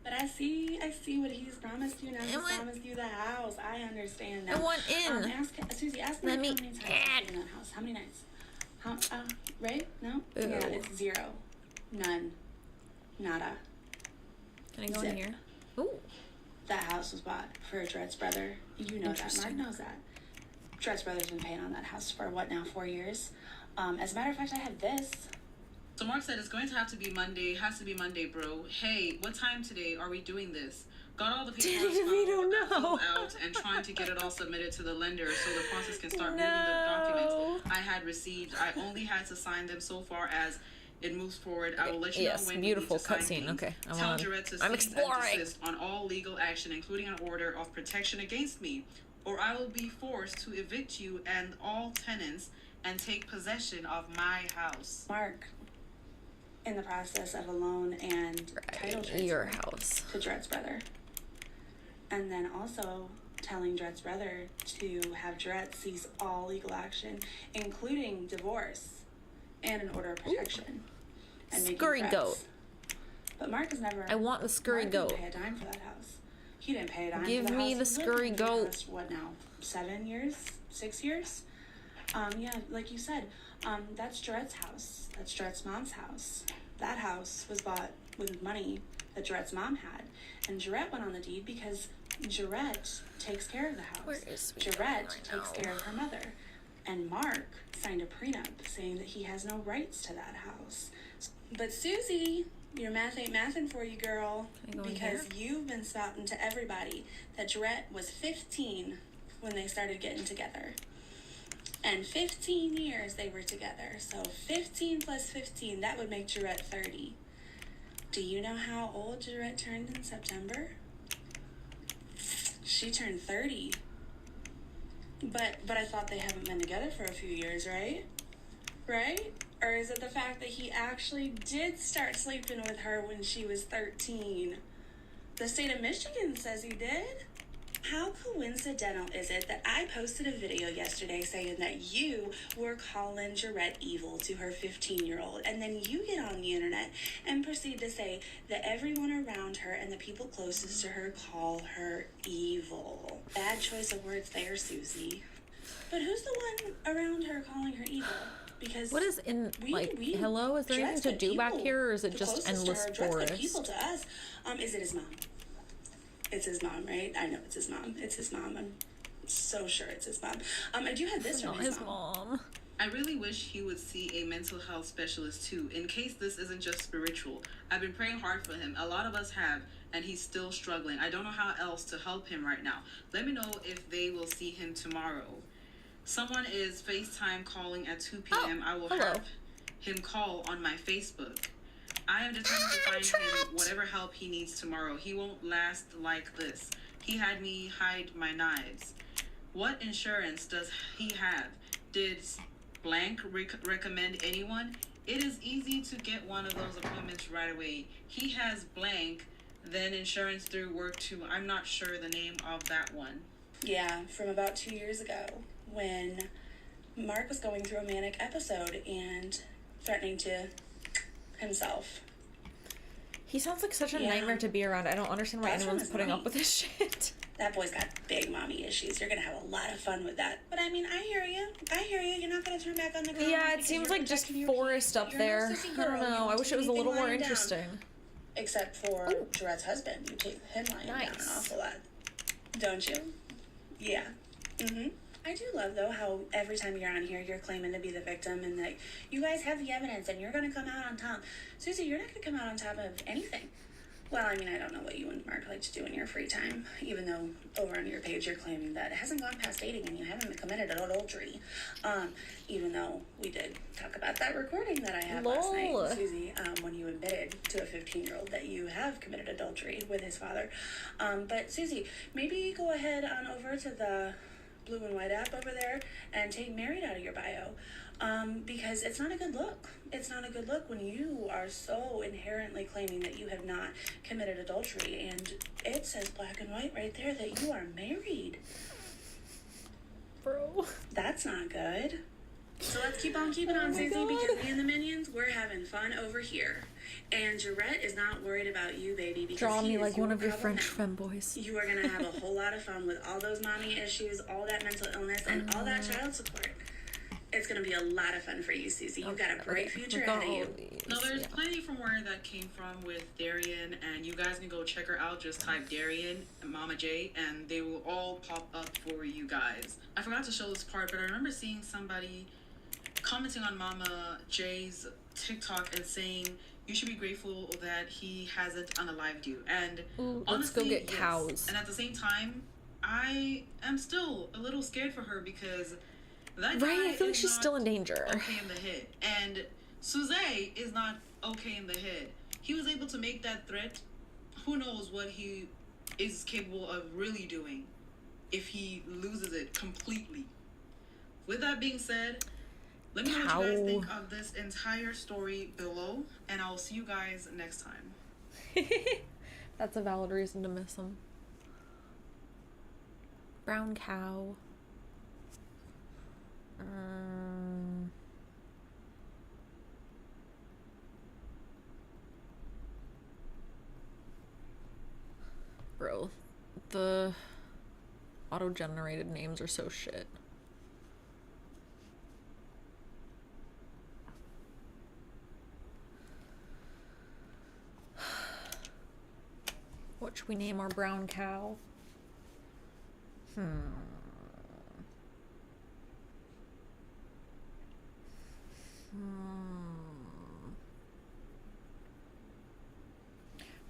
But I see what he's promised you now. He's promised you the house. I understand now. I want in. Susie, ask me how many times I've been in that house. How many nights? Right? No? Ooh. Yeah, it's 0. None. Nada. Can I go in here? Ooh. That house was bought for Dred's brother. You know that. Mark knows that. Dred's brother's been paying on that house for what now? 4 years? As a matter of fact, I have this. So Mark said it's going to have to be Monday. Has to be Monday, bro. Hey, what time today are we doing this? Got all the paperwork filled out and trying to get it all submitted to the lender so the process can start moving the documents I had received. I only had to sign them so far as it moves forward. I will let you know when beautiful you need to sign cutscene. things. Okay, Tell Jared to I'm cease and exploring. desist on all legal action, including an order of protection against me, or I will be forced to evict you and all tenants and take possession of my house. Mark, in the process of a loan and title transfer your house to Dred's brother. And then also telling Dred's brother to have Dred cease all legal action, including divorce and an order of protection. And Scurry goat. But Mark has never... I want the scurry Mark goat. didn't pay a dime for that house. He didn't pay a dime Give for the me house. the He lived scurry in it for the goat. past, what now? 7 years? 6 years? Yeah, like you said, that's Dred's house. That's Dred's mom's house. That house was bought with money that Dred's mom had. And Dred went on the deed because Dred takes care of the house. Where is Dred takes care of her mother. And Mark signed a prenup saying that he has no rights to that house. But Susie, your math ain't mathin' for you, girl. Because you've been spouting to everybody that Dred was 15 when they started getting together. And 15 years they were together. So 15 plus 15, that would make Dred 30. Do you know how old Dred turned in September? She turned 30. But I thought they haven't been together for a few years, right? Right? Or is it the fact that he actually did start sleeping with her when she was 13? The state of Michigan says he did. How coincidental is it that I posted a video yesterday saying that you were calling Dred evil to her 15-year-old, and then you get on the internet and proceed to say that everyone around her and the people closest to her call her evil. Bad choice of words there, Susie. But who's the one around her calling her evil? Because what is in hello? Is there anything to do back here, or is it just endless forest? People to us. Is it his mom? It's his mom, right? I know it's his mom. It's his mom. I'm so sure it's his mom. I do have this from his mom. I really wish he would see a mental health specialist too, in case this isn't just spiritual. I've been praying hard for him. A lot of us have, and he's still struggling. I don't know how else to help him right now. Let me know if they will see him tomorrow. someone is FaceTime calling at 2 p.m. I will have him call on my Facebook. I am determined to find him whatever help he needs tomorrow. He won't last like this. He had me hide my knives. What insurance does he have? Did blank recommend anyone? It is easy to get one of those appointments right away. He has blank, then insurance through work too. I'm not sure the name of that one. Yeah, from about 2 years ago when Mark was going through a manic episode and threatening to himself. He sounds like such a nightmare to be around. I don't understand why anyone's putting up with this shit. That boy's got big mommy issues. You're gonna have a lot of fun with that. But I mean, I hear you. You're not gonna turn back on the girl. Yeah, it seems like just forest up there. I don't know. I wish it was a little more interesting. Except for Jared's husband. You take him lying down an awful lot. Don't you? Yeah. Mm-hmm. I do love, though, how every time you're on here, you're claiming to be the victim and that you guys have the evidence and you're going to come out on top. Susie, you're not going to come out on top of anything. Well, I mean, I don't know what you and Mark like to do in your free time, even though over on your page you're claiming that it hasn't gone past dating and you haven't committed adultery. Even though we did talk about that recording that I had last night, Susie, when you admitted to a 15-year-old that you have committed adultery with his father. But Susie, maybe go ahead on over to the Blue and White app over there and take married out of your bio. Because it's not a good look. It's not a good look when you are so inherently claiming that you have not committed adultery, and it says black and white right there that you are married. Bro. That's not good. So let's keep on keeping on, Susie, because me and the minions, we're having fun over here. And Jarrett is not worried about you, baby, because draw me like one of your French femboys. You are going to have a whole lot of fun with all those mommy issues, all that mental illness, and all that child support. It's going to be a lot of fun for you, Susie. You've got a bright future ahead of you. No, there's plenty from where that came from with Darian, and you guys can go check her out. Just type Darian and Mama J, and they will all pop up for you guys. I forgot to show this part, but I remember seeing somebody commenting on Mama J's TikTok and saying, you should be grateful that he hasn't unalived you. And let's honestly, go get cows. And at the same time, I am still a little scared for her because that guy I feel like she's still in danger. Okay in the head. And Suze is not okay in the head. He was able to make that threat. Who knows what he is capable of really doing if he loses it completely. With that being said, let me know what you guys think of this entire story below, and I'll see you guys next time. That's a valid reason to miss him. Brown cow. Bro, the auto-generated names are so shit. What should we name our brown cow?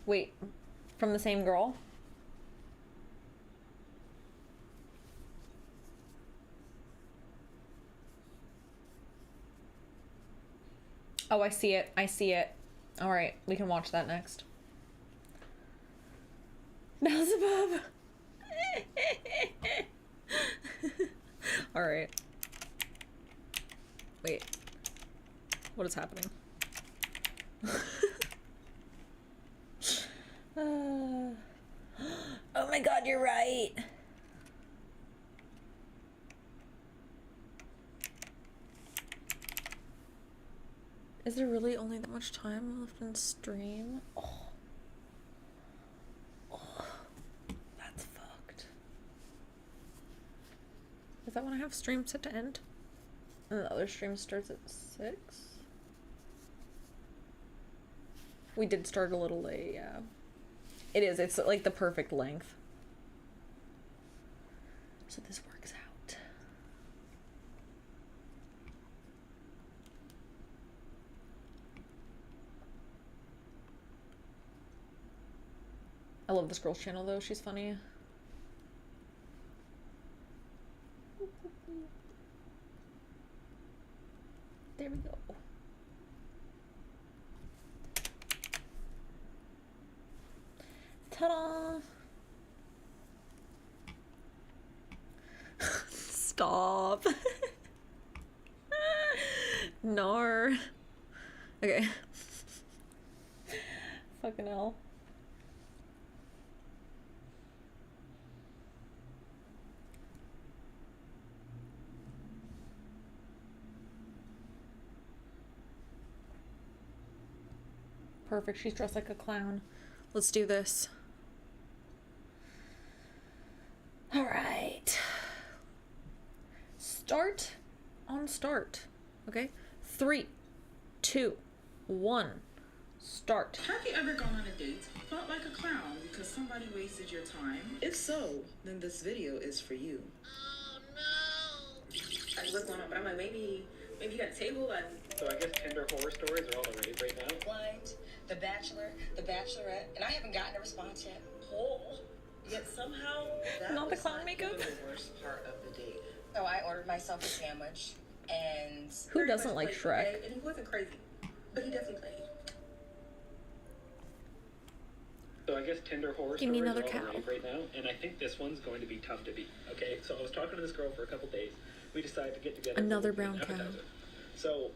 Wait, from the same girl? Oh, I see it. I see it. All right, we can watch that next. Beelzebub. All right. Wait. What is happening? Oh my god, you're right. Is there really only that much time left in stream? Oh. That's fucked. Is that when I have stream set to end? And the other stream starts at 6? We did start a little late, yeah. It is, it's like the perfect length. So this works out. I love this girl's channel though, she's funny. There we go. Ta-da! Stop. Nar. Okay. Fucking hell. Perfect. She's dressed like a clown. Let's do this. All right. Start on start. Okay? 3, 2, 1. Start. Have you ever gone on a date, felt like a clown because somebody wasted your time? If so, then this video is for you. Oh no! I look one up, but I'm like, maybe you got a table and... So I guess Tinder horror stories are all the rage right now. Blind, The Bachelor, The Bachelorette, and I haven't gotten a response yet. Oh. Yet somehow that Not the was clown not makeup. even the worst part of the date. So I ordered myself a sandwich, and Who very doesn't much like played, Shrek? okay? And he wasn't crazy, but he definitely played. So I guess Tinder horror Give me stories another are all cow. the rage right now, and I think this one's going to be tough to beat. Okay, so I was talking to this girl for a couple days. We decided to get together. Another for an brown cow. appetizer. So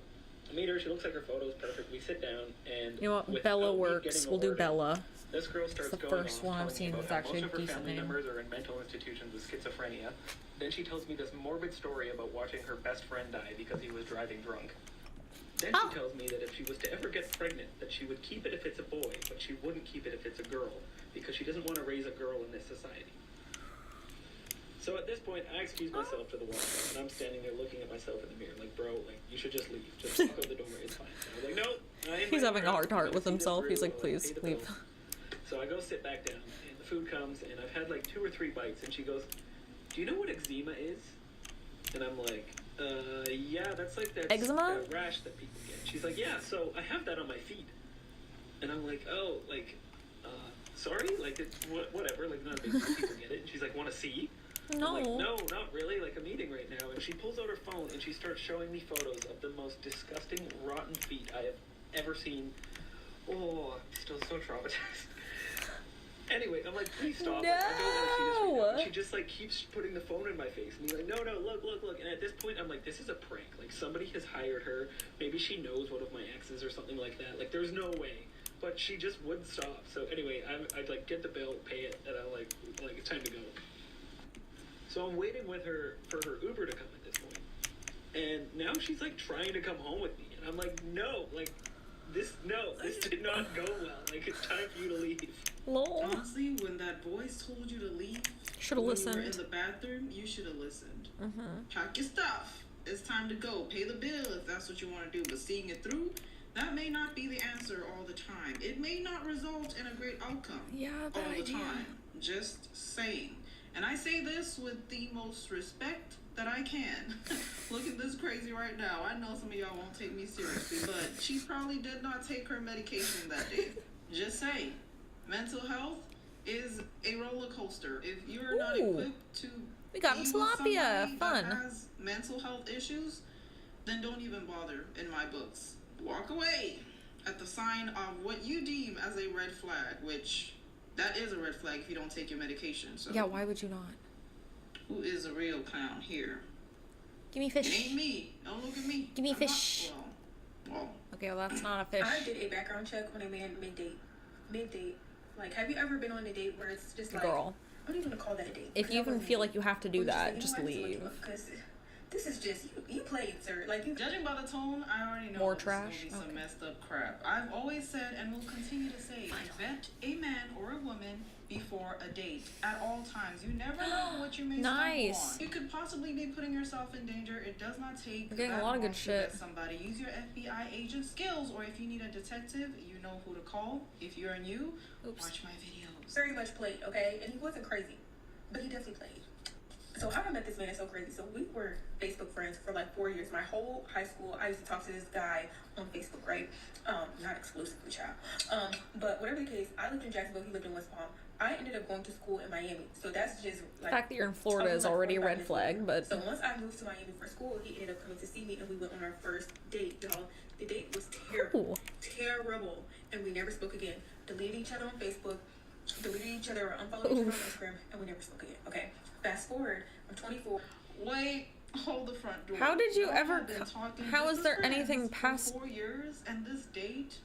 I meet her. She looks like her photo's perfect. We sit down, and You know what? without Bella me works. getting a We'll do word in, Bella. This girl starts the going first off one I've telling me seen about that's how actually most of a her decent family name. members are in mental institutions with schizophrenia. Then she tells me this morbid story about watching her best friend die because he was driving drunk. Then Oh. she tells me that if she was to ever get pregnant, that she would keep it if it's a boy, but she wouldn't keep it if it's a girl, because she doesn't want to raise a girl in this society. So at this point, I excuse myself to the wall, and I'm standing there looking at myself in the mirror, like, bro, like, you should just leave. Just walk out the door, it's fine. And I was like, no. He's having a heart-to-heart with himself. He's like, please, leave. So I go sit back down, and the food comes, and I've had like 2 or 3 bites, and she goes, do you know what eczema is? And I'm like, yeah, that's like that Eczema? rash that people get. She's like, yeah, so I have that on my feet. And I'm like, oh, like, sorry? Like, it's whatever, like, not a big deal, people get it. And she's like, want to see? No. I'm like, no, not really, like, I'm eating right now. And she pulls out her phone, and she starts showing me photos of the most disgusting, rotten feet I have ever seen. Oh, I'm still so traumatized. Anyway, I'm like, please stop. No. Like, I don't want to see this right now. And she just like keeps putting the phone in my face and being like, no, look. And at this point, I'm like, this is a prank. Like, somebody has hired her. Maybe she knows one of my exes or something like that. Like, there's no way. But she just wouldn't stop. So anyway, I'd like get the bill, pay it, and I'm like it's time to go. So I'm waiting with her for her Uber to come at this point. And now she's like trying to come home with me. And I'm like, no, like, this did not go well. Like, it's time for you to leave. Lol. Honestly, when that voice told you to leave, Should have when you were listened. in the bathroom, you should have listened. Mm-hmm. Pack your stuff. It's time to go. Pay the bill if that's what you want to do. But seeing it through, that may not be the answer all the time. It may not result in a great outcome all the time. Just saying. And I say this with the most respect that I can. Looking this crazy right now. I know some of y'all won't take me seriously, but she probably did not take her medication that day. Just saying. Mental health is a roller coaster. If you're not equipped to We got be with tilapia. somebody Fun. that has mental health issues, then don't even bother in my books. Walk away at the sign of what you deem as a red flag, which that is a red flag if you don't take your medication. So Yeah, why would you not? who is a real clown here? Give me It fish. ain't me. Don't look at me. Give me I'm fish. well, Okay, well that's not a fish. I did a background check on a man mid-date. Like, have you ever been on a date where it's just like, Girl. I don't even want to call that a date. If you even feel like you have to do that, just leave. Because this is just, you played, sir. Like, you... Judging by the tone, I already know More this trash? is gonna be some Okay. messed up crap. I've always said and will continue to say, vet a man or a woman before a date at all times. You never know what you may Nice. stumble on. You could possibly be putting yourself in danger. It does not take We're getting a that lot of good long to shit. vet somebody. Use your FBI agent skills, or if you need a detective, you know who to call. If you're new, watch my videos. Very much played, okay? And he wasn't crazy, but he definitely played. So how I met this man is so crazy. So we were Facebook friends for like 4 years. My whole high school, I used to talk to this guy on Facebook, right? Not exclusively, child. But whatever the case, I lived in Jacksonville. He lived in West Palm. I ended up going to school in Miami. So that's just like... The fact that you're in Florida is already a red flag, but... So once I moved to Miami for school, he ended up coming to see me, and we went on our first date, y'all. The date was terrible. Ooh. Terrible. And we never spoke again. Deleted each other on Facebook, deleted each other, or unfollowed each other on Instagram, and we never spoke again. Okay. Fast forward, I'm 24. Wait, hold the front door. How did you Y'all ever... have been talking How just is there as friends anything for past... 4 years, and this date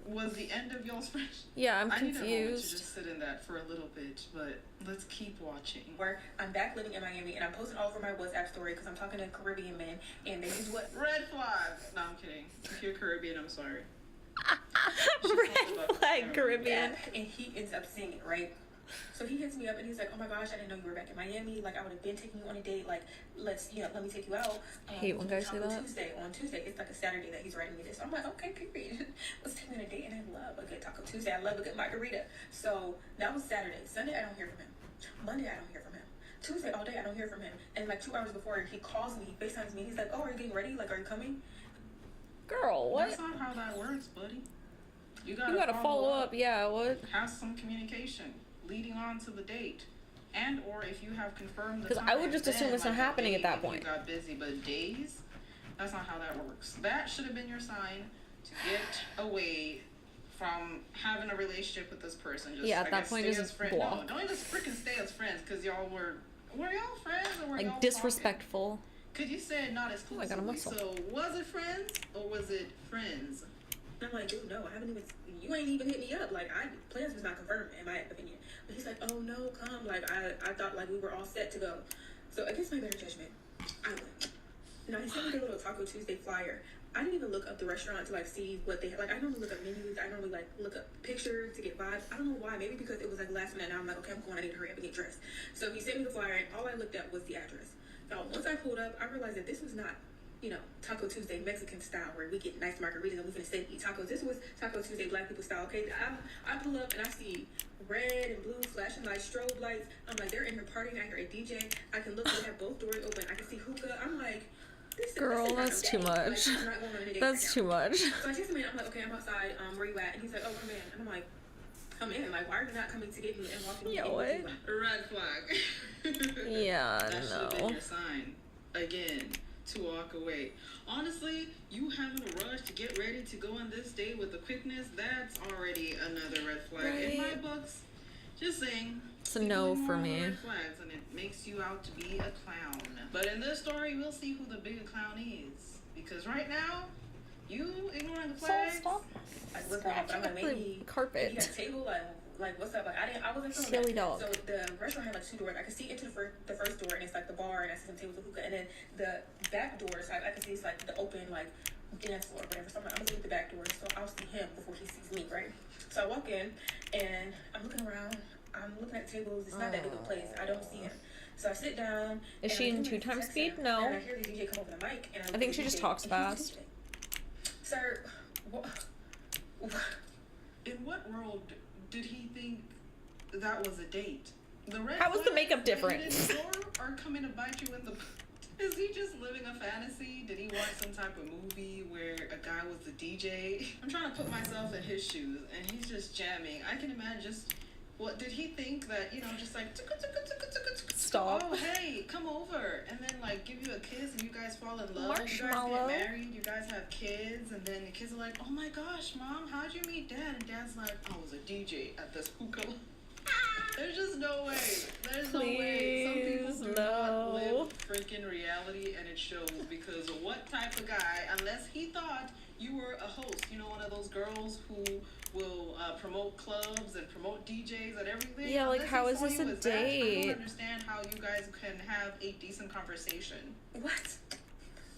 was the end of y'all's friendship? Yeah, I'm I need a moment to confused. just sit in that for a little bit, but let's keep watching. Where I'm back living in Miami, and I'm posting all over my WhatsApp story because I'm talking to Caribbean men, and they use what? Red flag. No, I'm kidding. If you're Caribbean, I'm sorry. Red flag Caribbean. Yeah, and he ends up seeing it, right? So he hits me up and he's like, "Oh my gosh, I didn't know you were back in Miami. Like, I would have been taking you on a date. Like, let me take you out. I hate when guys say that. On Tuesday, it's like a Saturday that he's writing me this. So I'm like, okay, period. Let's take me on a date, and I love a good Taco Tuesday. I love a good margarita. So that was Saturday. Sunday, I don't hear from him. Monday, I don't hear from him. Tuesday, all day, I don't hear from him. And like 2 hours before, he calls me, he FaceTimes me. He's like, "Oh, are you getting ready? Like, are you coming?" Girl, what? That's not how that works, buddy. You gotta follow up. Yeah, what? Have some communication leading on to the date, and or if you have confirmed the Because time, I would just assume then, it's not like, a happening at day that when point. You got busy, but days, that's not how that works. That should have been your sign to get away from having a relationship with this person. Just, yeah, at that point, stay just as friends. block. No, don't just freaking stay as friends because y'all were y'all friends or were Like y'all disrespectful. Because you said not Oh, I got a exclusively. muscle. So was it friends or was it friends? And I'm like, dude, no, I haven't even. You ain't even hit me up. Like, plans was not confirmed in my opinion. But he's like, "Oh no, come." Like, I thought like we were all set to go. So against my better judgment, I went. Now he sent me the little Taco Tuesday flyer. I didn't even look up the restaurant to like see what they had. Like, I normally look up menus. I normally like look up pictures to get vibes. I don't know why. Maybe because it was like last minute. Now I'm like, okay, I'm going. I need to hurry up and get dressed. So he sent me the flyer, and all I looked at was the address. Now once I pulled up, I realized that this was not, Taco Tuesday Mexican style where we get nice margaritas and we finna sit and eat tacos. This was Taco Tuesday Black people style. Okay, I pull up and I see red and blue flashing lights, strobe lights. I'm like, they're in here partying. I hear a DJ. I can look. They have both doors open. I can see hookah. I'm like, Girl, that's too much. Like, I'm not going on a date That's right too now. much. So I text him and I'm like, okay, I'm outside. Where you at? And he's like, oh, come in. And I'm like, come in. Like, why are you not coming to get me and walking me in? What? Red flag. Yeah, That should have been no. your sign. Again, to walk away. Honestly, you having a rush to get ready to go on this date with the quickness, that's already another red flag. In my books, just saying. It's a no for me. Red flags, and it makes you out to be a clown. But in this story, we'll see who the bigger clown is. Because right now, you ignoring the flags. Stop. Like, what's wrong? I'm like, maybe carpet. Maybe a table, like what's up? Like, I wasn't feeling Silly that. dog. So the restaurant had like 2 doors. I could see into the first door, and it's like the bar, and I see some tables with hookah, and then the back door side, I can see it's like the open like dance floor or whatever. So I'm like, I'm gonna leave the back door, so I'll see him before he sees me, right? So I walk in, and I'm looking around. I'm looking at tables. It's not that big of a place. I don't see him. So I sit down. Is she in 2 times speed? No. And I hear the DJ come over the mic, and I think she just talks fast. Sir, in what world did he think that was a date? How was the makeup different? Or coming to bite you in the... Is he just living a fantasy? Did he watch some type of movie where a guy was the DJ? I'm trying to put myself in his shoes, and he's just jamming. I can imagine just... What did he think that, just like... Stop. Oh, hey, come over. And then, like, give you a kiss and you guys fall in love. Marshmallow. You guys get married. You guys have kids. And then the kids are like, oh, my gosh, Mom, how'd you meet Dad? And Dad's like, I was a DJ at this hookah. There's just no way. There's no way. Some people do not live freaking reality, and it shows. Because what type of guy, unless he thought you were a host, one of those girls who will promote clubs and promote DJs and everything. Yeah, like, unless how he is saw this you a as that, I date? don't understand how you guys can have a decent conversation. What?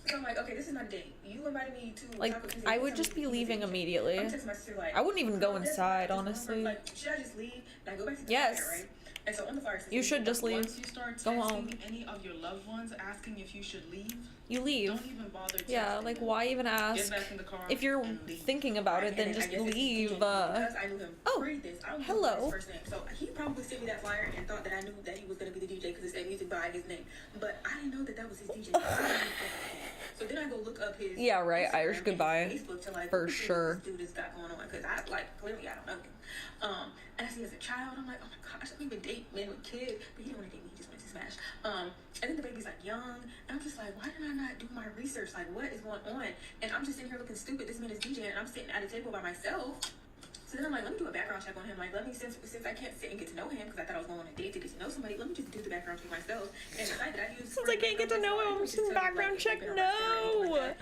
So I'm like, okay, this is not a date. You invited me to Like, Taco Tuesday. I would just be leaving immediately. I'm texting my sister like, I wouldn't even go "Girl, this inside, is honestly. like, should I just leave? And I go back to the Yes. fire, right? And so on the fire system, You should just leave. Once you start Go texting home. any of your loved ones asking if you should leave, You leave. don't even bother texting Yeah, like them. why even Get ask? back in the car If you're and leave. thinking about it, then And just I guess it's leave. because I knew him Oh, pre this. I don't know hello. his first name. So he probably sent me that flyer and thought that I knew that he was going to be the DJ because it said music by his name. But I didn't know that that was his DJ. So then I go look up his Yeah, right. Instagram Irish and Goodbye. his Facebook to like For what the sure. This dude has got going on because I like clearly I don't know him. And I see as a child, I'm like, oh my gosh, I don't even date men with kids, but he didn't want to date me. He just wanted to smash. And then the baby's like young, and I'm just like, why did I not do my research? Like, what is going on? And I'm just sitting here looking stupid. This man is DJing, and I'm sitting at a table by myself. So then I'm like, let me do a background check on him. Like, let me, since I can't sit and get to know him, because I thought I was going on a date to get to know somebody, let me just do the background check myself. And decide that I use. Since I can't get to know him, I'm just doing background check. No.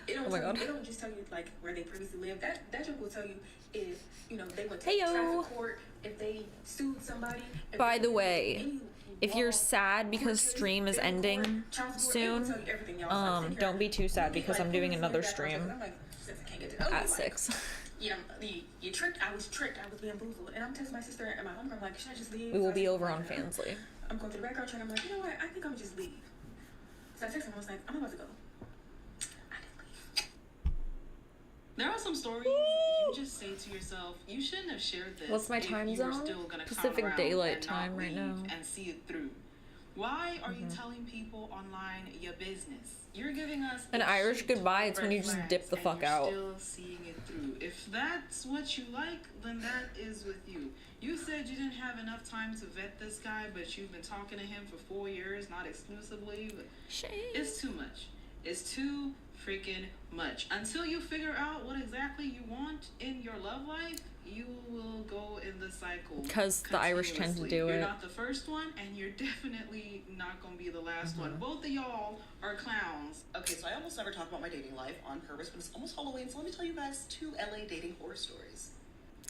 It don't Oh my tell God. You, it don't just tell you like where they previously lived. That joke will tell you if they went to Heyo. traffic court, if they sued somebody. If By they the way, any if you're law, sad because court stream case, is federal court, ending child support, it will soon, tell you everything, y'all. So I'm sitting here don't be too sad looking because like, I'm doing who's another doing background stream checks? I'm like, since I can't get to know you, at like, 6. You know, you tricked. I was tricked. I was bamboozled. And I'm texting my sister and my home. I'm like, should I just leave? We will So I be said, over on "Yeah." Fansly. I'm going through the background check. I'm like, you know what? I think I'm gonna just leave. So I texted him. I was like, I'm about to go. I didn't leave. There are some stories you just say to yourself, you shouldn't have shared this. What's my if time you were zone? still gonna come Pacific around Daylight and not Time right leave now. And see it through. Why are you telling people online your business? You're giving us An a Irish shit goodbye, ton it's of when you red just flags dip the and fuck you're out. Still seeing it through. If that's what you like, then that is with you. You said you didn't have enough time to vet this guy, but you've been talking to him for 4 years, not exclusively. But it's too much. It's too freaking much. Until you figure out what exactly you want in your love life, you will go in the cycle. Because the Irish tend to continuously. do You're it. not the first one, and you're definitely not gonna be the last one. Both of y'all are clowns. Okay, so I almost never talk about my dating life on purpose, but it's almost Halloween, so let me tell you guys 2 LA dating horror stories.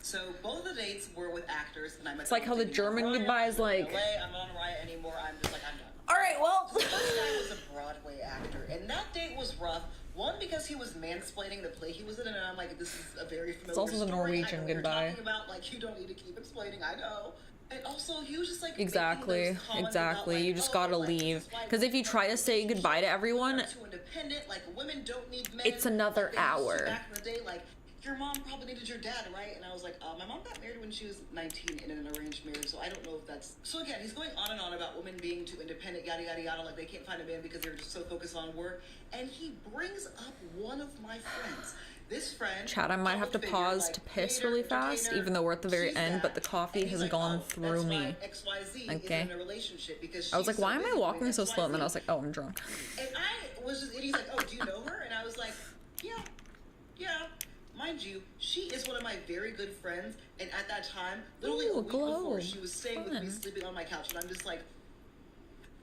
So both of the dates were with actors, and I met. It's like how the German goodbye is like. LA, I'm not on Riot anymore. I'm just like, I'm done. All right, well. So this guy was a Broadway actor, and that date was rough. One, because he was mansplaining the play he was in, and I'm like, this is a very familiar It's also the story. Norwegian I know what you're goodbye. talking about, like, you don't need to keep explaining. I know. And also, he was just like Exactly, making those comments exactly. about, like, you just oh, gotta like, leave. this is why Because if you try to say goodbye to everyone, too independent, like women don't need men. it's another like, they used to hour. back in the day, like, your mom probably needed your dad, right? And I was like, my mom got married when she was 19 in an arranged marriage, so I don't know if that's... So again, he's going on and on about women being too independent, yada, yada, yada, like they can't find a man because they're just so focused on work. And he brings up one of my friends. This friend... Chat, I might have to pause to piss really fast, even though we're at the very end, but the coffee has gone through me. Okay. I was like, why am I walking so slow? And then I was like, oh, I'm drunk. And I was just... And he's like, oh, do you know her? And I was like, yeah. Mind you, she is one of my very good friends, and at that time, literally a week before, she was staying with me, sleeping on my couch, and I'm just like,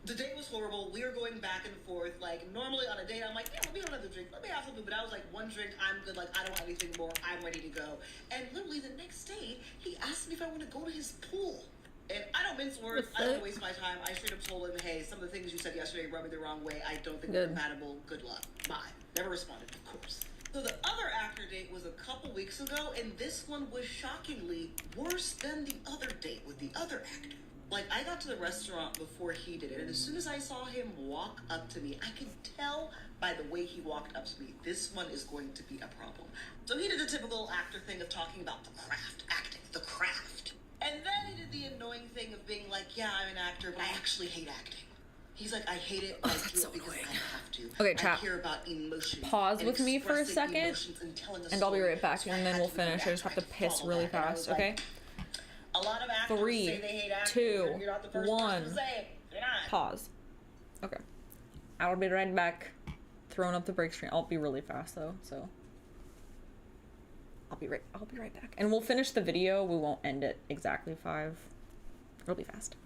the date was horrible, we were going back and forth, like, normally on a date, I'm like, yeah, let me have another drink, let me have something, but I was like, one drink, I'm good, like, I don't want anything more, I'm ready to go. And literally the next day, he asked me if I want to go to his pool. And I don't mince words, I don't waste my time, I straight up told him, hey, some of the things you said yesterday rubbed me the wrong way, I don't think we're compatible, good luck, bye. Never responded, of course. So the other actor date was a couple weeks ago, and this one was shockingly worse than the other date with the other actor. Like, I got to the restaurant before he did it, and as soon as I saw him walk up to me, I could tell by the way he walked up to me, this one is going to be a problem. So he did the typical actor thing of talking about the craft, acting, the craft. And then he did the annoying thing of being like, yeah, I'm an actor, but I actually hate acting. He's like, I hate it, but I do it because I have to. Okay, chat. I care about emotion. Pause with me for a second, and I'll be right back, and then we'll finish. I just have to piss really fast, okay? A lot of actors 3, say they hate actors, 2, and you're not the first 1. person to say it. You're not. Pause. Okay. I'll be right back. Throwing up the break screen. I'll be really fast though, so I'll be right back. And we'll finish the video. We won't end it exactly 5. It'll be fast.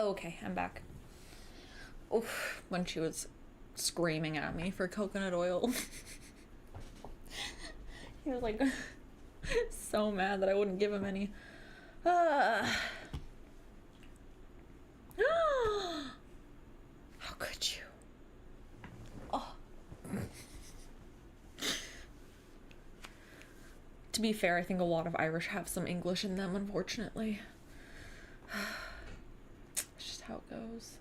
Oh, okay, I'm back. Oof, when she was screaming at me for coconut oil. He was like so mad that I wouldn't give him any. How could you? Oh. To be fair, I think a lot of Irish have some English in them, unfortunately. It's just how it goes.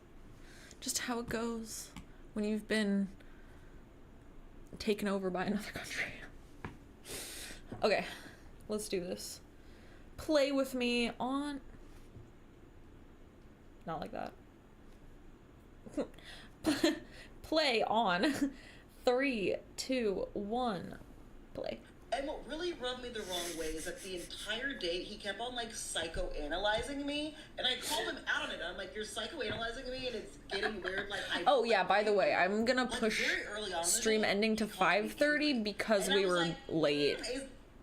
Just how it goes when you've been taken over by another country. Okay, let's do this. Play with me on... Not like that. Play on 3, 2, 1. Play. And what really rubbed me the wrong way is that the entire date he kept on like psychoanalyzing me, and I called him out on it. I'm like, you're psychoanalyzing me, and it's getting weird. Like, oh yeah, by the way, I'm gonna push stream ending to 5:30 because we were late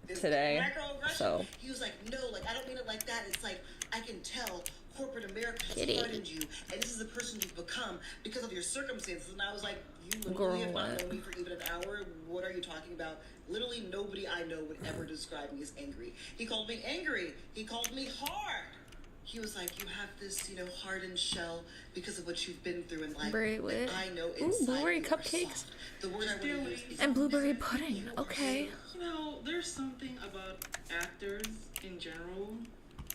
today. So he was like, no, like I don't mean it like that. It's like I can tell corporate America has hardened you, and this is the person you've become because of your circumstances. And I was like, you literally have not known me for even an hour. What are you talking about? Literally nobody I know would ever describe me as angry. He called me angry. He called me hard. He was like, you have this, you know, hardened shell because of what you've been through in life. Blueberry I know Ooh, blueberry cupcakes. The word I want to use is and blueberry pudding. Okay. You know, there's something about actors in general,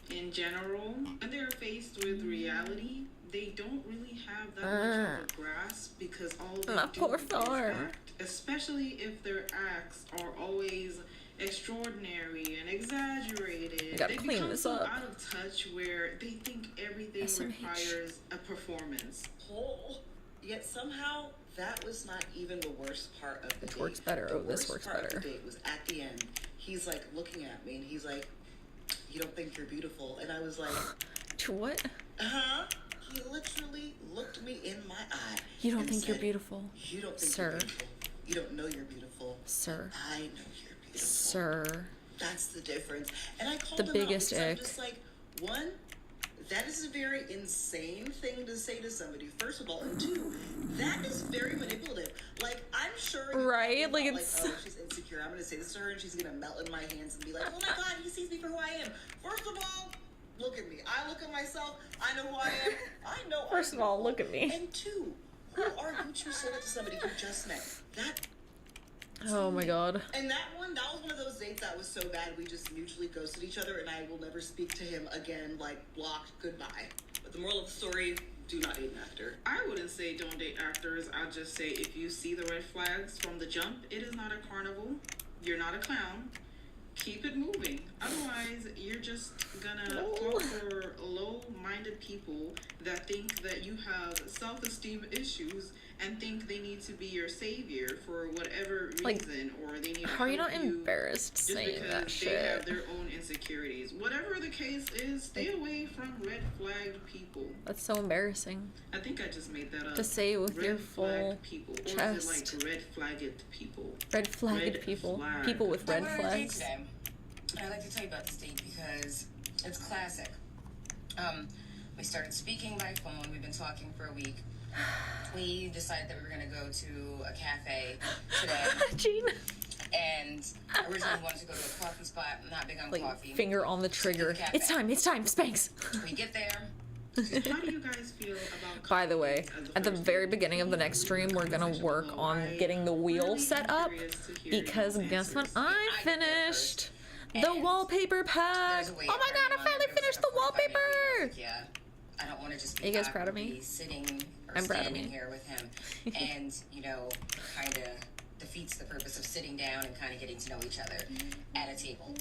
when they're faced with reality, they don't really have that much of a grasp because all they do is act, especially if their acts are always extraordinary and exaggerated. They become so out of touch where they think everything requires a performance. Yet somehow that was not even the worst part of the date. Works better. Oh, this works better. The worst part of the date was at the end. He's like looking at me and he's like, you don't think you're beautiful? And I was like, what? He literally looked me in my eye. You don't think you're beautiful? You don't think you're beautiful. You don't know you're beautiful. Sir. I know you're beautiful. Sir. That's the difference. And I called the him biggest out ick. I'm just like, one, that is a very insane thing to say to somebody, first of all. And two, that is very manipulative. Like, I'm sure... Right? Like, it's... Like, oh, she's insecure. I'm going to say this to her, and she's going to melt in my hands and be like, oh my God, he sees me for who I am. First of all, look at me. I look at myself. I know who I am. I know. First of all, look at me. And two, who are you to say that to somebody you just met? That... Oh my God. And that was one of those dates that was so bad we just mutually ghosted each other, and I will never speak to him again, like, blocked, goodbye. But the moral of the story, do not date an actor. I wouldn't say don't date actors. I'd just say if you see the red flags from the jump, it is not a carnival. You're not a clown. Keep it moving. Otherwise, you're just gonna fall for low-minded people that think that you have self-esteem issues and think they need to be your savior for whatever reason, or they need to how are you not help embarrassed just saying because that they shit? have their own insecurities. Whatever the case is, stay away from red flagged people. That's so embarrassing. I think I just made that up. To say it with red your full people. chest. Or is it like red flagged people? Red flagged people. Flag. People with red flags. Today. I'd like to tell you about this date because it's classic. We started speaking by phone. We've been talking for a week. We decided that we were going to go to a cafe today. Gene. And originally we wanted to go to a coffee spot. I'm not big on coffee. Finger on the trigger. It's time, Spanx. We get there. How do you guys feel about By the way, at the very beginning of the next stream, we're gonna work on getting the wheel set up because guess what? I finished the wallpaper pack. Oh my God, I finally finished the wallpaper. Yeah, I don't want to just be, Are you guys proud of me? Sitting or I'm proud of standing me. here with him, and you know, kind of defeats the purpose of sitting down and kind of getting to know each other at a table.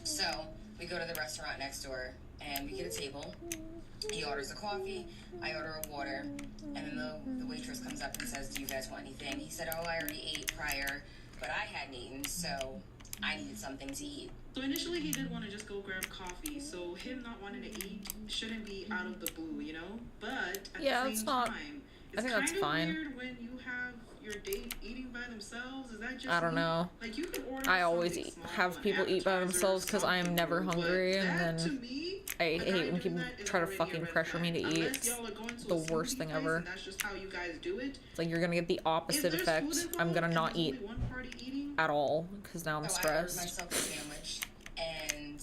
So we go to the restaurant next door and we get a table. He orders a coffee, I order a water, and then the waitress comes up and says, do you guys want anything? He said, oh, I already ate prior, but I hadn't eaten, so I needed something to eat. So initially he did want to just go grab coffee, so him not wanting to eat shouldn't be out of the blue, you know? But at the same time, it's kind of weird when you have your date eating by themselves? Is that just I don't know. Like, you can order I always have people eat by themselves because I am never hungry, and then I hate when people try to fucking pressure me to eat. It's the worst thing ever. That's just how you guys do it. It's like you're gonna get the opposite effect. I'm gonna not eat at all because now I'm So I ordered stressed. myself a sandwich, and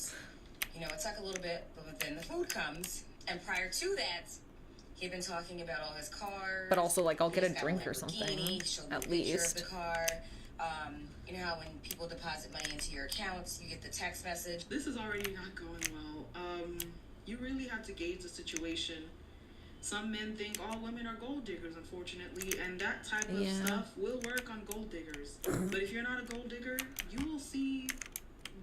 you know, it took a little bit, but then the food comes, and prior to that, he'd been talking about all his cars. But also, like, I'll get a He's got drink or Lamborghini, something, showed me at a picture least. Of the car. You know how when people deposit money into your accounts, you get the text message. This is already not going well. You really have to gauge the situation. Some men think all women are gold diggers, unfortunately, and that type of stuff will work on gold diggers. But if you're not a gold digger, you will see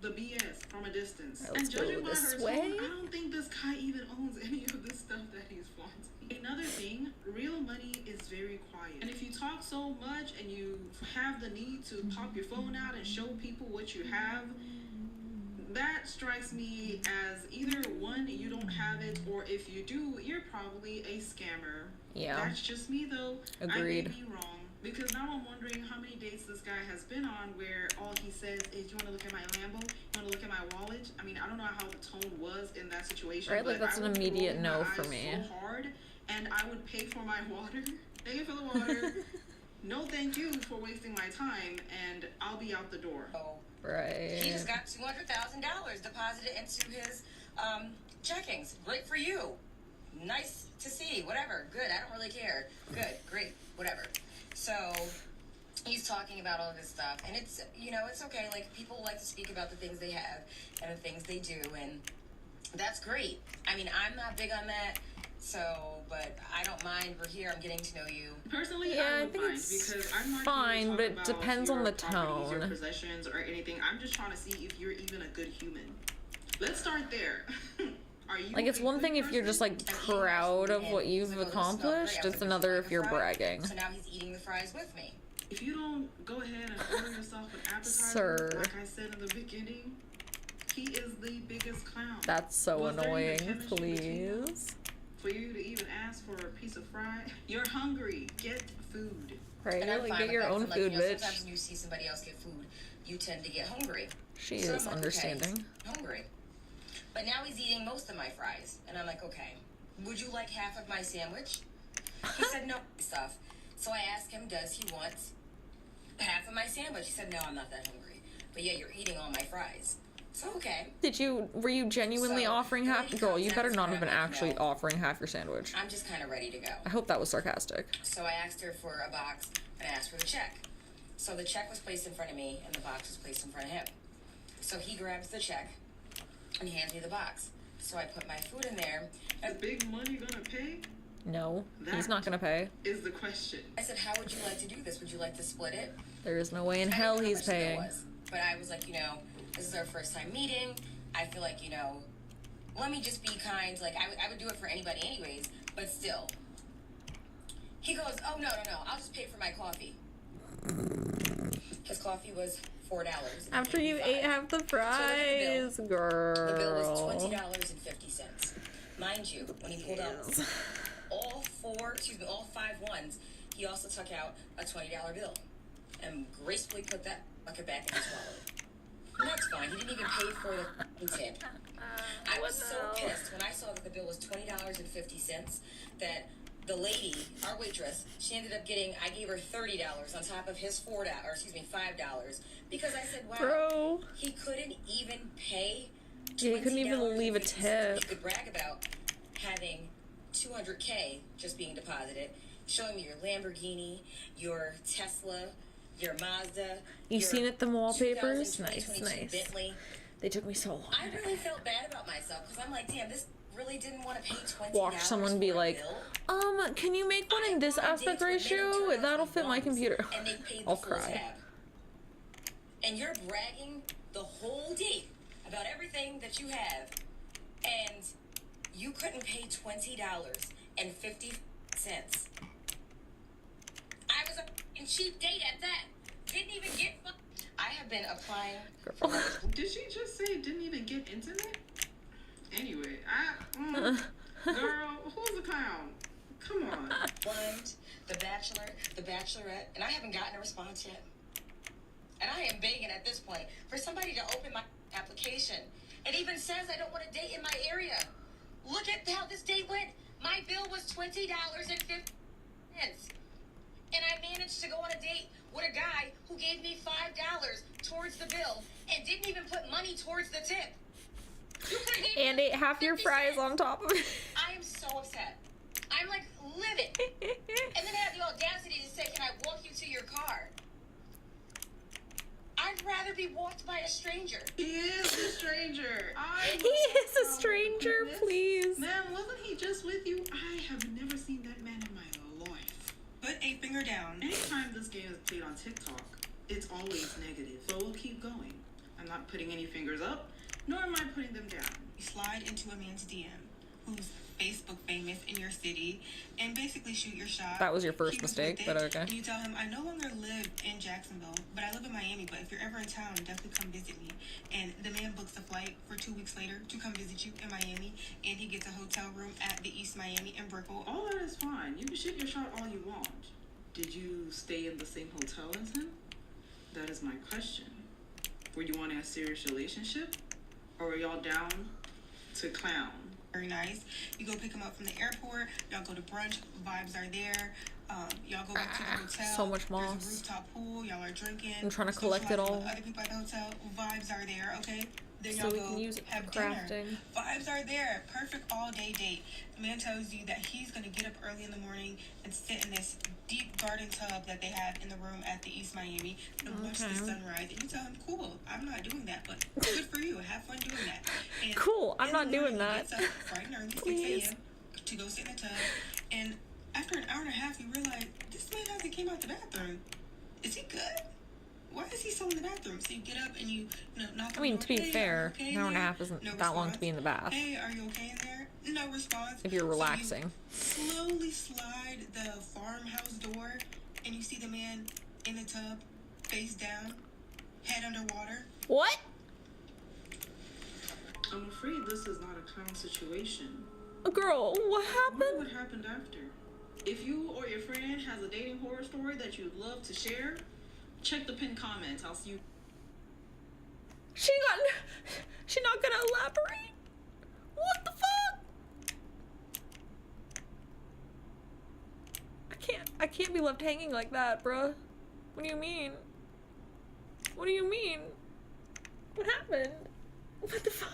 the BS from a distance. Let's And judging go by this her way. tone, I don't think this guy even owns any of the stuff that he's flaunting. Another thing, real money is very quiet. And if you talk so much and you have the need to pop your phone out and show people what you have, that strikes me as either one, you don't have it, or if you do, you're probably a scammer. Yeah. That's just me though. Agreed. I may be wrong. Because now I'm wondering how many dates this guy has been on where all he says is, you want to look at my Lambo? You want to look at my wallet? I mean, I don't know how the tone was in that situation. Right, like, but that's I an would be immediate rolling no my for eyes me. so hard, and I would pay for my water. Thank you for the water. No thank you for wasting my time, and I'll be out the door. Right. He just got $200,000 deposited into his checkings. Great for you. Nice to see. Whatever. Good. I don't really care. Good. Great. Whatever. So he's talking about all this stuff, and it's, you know, it's okay. Like, people like to speak about the things they have and the things they do, and that's great. I mean, I'm not big on that. So, but I don't mind. We're here. I'm getting to know you. Personally, Yeah, I I would think mind, it's because I'm not fine, here but to it talk depends about on the your properties, your tone. possessions, or anything. I'm just trying to see if you're even a good human. Let's start there. Are you Like, it's a one good thing if you're just, like, proud of what you've accomplished. It's another if you're bragging. So now he's eating the fries with me. If you don't go ahead and order yourself an appetizer, Sir. like I said in the beginning, he is the biggest clown. That's so Was there even annoying, chemistry between them? please. For you to even ask for a piece of fry, you're hungry. Get food. Right, And I'm like, fine get with your that, 'cause own I'm like, food, you know, bitch. sometimes when you see somebody else get food, you tend to get hungry. She So is I'm like, understanding. Okay, hungry. But now he's eating most of my fries, and I'm like, okay, would you like half of my sandwich? He said no stuff. So I asked him, does he want half of my sandwich? He said, no, I'm not that hungry. But yeah, you're eating all my fries. So okay. Were you genuinely So, offering when half? he Girl, comes you out better to not me, have been I'm like, actually no. offering half your sandwich. I'm just kind of ready to go. I hope that was sarcastic. So I asked her for a box, and I asked for the check. So the check was placed in front of me, and the box was placed in front of him. So he grabs the check and hands me the box. So I put my food in there. Is big money gonna pay? No, he's not gonna pay. Is the question. I said, how would you like to do this? Would you like to split it? There is no way in I didn't hell know how he's much the bill paying. was, but I was like, you know, this is our first time meeting. I feel like, you know, let me just be kind. Like, I would do it for anybody anyways, but still. He goes, oh, no, I'll just pay for my coffee. His coffee was $4. After you ate half the fries, girl. The bill was $20.50. Mind you, when he pulled out all 5 ones, he also took out a $20 bill and gracefully put that bucket back in his wallet. And that's fine. He didn't even pay for the tip. I was so pissed when I saw that the bill was $20.50 that the lady, our waitress, she ended up getting, I gave her $30 on top of his $5, because I said, wow, Bro. he couldn't even pay. Yeah, he couldn't even leave a tip. He could brag about having $200K just being deposited, showing me your Lamborghini, your Tesla, your Mazda. You've seen it, the wallpapers? 2022 Nice. Bentley. They took me so long. I really felt bad about myself because I'm like, damn, this really didn't want to pay $20. Watch someone be like, can you make one in this aspect ratio? That'll fit my computer. And they paid the I'll full cry. tab. And you're bragging the whole date about everything that you have, and you couldn't pay $20.50. I was a fucking cheap date at that. Didn't even get. I have been applying. Did she just say didn't even get internet? Anyway, girl, who's the clown? Come on. Blind, The Bachelor, The Bachelorette, and I haven't gotten a response yet. And I am begging at this point for somebody to open my application. It even says I don't want to date in my area. Look at how this date went. My bill was $20.50. And I managed to go on a date with a guy who gave me $5 towards the bill and didn't even put money towards the tip. And ate half your fries on top of it. I am so upset. I'm like livid. And then I have the audacity to say, can I walk you to your car? I'd rather be walked by a stranger. He is a stranger. He is a stranger, please. Man, wasn't he just with you? I have never seen that man in my life. Put a finger down. Anytime this game is played on TikTok, it's always negative. So we'll keep going. I'm not putting any fingers up, nor am I putting them down. You slide into a man's DM who's Facebook famous in your city and basically shoot your shot. That was your first mistake, but okay. And you tell him, I no longer live in Jacksonville, but I live in Miami, but if you're ever in town, definitely come visit me. And the man books a flight for 2 weeks later to come visit you in Miami, and he gets a hotel room at the East Miami in Brickell. All that is fine. You can shoot your shot all you want. Did you stay in the same hotel as him? That is my question. Were you on a serious relationship? Or were y'all down to clown? Very nice. You go pick him up from the airport. Y'all go to brunch. Vibes are there. Y'all go back to the hotel. So much moss. There's a rooftop pool. Y'all are drinking. I'm trying to collect it all. With other people at the hotel. Vibes are there. Okay. Then So y'all we go can use it for have crafting. dinner. Vibes are there. Perfect all day date. The man tells you that he's gonna get up early in the morning and sit in this deep garden tub that they have in the room at the East Miami and watch the sunrise. And you tell him, cool, I'm not doing that, but good for you. Have fun doing that. And cool, I'm not doing that. He gets up bright and early, 6 a.m. to go sit in the tub. And after an hour and a half, you realize this man hasn't came out the bathroom. Is he good? Why is he still in the bathroom? So you get up and you knock on the door. To be Hey, fair, okay an hour and a there? half isn't No that long response. to be in the bath. Hey, are you okay in there? No response. If you're So relaxing. you slowly slide the farmhouse door and you see the man in the tub, face down, head underwater. What? I'm afraid this is not a clown situation. Girl, what happened? What happened after? If you or your friend has a dating horror story that you'd love to share, check the pinned comments. I'll see you. She not gonna elaborate? What the fuck? I can't be left hanging like that, bruh. What do you mean? What do you mean? What happened? What the fuck?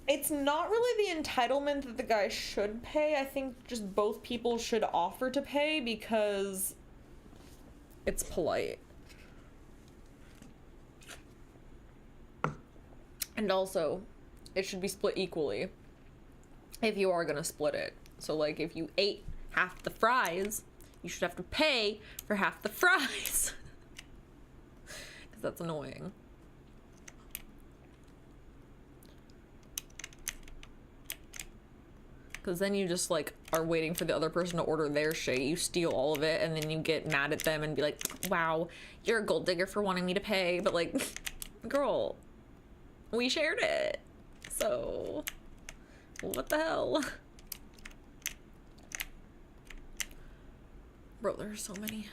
It's not really the entitlement that the guy should pay. I think just both people should offer to pay because it's polite. And also, it should be split equally if you are gonna split it. So like if you ate half the fries, you should have to pay for half the fries. Because that's annoying. Because then you just like are waiting for the other person to order their shit. You steal all of it and then you get mad at them and be like, wow, you're a gold digger for wanting me to pay. But like, girl, we shared it. So what the hell? Bro, there's so many.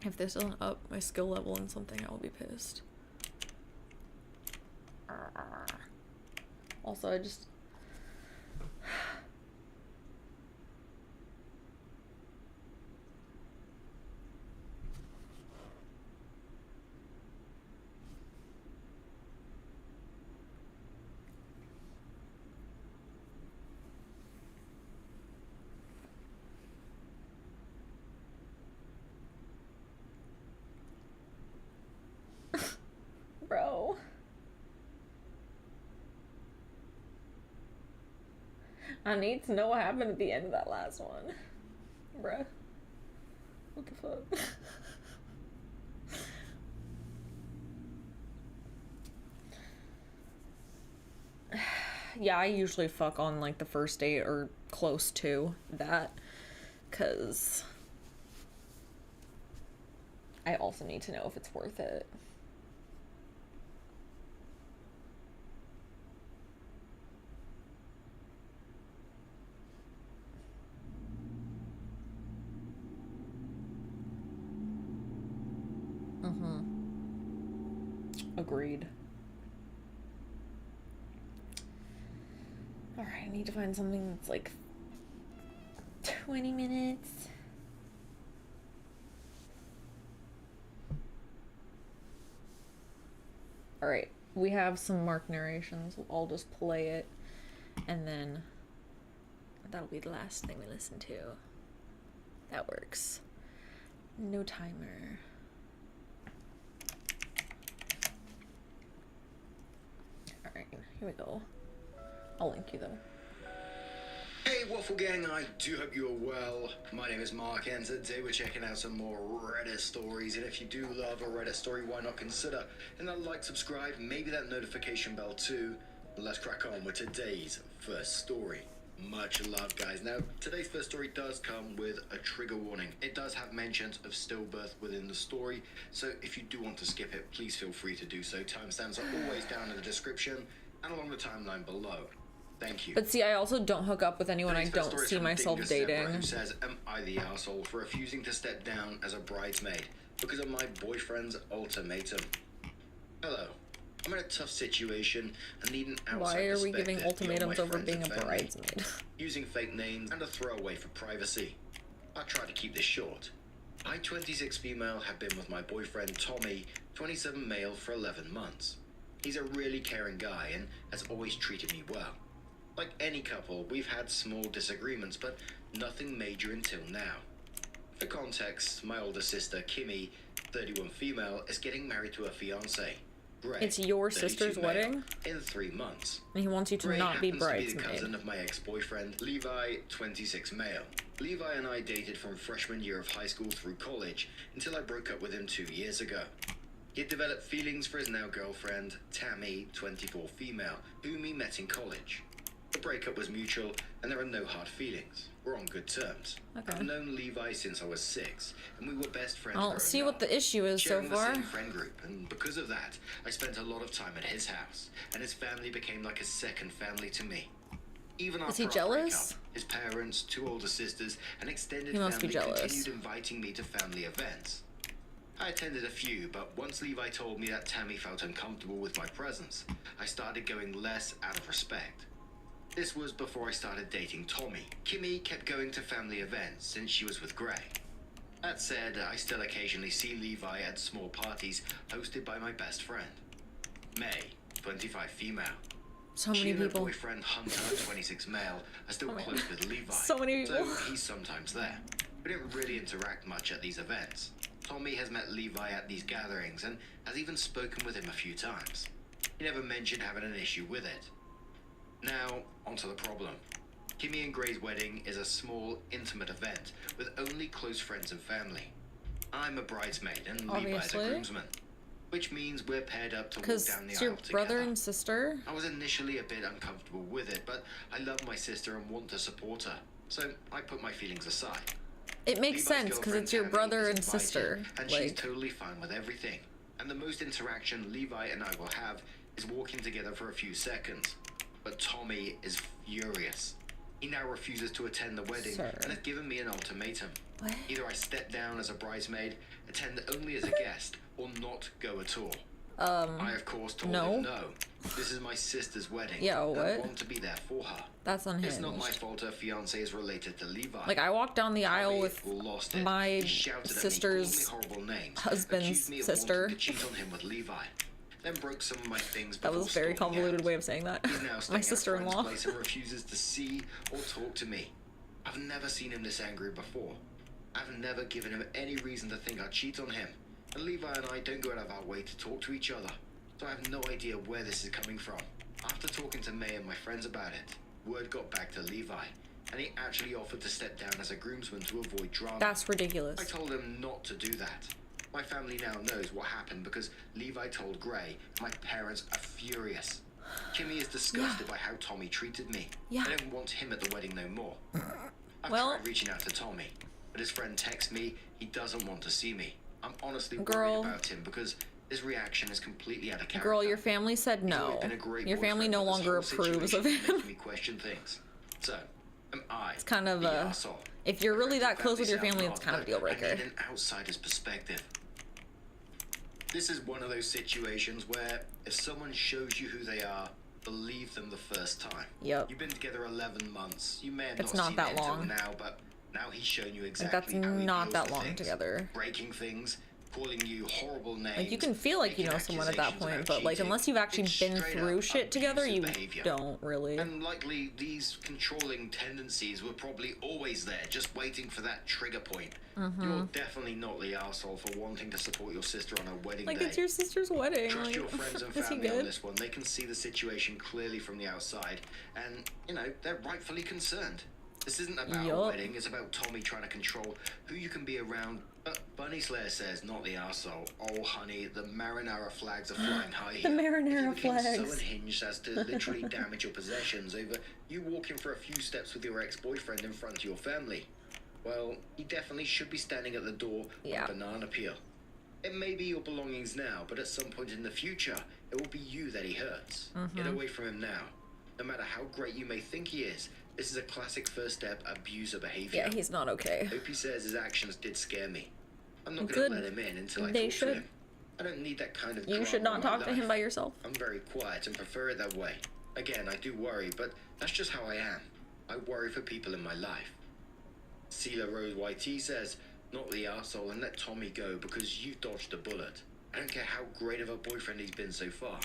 If this doesn't up my skill level in something, I will be pissed. Also, I just... Bro. I need to know what happened at the end of that last one. Bruh. What the fuck? Yeah, I usually fuck on like the first date or close to that, 'cause I also need to know if it's worth it. Agreed. Alright, I need to find something that's like 20 minutes. Alright, we have some marked narrations. I'll just play it, and then that'll be the last thing we listen to. That works. No timer. Alright, here we go. I'll link you though. Hey Waffle Gang, I do hope you are well. My name is Mark and today we're checking out some more Reddit stories, and if you do love a Reddit story, why not consider hitting that like, subscribe, maybe that notification bell too. Let's crack on with today's first story. Much love, guys. Now, today's first story does come with a trigger warning. It does have mentions of stillbirth within the story, so if you do want to skip it, please feel free to do so. Timestamps are always down in the description and along the timeline below. Thank you. But see, I also don't hook up with anyone I don't see myself dating. Who says, am I the asshole for refusing to step down as a bridesmaid because of my boyfriend's ultimatum? Hello. I'm in a tough situation and need an outside Why are we giving perspective beyond ultimatums my over friends being and a family, bridesmaid? using fake names and a throwaway for privacy. I'll try to keep this short. I, 26 female, have been with my boyfriend Tommy, 27 male, for 11 months. He's a really caring guy and has always treated me well. Like any couple, we've had small disagreements, but nothing major until now. For context, my older sister, Kimmy, 31 female, is getting married to her fiancé, Gray. It's your sister's male, wedding? in 3 months. And he wants you to Gray not be happens to be the bridesmaid. cousin of my ex-boyfriend, Levi, 26 male. Levi and I dated from freshman year of high school through college until I broke up with him 2 years ago. He had developed feelings for his now girlfriend, Tammy, 24 female, whom he met in college. The breakup was mutual, and there are no hard feelings. We're on good terms. Okay. I've known Levi since I was 6, and we were best friends. I don't see what the issue is so sharing far. the same friend group, and because of that, I spent a lot of time at his house, and his family became like a second family to me. Even after Is he our jealous? breakup, his parents, 2 older sisters, and extended He must be family jealous. continued inviting me to family events. I attended a few, but once Levi told me that Tammy felt uncomfortable with my presence, I started going less out of respect. This was before I started dating Tommy. Kimmy kept going to family events since she was with Gray. That said, I still occasionally see Levi at small parties hosted by my best friend. May, 25 female. So She many and her people. boyfriend Hunter, 26 male, are still close with Levi. So many people. So he's sometimes there. We don't really interact much at these events. Tommy has met Levi at these gatherings and has even spoken with him a few times. He never mentioned having an issue with it. Now, onto the problem. Kimmy and Gray's wedding is a small, intimate event with only close friends and family. I'm a bridesmaid and Levi's a Obviously. groomsman, which means we're paired up to walk Because down the it's aisle your together. brother and sister? I was initially a bit uncomfortable with it, but I love my sister and want to support her, so I put my feelings aside. It makes Levi's sense because girlfriend it's your Tammy brother is and invited, sister. and she's Like, totally fine with everything. And the most interaction Levi and I will have is walking together for a few seconds. But Tommy is furious. He now refuses to attend the wedding Sir. and has given me an ultimatum. What? Either I step down as a bridesmaid, attend only as a guest, or not go at all. I of course told him no. This is my sister's wedding. Yeah, I what? want to be there for her. That's unhinged. It's not my fault her fiance is related to Levi. Like, I walked down the aisle Tommy with lost it. my He shouted at me, sister's called me horrible names, husband's accused me of sister. wanting to cheat on him with Levi. Then broke some of my things. That was a before very storming convoluted out. way of saying that. He's now staying My at a sister-in-law. friend's place and refuses to see or talk to me. I've never seen him this angry before. I've never given him any reason to think I'd cheat on him. And Levi and I don't go out of our way to talk to each other. So I have no idea where this is coming from. After talking to May and my friends about it, word got back to Levi, and he actually offered to step down as a groomsman to avoid drama. That's ridiculous. I told him not to do that. My family now knows what happened because Levi told Gray, and my parents are furious. Kimmy is disgusted by how Tommy treated me. Yeah. I don't want him at the wedding no more. I've Well- tried reaching out to Tommy, but his friend texts me he doesn't want to see me. I'm honestly Girl. worried about him because his reaction is completely out of character. Girl, your family said He's no. always been a great Your family boyfriend, no but this longer whole approves of situation him. makes me question things. So, am I It's kind of the a... arsehole? If you're really that close with your Family family, sound it's kind of a odd, deal but I breaker. need an outsider's perspective. This is one of those situations where if someone shows you who they are, believe them the first time. Yep. You've been together 11 months. You may have It's not not seen that it long. until now, but now he's shown you Like, exactly that's how he not deals that with long things. together. Breaking things, calling you horrible names. Like, you can feel like you know someone at that point, but like, unless you've actually been through shit together, you don't really. And likely these controlling tendencies were probably always there, just waiting for that trigger point. You're definitely not the arsehole for wanting to support your sister on her wedding Like, day. it's your sister's wedding. Trust Like, your friends and is he family on good? this one. They can see the situation clearly from the outside, and, you know, they're rightfully concerned. This isn't about a Yup. wedding, it's about Tommy trying to control who you can be around. But Bunny Slayer says, not the arsehole. Oh, honey, the marinara flags are flying high here. The marinara You became so flags. unhinged as to literally damage your possessions over you walking for a few steps with your ex-boyfriend in front of your family. Well, he definitely should be standing at the door Yeah. with a banana peel. It may be your belongings now, but at some point in the future, it will be you that he hurts. Get away from him now. No matter how great you may think he is, this is a classic first step abuser behavior. Yeah, he's not okay. Opie says his actions did scare me. I'm not Good. going to let him in until I They talk should. to him. I don't need that kind of You should drama not in my talk to him life. by yourself. I'm very quiet and prefer it that way. Again, I do worry, but that's just how I am. I worry for people in my life. Sela Rose YT says, not the arsehole, and let Tommy go because you've dodged a bullet. I don't care how great of a boyfriend he's been so far.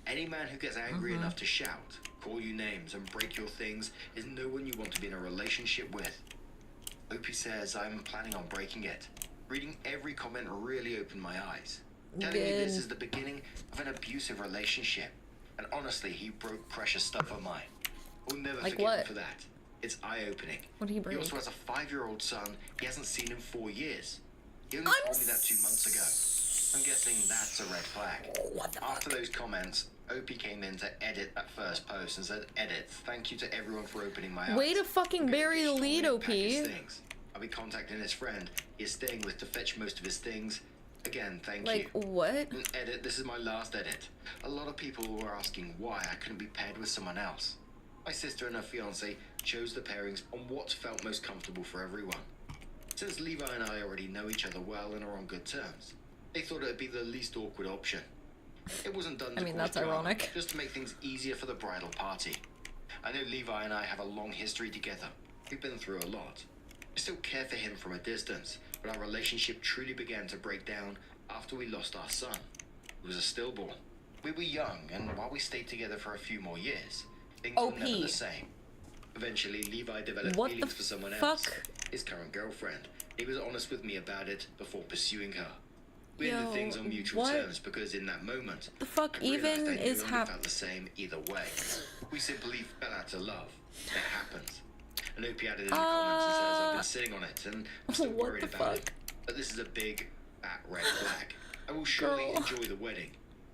Any man who gets angry enough to shout, call you names, and break your things is no one you want to be in a relationship with. Opie says, I'm planning on breaking it. Reading every comment really opened my eyes. Telling me this is the beginning of an abusive relationship. And honestly, he broke precious stuff of mine. We'll never Like forgive what? him for that. It's eye-opening. What did he break? He also has a 5-year-old son he hasn't seen in 4 years. He only I'm told me that 2 months ago. I'm guessing that's a red flag. What the After those comments, Opie came in to edit that first post and said, edit, thank you to everyone for opening my eyes. Way to fucking bury the lead, OP. I'll be contacting his friend he is staying with to fetch most of his things. Again, thank you. Like, what? And edit, this is my last edit. A lot of people were asking why I couldn't be paired with someone else. My sister and her fiance chose the pairings on what felt most comfortable for everyone. Since Levi and I already know each other well and are on good terms, they thought it would be the least awkward option. It wasn't done to I mean, cause that's drama, ironic. just to make things easier for the bridal party. I know Levi and I have a long history together. We've been through a lot. I still care for him from a distance, but our relationship truly began to break down after we lost our son. He was a stillborn. We were young, and while we stayed together for a few more years, things were never the same. Eventually, Levi developed What feelings the for someone fuck? else, his current girlfriend. He was honest with me about it before pursuing her. We ended Yo, things on mutual what terms because in that moment, the fuck I realized even I no is longer hap- felt the same either way. We simply fell out of love. It happens. And Opie added in the comments and says, I've been sitting on it and I'm still What worried the about it. fuck? But this is a big, fat red flag. I will surely Girl. enjoy the wedding.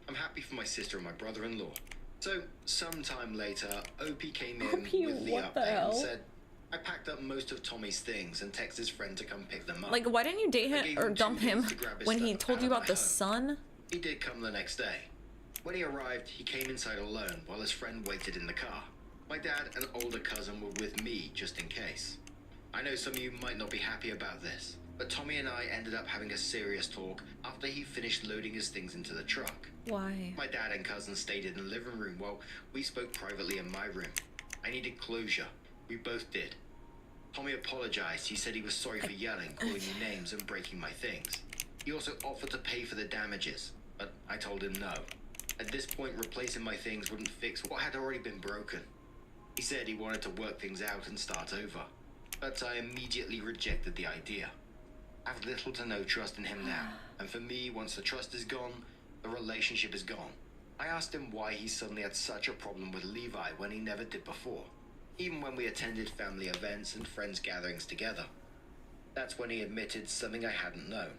I'm happy for my sister and my brother-in-law. So, sometime later, Opie came in Opie, with the what the update hell? and said, I packed up most of Tommy's things and texted his friend to come pick them up. Like, why didn't you date I him gave or him 2 dump him days to grab his when he stuff told out you of about my the home. sun? He did come the next day. When he arrived, he came inside alone while his friend waited in the car. My dad and older cousin were with me just in case. I know some of you might not be happy about this, but Tommy and I ended up having a serious talk after he finished loading his things into the truck. Why? My dad and cousin stayed in the living room while we spoke privately in my room. I needed closure. We both did. Tommy apologized. He said he was sorry for yelling, calling me names, and breaking my things. He also offered to pay for the damages, but I told him no. At this point, replacing my things wouldn't fix what had already been broken. He said he wanted to work things out and start over, but I immediately rejected the idea. I have little to no trust in him now, and for me, once the trust is gone, the relationship is gone. I asked him why he suddenly had such a problem with Levi when he never did before, even when we attended family events and friends gatherings together. That's when he admitted something I hadn't known.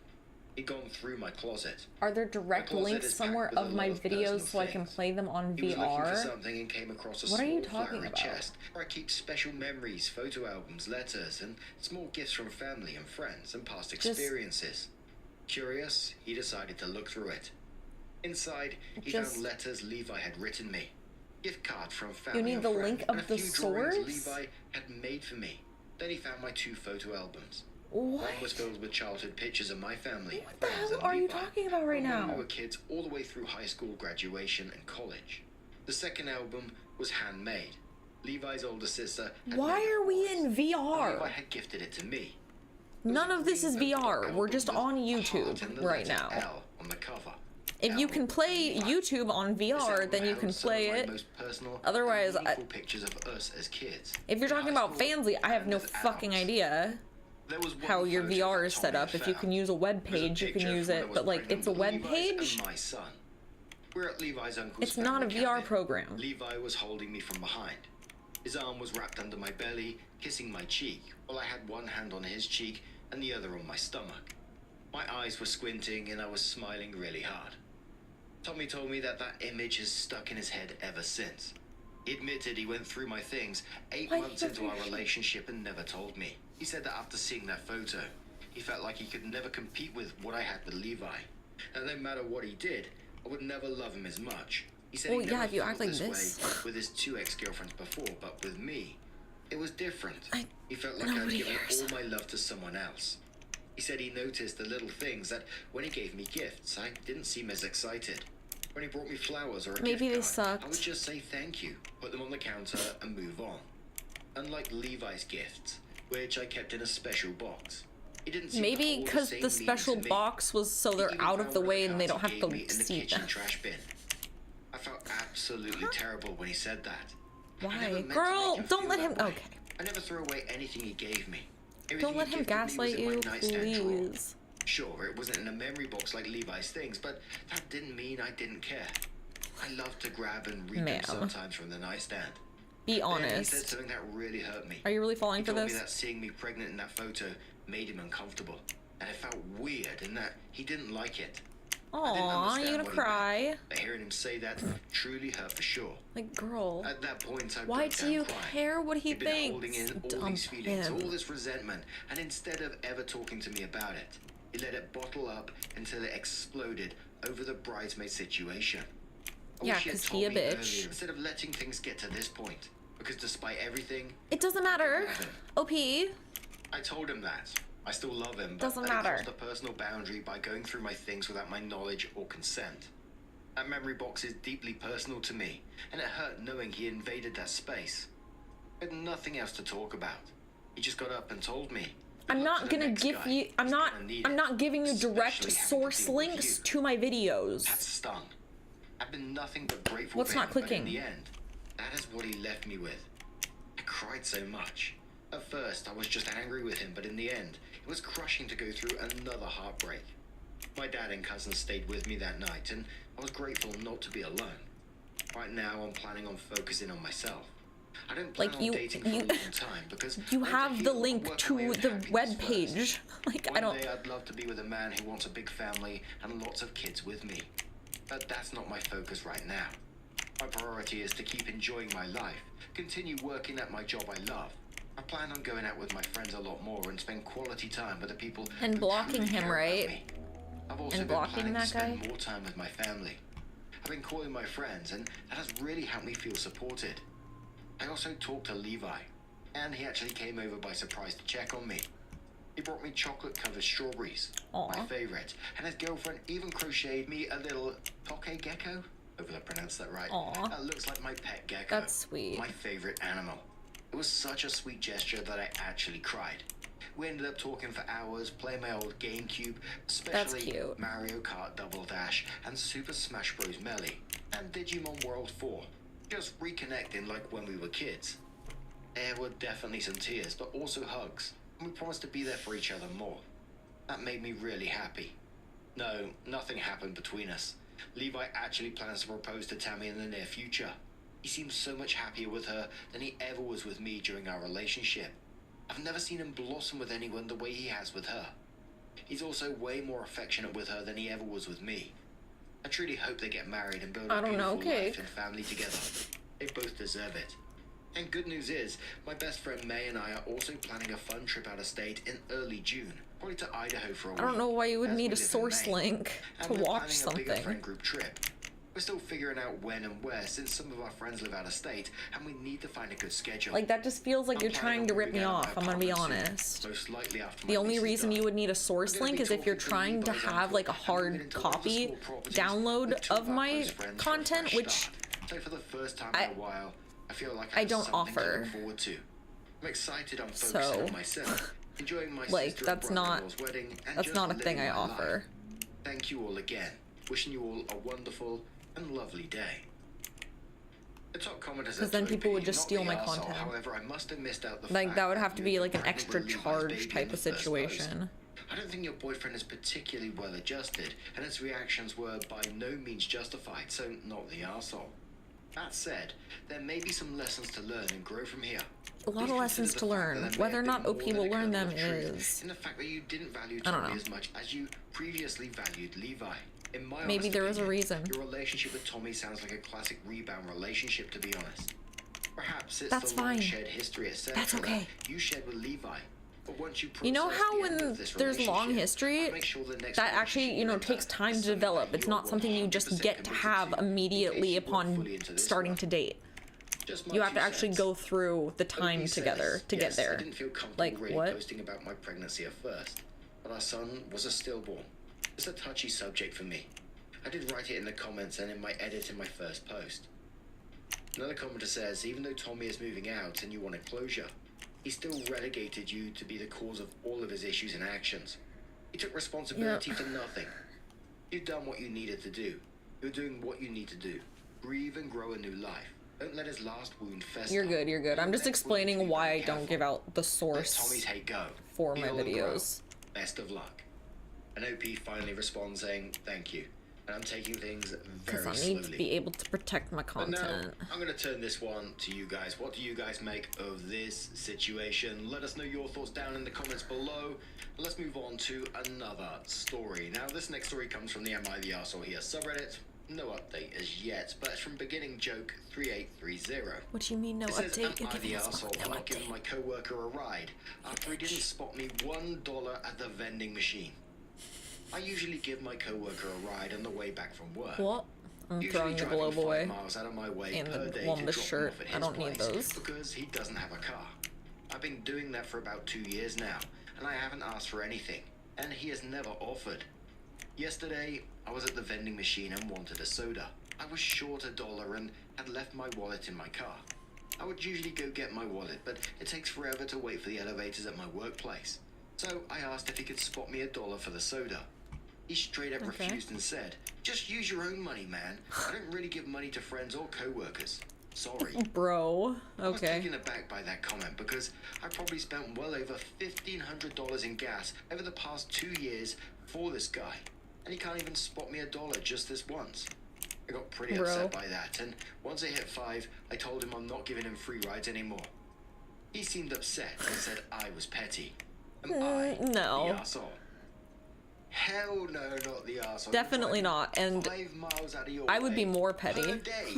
He'd gone through my closet. Are there direct My closet links is somewhere packed with of a my lot of videos personal so I can things. play them on He was looking for VR? something and came across a What are you small talking flowery about? chest where I keep special memories, photo albums, letters, and small gifts from family and friends and past experiences. Curious, he decided to look through it. Inside, he found letters Levi had written me, gift card from family need and the friend, link and of a the few drawings source? Levi had made for me. Then he found my 2 photo albums. One was filled with childhood pictures of my family. What the hell are you talking about right now? We were kids all the way through high school, graduation, and college. The second album was handmade. Levi's older sister. Why are we in VR? Levi had gifted it to me. None of this is VR. We're just on YouTube right now. Elle on the cover. If you can play YouTube on VR, then you can play it. Otherwise, pictures of us as kids. If you're talking about Fansly, I have no fucking idea how your VR is set up. If you can use a web page, you can use it, but like it's a web page. My son. We're at Levi's uncle's. It's not a VR program. Levi was holding me from behind. His arm was wrapped under my belly, kissing my cheek, while I had one hand on his cheek and the other on my stomach. My eyes were squinting and I was smiling really hard. Tommy told me that image has stuck in his head ever since. He admitted he went through my things 8 months into our relationship and never told me. He said that after seeing that photo, he felt like he could never compete with what I had with Levi. And no matter what he did, I would never love him as much. He said he never if you felt act like this this way with his 2 ex-girlfriends before, but with me, it was different. He felt like I'd given all my love to someone else. He said he noticed the little things, that when he gave me gifts, I didn't seem as excited. When he brought me flowers or a gift card, sucked. I would just say thank you, put them on the counter, and move on. Unlike Levi's gifts, which I kept in a special box. He didn't seem Maybe to because the special box was so they're out of the way and they don't have to see them. Trash bin. I felt absolutely terrible when he said that. Why? Girl, don't let him. Okay. I never threw away anything he gave me. Don't let him gaslight you, please. Sure, it wasn't in a memory box like Levi's things, but that didn't mean I didn't care. I love to grab and read them sometimes from the nightstand. Be honest. Then he said something that really hurt me. Are you really falling for this? He told me that seeing me pregnant in that photo made him uncomfortable, and it felt weird, and that he didn't like it. Aww, you gonna cry? But hearing him say that truly hurt for sure. Like, girl. At that point, I why do you care what he thinks? Holding in all these feelings, all this resentment, and instead of ever talking to me about it, he let it bottle up until it exploded over the bridesmaid situation. Yeah, because he a bitch. Earlier, instead of letting things get to this point, because despite everything, it doesn't matter. OP. I told him that. I still love him, but doesn't I matter. crossed a personal boundary by going through my things without my knowledge or consent. That memory box is deeply personal to me, and it hurt knowing he invaded that space. I had nothing else to talk about. He just got up and told me. I'm not gonna give you. I'm not giving you direct source links to my videos. That stung. I've been nothing but grateful. What's not clicking? But in the end, that is what he left me with. I cried so much. At first, I was just angry with him, but in the end, it was crushing to go through another heartbreak. My dad and cousins stayed with me that night, and I was grateful not to be alone. Right now, I'm planning on focusing on myself. I don't plan on dating for a long time because you have the link to the web page. Like, I don't. One day I'd love to be with a man who wants a big family and lots of kids with me. But that's not my focus right now. My priority is to keep enjoying my life, continue working at my job I love. I plan on going out with my friends a lot more and spend quality time with the people and blocking him, right? I've also been planning to spend more time with my family. I've been calling my friends, and that has really helped me feel supported. I also talked to Levi, and he actually came over by surprise to check on me. He brought me chocolate-covered strawberries, my favorite, and his girlfriend even crocheted me a little poke gecko. Hopefully I pronounced that right. That looks like my pet gecko. That's sweet. My favorite animal. It was such a sweet gesture that I actually cried. We ended up talking for hours, playing my old GameCube, especially Mario Kart Double Dash and Super Smash Bros. Melee, and Digimon World 4. Just reconnecting like when we were kids. There were definitely some tears, but also hugs, and we promised to be there for each other more. That made me really happy. No, nothing happened between us. Levi actually plans to propose to Tammy in the near future. He seems so much happier with her than he ever was with me during our relationship. I've never seen him blossom with anyone the way he has with her. He's also way more affectionate with her than he ever was with me. I truly hope they get married and build a beautiful life and family together. They both deserve it. And good news is, my best friend May and I are also planning a fun trip out of state in early June, probably to Idaho for a week. I don't know why you would need a source link to watch something. A bigger friend group trip. We're still figuring out when and where, since some of our friends live out of state, and we need to find a good schedule. Like, that just feels like you're trying to rip me off, I'm gonna be honest. The only reason you would need a source link is if you're trying to have, like, a hard copy download of my content, which for the first time in a while, I feel like I don't offer. I'm excited on focusing on myself, enjoying my sister and brother-in-law's wedding, and that's just not a living thing I my offer. life. Thank you all again. Wishing you all a wonderful and lovely day. The top commenter says, then people would just steal my arsehole. content. However, I must have missed out the Like, fact that would have to you be like an apparently extra were Levi's charge baby type in of the first post. situation. I don't think your boyfriend is particularly well adjusted, and his reactions were by no means justified, so not the arsehole. That said, there may be some lessons to learn and grow from here. A lot of lessons to learn. Whether or not OP will learn them is... In the fact that you didn't value I don't Tommy know. as much as you previously valued Levi. In my Maybe honest there was a opinion, reason. Your relationship with Tommy sounds like a classic rebound relationship, to be honest. Perhaps it's That's the long fine. shared history, etc. That's okay. that you shared with Levi. But once you You know process how the end when of this there's long relationship, history, I'll make sure the next that actually, you know, relationship takes time to develop. It's not something you just get to have immediately upon starting to date. You have to actually go through the time together to get there. I didn't feel comfortable Like, really what? posting about my pregnancy at first, but our son was a stillborn. It's a touchy subject for me. I did write it in the comments and in my edit in my first post. Another commenter says, even though Tommy is moving out and you wanted closure, he still relegated you to be the cause of all of his issues and actions. He took responsibility for nothing. You've done what you needed to do. You're doing what you need to do. Grieve and grow a new life. Don't let his last wound fester. You're good, you're good. I'm just explaining why I don't give out the Let source Tommy's hate go. for my Heal and grow. videos. Best of luck. And OP finally responds saying, thank you. And I'm taking things Because very I need to slowly. be able to protect my But now, content. I'm going to turn this one to you guys. What do you guys make of this situation? Let us know your thoughts down in the comments below. Let's move on to another story. Now, this next story comes from the Am I the Arsehole Here subreddit. No update as yet, but it's from Beginning Joke 3830. What do you mean no It says, update? You're am I giving the us arsehole for no not giving update. my co-worker a ride after he didn't spot me $1 at the vending machine? I usually give my co-worker a ride on the way back from work. What? I'm Usually throwing the driving globe 5 away. miles out of my way And per the day one to with drop him shirt. off at I his don't need place those. because he doesn't have a car. I've been doing that for about 2 years now, and I haven't asked for anything, and he has never offered. Yesterday, I was at the vending machine and wanted a soda. I was short $1 and had left my wallet in my car. I would usually go get my wallet, but it takes forever to wait for the elevators at my workplace. So I asked if he could spot me $1 for the soda. He straight up refused and said, just use your own money, man. I don't really give money to friends or co-workers. Sorry. Bro, I was okay. taken aback by that comment because I probably spent well over $1,500 in gas over the past 2 years for this guy. And he can't even spot me $1 just this once. I got pretty upset by that, and once I hit 5, I told him I'm not giving him free rides anymore. He seemed upset and said I was petty. Am I no. the arsehole? Hell no, not the arsehole. Definitely not, and 5 miles out of your I would be way more per petty. day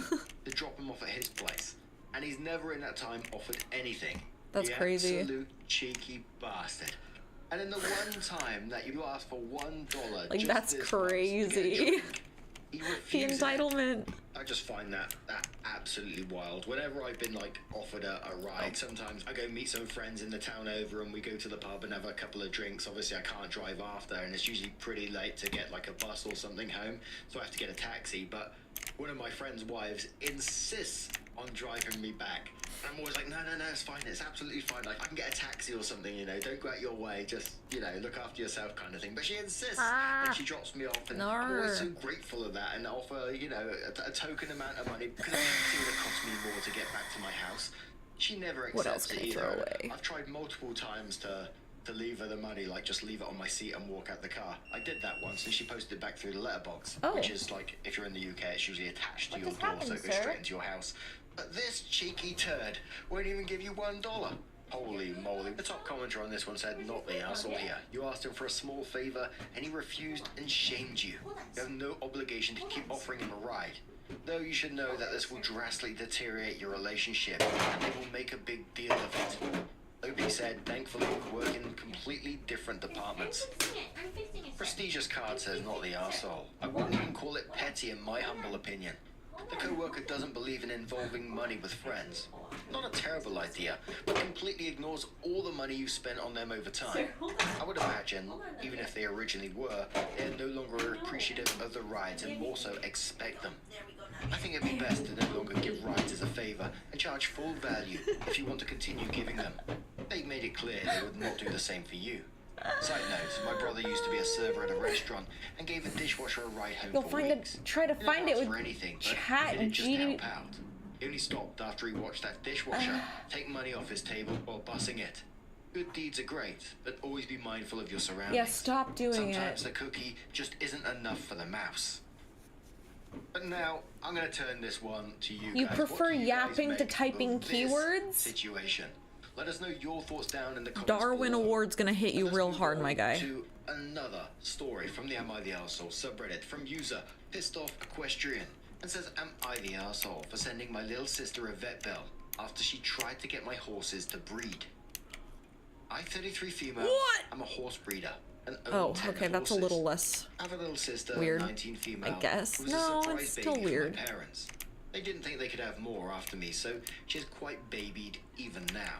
to drop him off at his place, and he's never in that time offered anything. That's The crazy. Absolute cheeky bastard. And in the one time that you asked for $1, Like, just that's this once to get a crazy. drink, he The refused it. entitlement. I just find that absolutely wild. Whenever I've been like offered a ride, sometimes I go meet some friends in the town over and we go to the pub and have a couple of drinks. Obviously I can't drive after and it's usually pretty late to get like a bus or something home, so I have to get a taxi. But one of my friend's wives insists on driving me back. I'm always like, no, it's fine, it's absolutely fine. Like, I can get a taxi or something, you know, don't go out your way, just, you know, look after yourself kind of thing. But she insists, and she drops me off, and I'm always so grateful of that, and offer, you know, a token amount of money, because it would cost me more to get back to my house. She never accepts What else can it I either. throw away? I've tried multiple times to leave her the money, like just leave it on my seat and walk out the car. I did that once, and she posted it back through the letterbox, which is like, if you're in the UK, it's usually attached to your door, so it goes straight into your house. But this cheeky turd won't even give you $1. Holy moly. The top commenter on this one said, not the arsehole here. You asked him for a small favor and he refused and shamed you. You have no obligation to keep offering him a ride. Though you should know that this will drastically deteriorate your relationship and they will make a big deal of it. Opie said, thankfully we work in completely different departments. Prestigious card says not the arsehole. I wouldn't even call it petty in my humble opinion. The co-worker doesn't believe in involving money with friends. Not a terrible idea, but completely ignores all the money you spent on them over time. I would imagine, even if they originally were, they're no longer appreciative of the rides and more so expect them. I think it'd be best to no longer give rides as a favour and charge full value if you want to continue giving them. They've made it clear they would not do the same for you. Side note, my brother used to be a server at a restaurant and gave a dishwasher a ride home You'll for find weeks. it. Try to find it with anything, chat and just help out. He only stopped after he watched that dishwasher take money off his table while bussing it. Good deeds are great, but always be mindful of your surroundings. Yeah, stop doing Sometimes it. the cookie just isn't enough for the mouse. But now, I'm going to turn this one to you You guys. prefer What do you yapping guys to make typing of this keywords? situation? Let us know your thoughts down in the comments Darwin below. Award's gonna hit you real hard, my guy. To another story from the Am I the Arsehole subreddit from user Pissed Off Equestrian and says, am I the arsehole for sending my little sister a vet bill after she tried to get my horses to breed? I'm 33 female. What? I'm a horse breeder. And own Oh, 10 okay, that's a horses. little less I have a little sister, weird, 19 female, I guess. who was No, a surprise it's still baby for weird. my parents. They didn't think they could have more after me, so she's quite babied even now.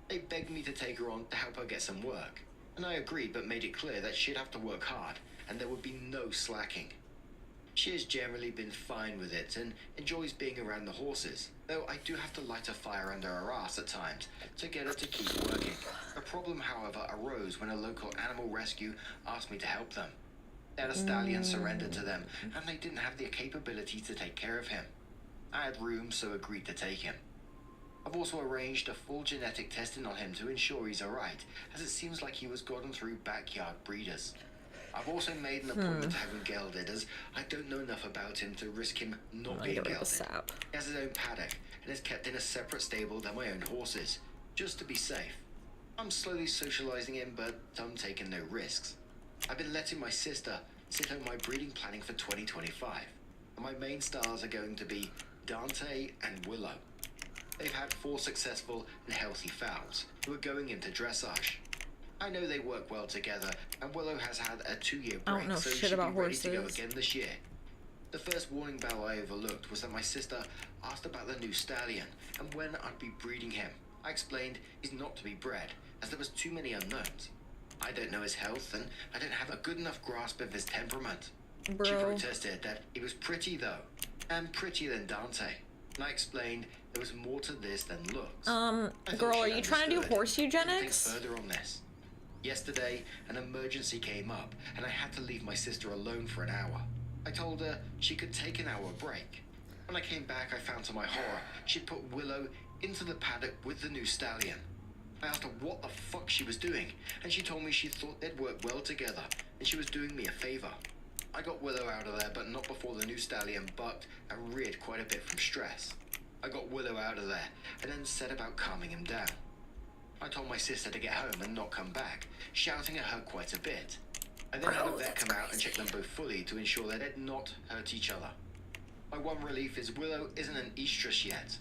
They begged me to take her on to help her get some work, and I agreed but made it clear that she'd have to work hard and there would be no slacking. She has generally been fine with it and enjoys being around the horses, though I do have to light a fire under her ass at times to get her to keep working. The problem, however, arose when a local animal rescue asked me to help them. They had a stallion surrendered to them, and they didn't have the capability to take care of him. I had room, so agreed to take him. I've also arranged a full genetic testing on him to ensure he's alright, as it seems like he was gotten through backyard breeders. I've also made an appointment to have him gelded, as I don't know enough about him to risk him not being gelded. He has his own paddock, and is kept in a separate stable than my own horses, just to be safe. I'm slowly socializing him, but I'm taking no risks. I've been letting my sister sit on my breeding planning for 2025, and my main stars are going to be Dante and Willow. They've had 4 successful and healthy fowls who are going into dressage. I know they work well together, and Willow has had a 2-year I break, don't know so shit she'll about be ready to go horses. again this year. The first warning bell I overlooked was that my sister asked about the new stallion and when I'd be breeding him. I explained he's not to be bred, as there was too many unknowns. I don't know his health, and I don't have a good enough grasp of his temperament. She protested that he was pretty though, and prettier than Dante. And I explained there was more to this than looks. Girl, are you trying to do horse eugenics? Think further on this. Yesterday, an emergency came up, and I had to leave my sister alone for an hour. I told her she could take an hour break. When I came back, I found to my horror, she'd put Willow into the paddock with the new stallion. I asked her what the fuck she was doing, and she told me she thought they'd work well together, and she was doing me a favor. I got Willow out of there, but not before the new stallion bucked and reared quite a bit from stress. I got Willow out of there, and then set about calming him down. I told my sister to get home and not come back, shouting at her quite a bit. I then had a vet come out and check them both fully to ensure that they'd not hurt each other. My one relief is Willow isn't an estrus yet.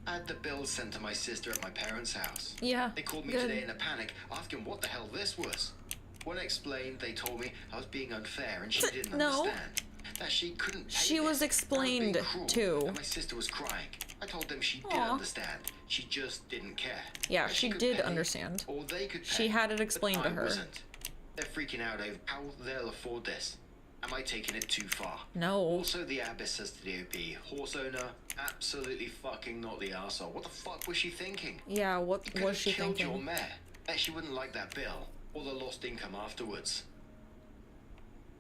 I had the bills sent to my sister at my parents' house. Yeah, They called me good. today in a panic, asking what the hell this was. When I explained, they told me I was being unfair and she didn't No. understand. That she couldn't pay She was this. explained I was being cruel, to. and my sister was crying. I told them she did Aw. understand. She just didn't care. Yeah, That she could did pay, understand. Or they could pay, She had it but explained to I her. wasn't. They're freaking out over how they'll afford this. Am I taking it too far? No. Also, the Abyss says to the OP, horse owner, absolutely fucking not the arsehole. What the fuck was she thinking? Yeah, what You could was have she killed thinking? your mare. Bet she wouldn't like that bill, or the lost income afterwards.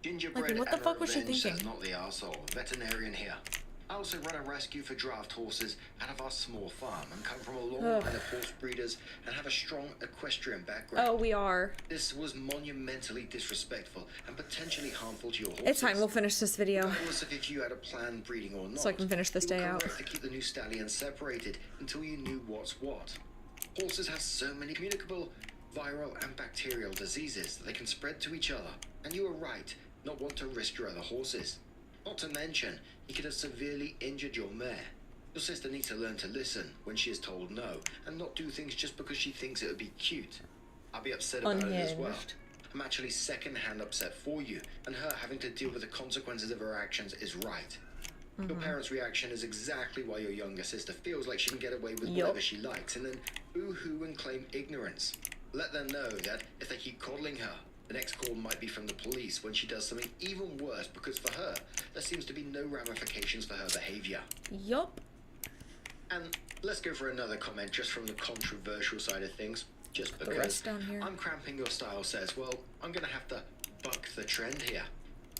Gingerbread Like, what the and fuck was she Revenge says thinking? not the arsehole. Veterinarian here. I also run a rescue for draft horses out of our small farm and come from a long Ugh. line of horse breeders and have a strong equestrian background. Oh, we are. This was monumentally disrespectful and potentially harmful to your horses. It's fine, we'll finish this video. Regardless of if you had a planned breeding or not, So I can finish this you were day out. correct to keep the new stallions separated until you knew what's what. Horses have so many communicable, viral and bacterial diseases that they can spread to each other, and you were right not want to risk your other horses. Not to mention, you could have severely injured your mare. Your sister needs to learn to listen when she is told no, and not do things just because she thinks it would be cute. I'll be upset about it as well. Unhinged. I'm actually second-hand upset for you, and her having to deal with the consequences of her actions is right. Your parents' reaction is exactly why your younger sister feels like she can get away with whatever she likes, and then boo-hoo and claim ignorance. Let them know that if they keep coddling her, the next call might be from the police when she does something even worse, because for her, there seems to be no ramifications for her behavior. Yup. And let's go for another comment just from the controversial side of things. Just The because rest down here. I'm cramping your style says, well, I'm gonna have to buck the trend here.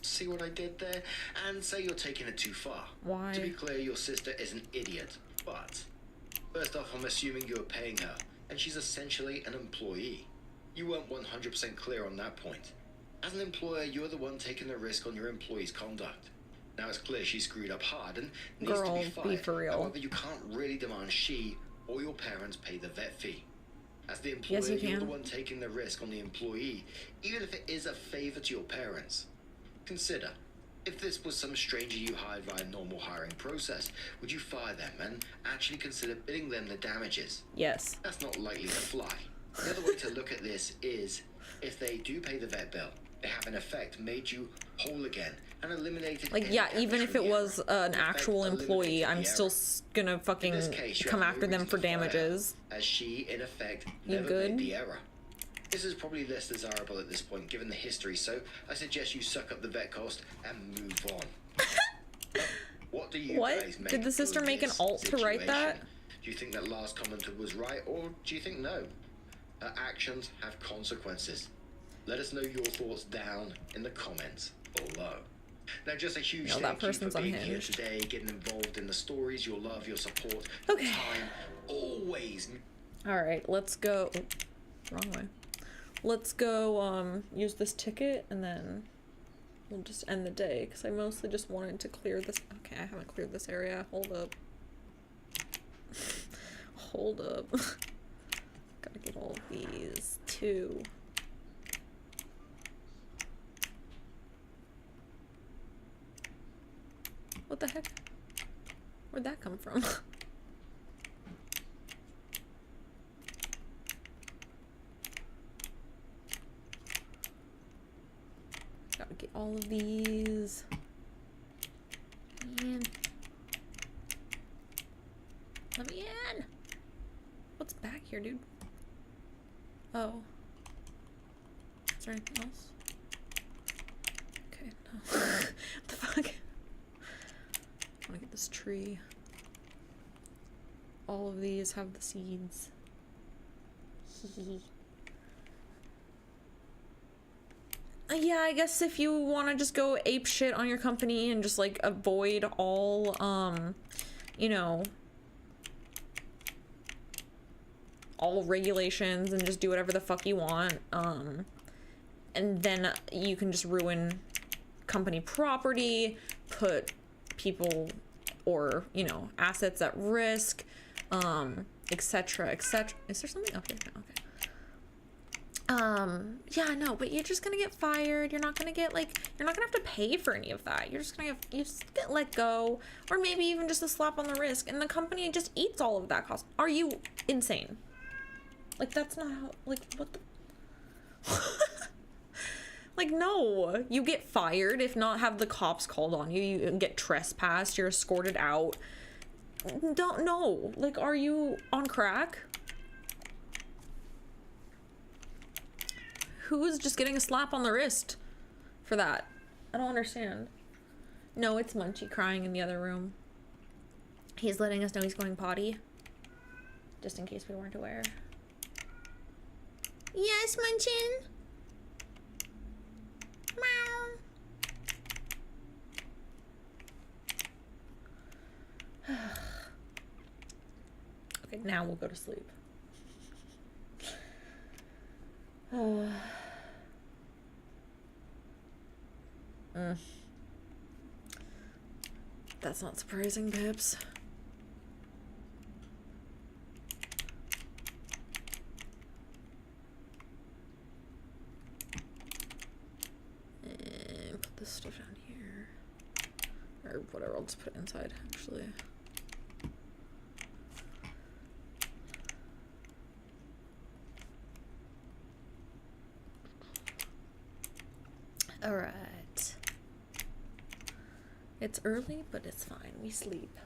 See what I did there? And say you're taking it too far. Why? To be clear, your sister is an idiot. But first off, I'm assuming you're paying her, and she's essentially an employee. You weren't 100% clear on that point. As an employer, you're the one taking the risk on your employee's conduct. Now it's clear she screwed up hard and needs to be fired. Be for real. However, you can't really demand she or your parents pay the vet fee. As the employer, Yes, you you're the can. one taking the risk on the employee, even if it is a favor to your parents. Consider, if this was some stranger you hired via a normal hiring process, would you fire them and actually consider billing them the damages? Yes. That's not likely to fly. The other way to look at this is, if they do pay the vet bill, they have in effect made you whole again and eliminated Like, any yeah, damage even if from it the was error. an In effect, actual employee, eliminated I'm the still error. gonna fucking In this case, you come have no after them reason for to fire her, damages. as she, in effect, You never good? made the error. This is probably less desirable at this point, given the history, so I suggest you suck up the vet cost and move on. What do you What? guys make Did the sister of make an this alt to write that? situation? Do you think that last commenter was right, or do you think no? Her actions have consequences. Let us know your thoughts down in the comments below. Now, just a huge No, that thank you for person's being here unhinged. today, getting involved in the stories, your love, your support, Okay. your time, always. Alright, let's go. Oh, wrong way. Let's go, use this ticket, and then we'll just end the day, because I mostly just wanted to clear this. Okay, I haven't cleared this area. Hold up. Hold up. Gotta get all of these, too. What the heck? Where'd that come from? Gotta get all of these. Man. Let me in! What's back here, dude? Oh. Is there anything else? Okay, no. What the fuck? I wanna get this tree. All of these have the seeds. Hee. Yeah, I guess if you want to just go ape shit on your company and just like avoid all, you know, all regulations and just do whatever the fuck you want, and then you can just ruin company property, put people or, you know, assets at risk, etc, etc. Is there something up here? No, okay. Yeah, no, but you're just gonna get fired. You're not gonna get, like, you're not gonna have to pay for any of that. You're just gonna get let go, or maybe even just a slap on the wrist, and the company just eats all of that cost. Are you insane? Like, that's not how, like, what the like, no, you get fired, if not have the cops called on you, you get trespassed, you're escorted out. Don't know, like, are you on crack? Who's just getting a slap on the wrist for that? I don't understand. No, it's Munchie crying in the other room. He's letting us know he's going potty. Just in case we weren't aware. Yes, Munchin. Meow. Okay, now we'll go to sleep. That's not surprising, Pips. And put this stuff down here. Or whatever, I'll just put it inside, actually. Alright. It's early, but it's fine. We sleep.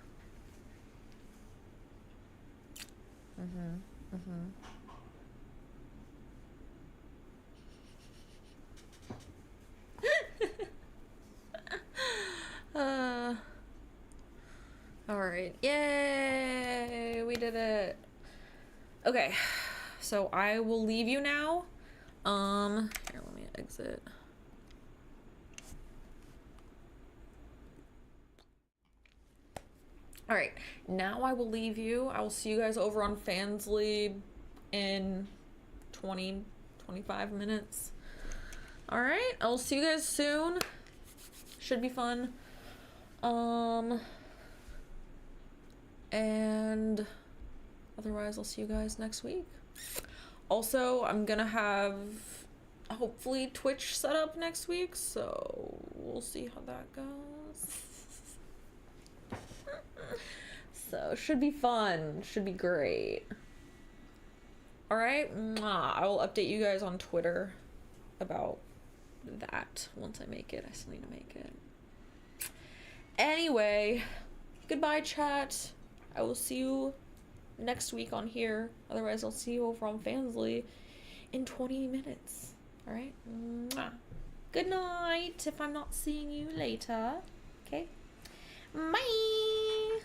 Alright. Yay! We did it. Okay. So I will leave you now. Here, let me exit. Alright, now I will leave you. I will see you guys over on Fansly in 20-25 minutes. Alright, I will see you guys soon. Should be fun. And otherwise I'll see you guys next week. Also, I'm gonna have hopefully Twitch set up next week, so we'll see how that goes. So should be fun, should be great. All right, I will update you guys on Twitter about that once I make it. I still need to make it. Anyway, goodbye chat. I will see you next week on here. Otherwise, I'll see you over on Fansly in 20 minutes. All right. Good night if I'm not seeing you later. Okay. Bye.